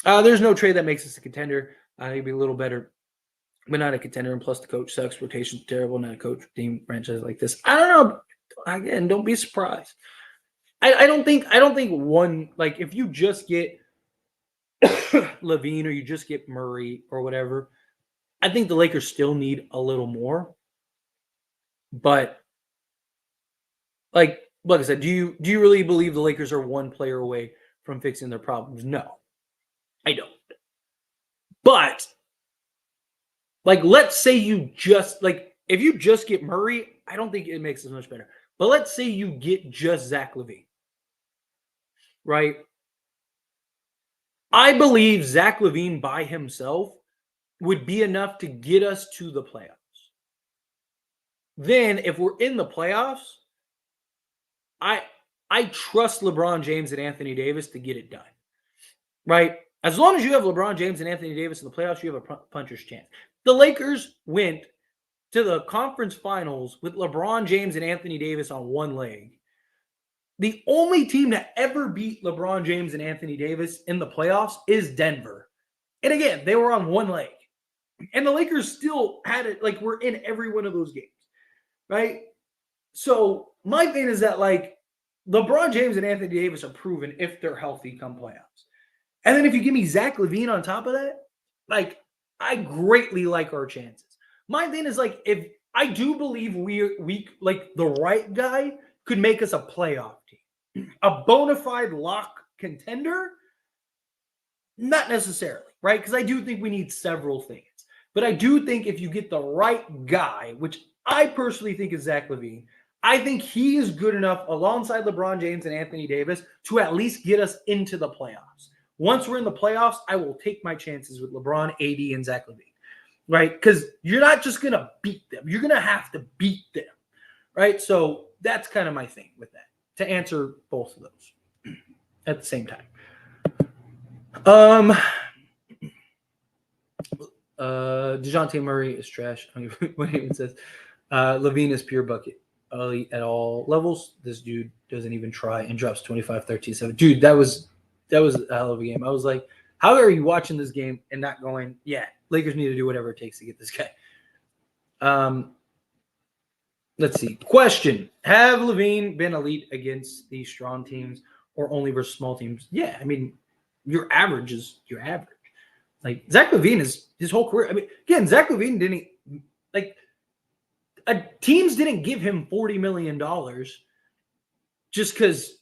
There's no trade that makes us a contender. It'd be a little better, but not a contender. And plus, the coach sucks. Rotation's terrible. Not a coach team franchise like this. I don't know. Again, don't be surprised. I don't think one, like, if you just get LaVine or you just get Murray or whatever, I think the Lakers still need a little more. But like I said, do you really believe the Lakers are one player away from fixing their problems? No, I don't. But like, let's say you just like, if you just get Murray, I don't think it makes it much better. But let's say you get just Zach LaVine, right? I believe Zach LaVine by himself would be enough to get us to the playoffs. Then, if we're in the playoffs, I trust LeBron James and Anthony Davis to get it done, right? As long as you have LeBron James and Anthony Davis in the playoffs, you have a puncher's chance. The Lakers went to the conference finals with LeBron James and Anthony Davis on one leg. The only team to ever beat LeBron James and Anthony Davis in the playoffs is Denver. And again, they were on one leg. And the Lakers still had it, like, we're in every one of those games, right? So my thing is that, like, LeBron James and Anthony Davis are proven if they're healthy come playoffs. And then if you give me Zach LaVine on top of that, like, I greatly like our chances. My thing is, like, if I do believe we like the right guy could make us a playoff team. A bona fide lock contender? Not necessarily, right? Because I do think we need several things. But I do think if you get the right guy, which I personally think is Zach LaVine, I think he is good enough alongside LeBron James and Anthony Davis to at least get us into the playoffs. Once we're in the playoffs, I will take my chances with LeBron, AD, and Zach LaVine, right? Because you're not just going to beat them. You're going to have to beat them, right? So that's kind of my thing with that, to answer both of those at the same time. DeJounte Murray is trash. I don't know what it even says. LaVine is pure bucket. At all levels. This dude doesn't even try and drops 25, 13, 7. Dude, that was a hell of a game. I was like, how are you watching this game and not going, yeah, Lakers need to do whatever it takes to get this guy. Let's see. Question. Have LaVine been elite against these strong teams or only versus small teams? Yeah, I mean, your average is your average. Like, Zach LaVine is his whole career. I mean, again, Zach LaVine didn't, like, teams didn't give him $40 million just because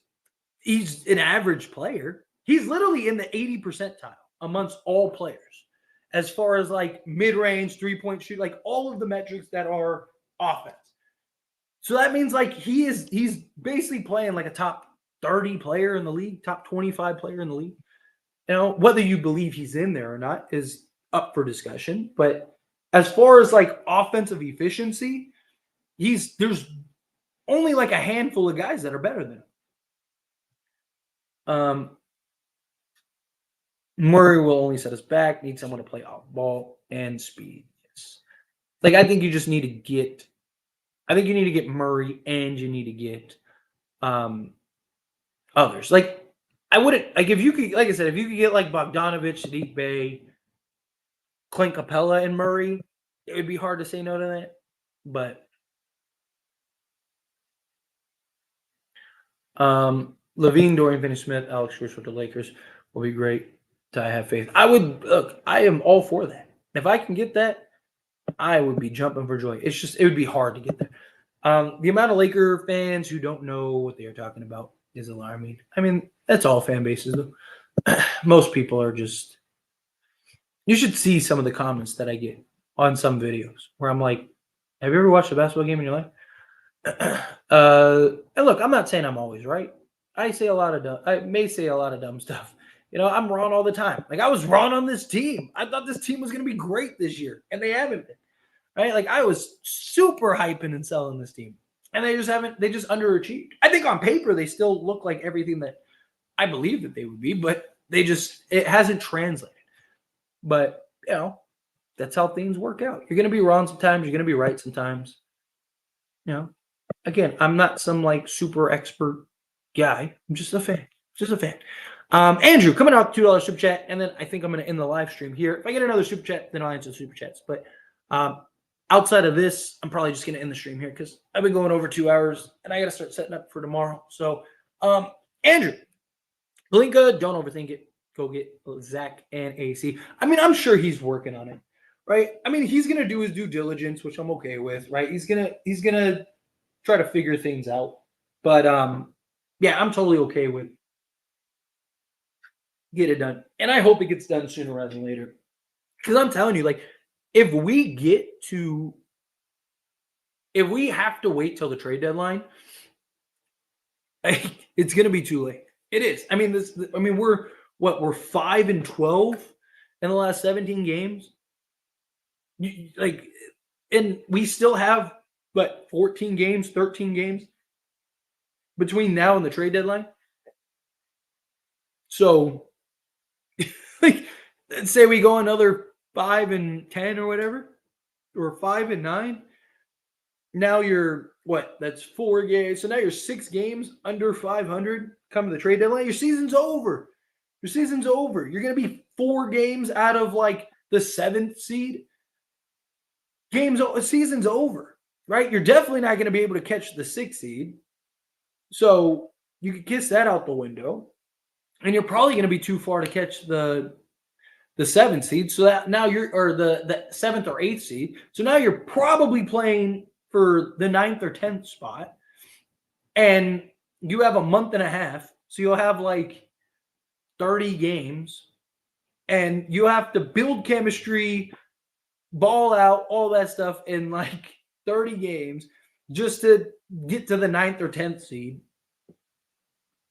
he's an average player. He's literally in the 80 percentile amongst all players as far as, like, mid-range, three-point shoot, like, all of the metrics that are offense. So that means, like, he's basically playing like a top 30 player in the league, top 25 player in the league. You know, whether you believe he's in there or not is up for discussion. But as far as, like, offensive efficiency, there's only like a handful of guys that are better than him. Murray will only set us back. Need someone to play off ball and speed. Yes. Like, I think you just need to get. I think you need to get Murray and you need to get others. Like, I wouldn't, like, if you could, like I said, if you could get like Bogdanovich, Sadiq Bey, Clint Capella, and Murray, it would be hard to say no to that. But LaVine, Dorian Finney-Smith, Alex Russo with the Lakers will be great. I have faith. I am all for that. If I can get that, I would be jumping for joy. It would be hard to get there. The amount of Laker fans who don't know what they are talking about is alarming. I mean, that's all fan bases, though. Most people are just. You should see some of the comments that I get on some videos where I'm like, "Have you ever watched a basketball game in your life?" And look, I'm not saying I'm always right. I may say a lot of dumb stuff. You know, I'm wrong all the time. Like, I was wrong on this team. I thought this team was going to be great this year, and they haven't been. Right? Like, I was super hyping and selling this team, and they just underachieved. I think on paper they still look like everything that I believe that they would be, but it hasn't translated. But, you know, that's how things work out. You're going to be wrong sometimes. You're going to be right sometimes. You know, again, I'm not some, like, super expert guy. I'm just a fan. Andrew, coming out $2 super chat, and then I think I'm going to end the live stream here. If I get another super chat, then I'll answer the super chats. But outside of this, I'm probably just going to end the stream here because I've been going over 2 hours, and I got to start setting up for tomorrow. So, Andrew, Blinka, don't overthink it. Go get Zach and AC. I mean, I'm sure he's working on it, right? I mean, he's going to do his due diligence, which I'm okay with, right? He's gonna try to figure things out. But yeah, I'm totally okay with get it done. And I hope it gets done sooner rather than later. Because I'm telling you, like, if we have to wait till the trade deadline, it's going to be too late. It is. I mean, we're 5-12 in the last 17 games. And we still have 14 games, 13 games between now and the trade deadline. So, like, let's say we go another 5-10 or whatever, or 5-9. Now you're that's 4 games. So now you're 6 games under 500 come the trade deadline. Your season's over. You're going to be 4 games out of, like, the 7th seed. Season's over, right? You're definitely not going to be able to catch the 6th seed. So you could kiss that out the window. And you're probably going to be too far to catch the 7th seed. So that now the 7th or 8th seed. So now you're probably playing for the 9th or 10th spot. And you have a month and a half, so you'll have like 30 games, and you have to build chemistry, ball out, all that stuff in like 30 games just to get to the 9th or 10th seed.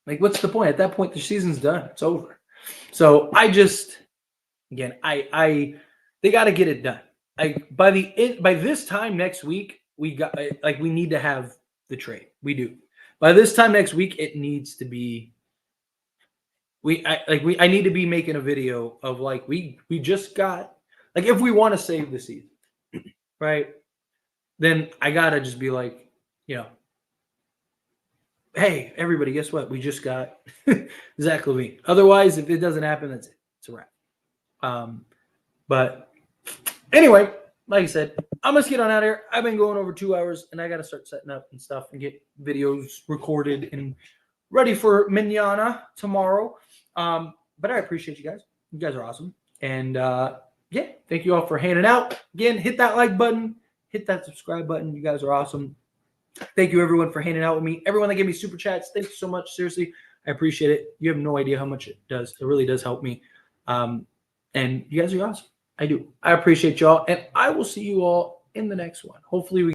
Like, what's the point? At that point, the season's done. It's over. So I just, again, they got to get it done. By this time next week, we need to have the trade. We do. By this time next week, it needs to be. I need to be making a video of like we just got, like, if we want to save the season, right? Then I gotta just be like, hey, everybody, guess what? We just got Zach LaVine. Otherwise, if it doesn't happen, that's it. It's a wrap. But anyway, like I said, I'm going to get on out of here. I've been going over 2 hours, and I got to start setting up and stuff and get videos recorded and ready for Manana tomorrow. But I appreciate you guys. You guys are awesome. And, yeah, thank you all for hanging out. Again, hit that like button. Hit that subscribe button. You guys are awesome. Thank you, everyone, for hanging out with me. Everyone that gave me super chats, thank you so much. Seriously, I appreciate it. You have no idea how much it does. It really does help me. And you guys are awesome. I do. I appreciate y'all. And I will see you all in the next one. Hopefully we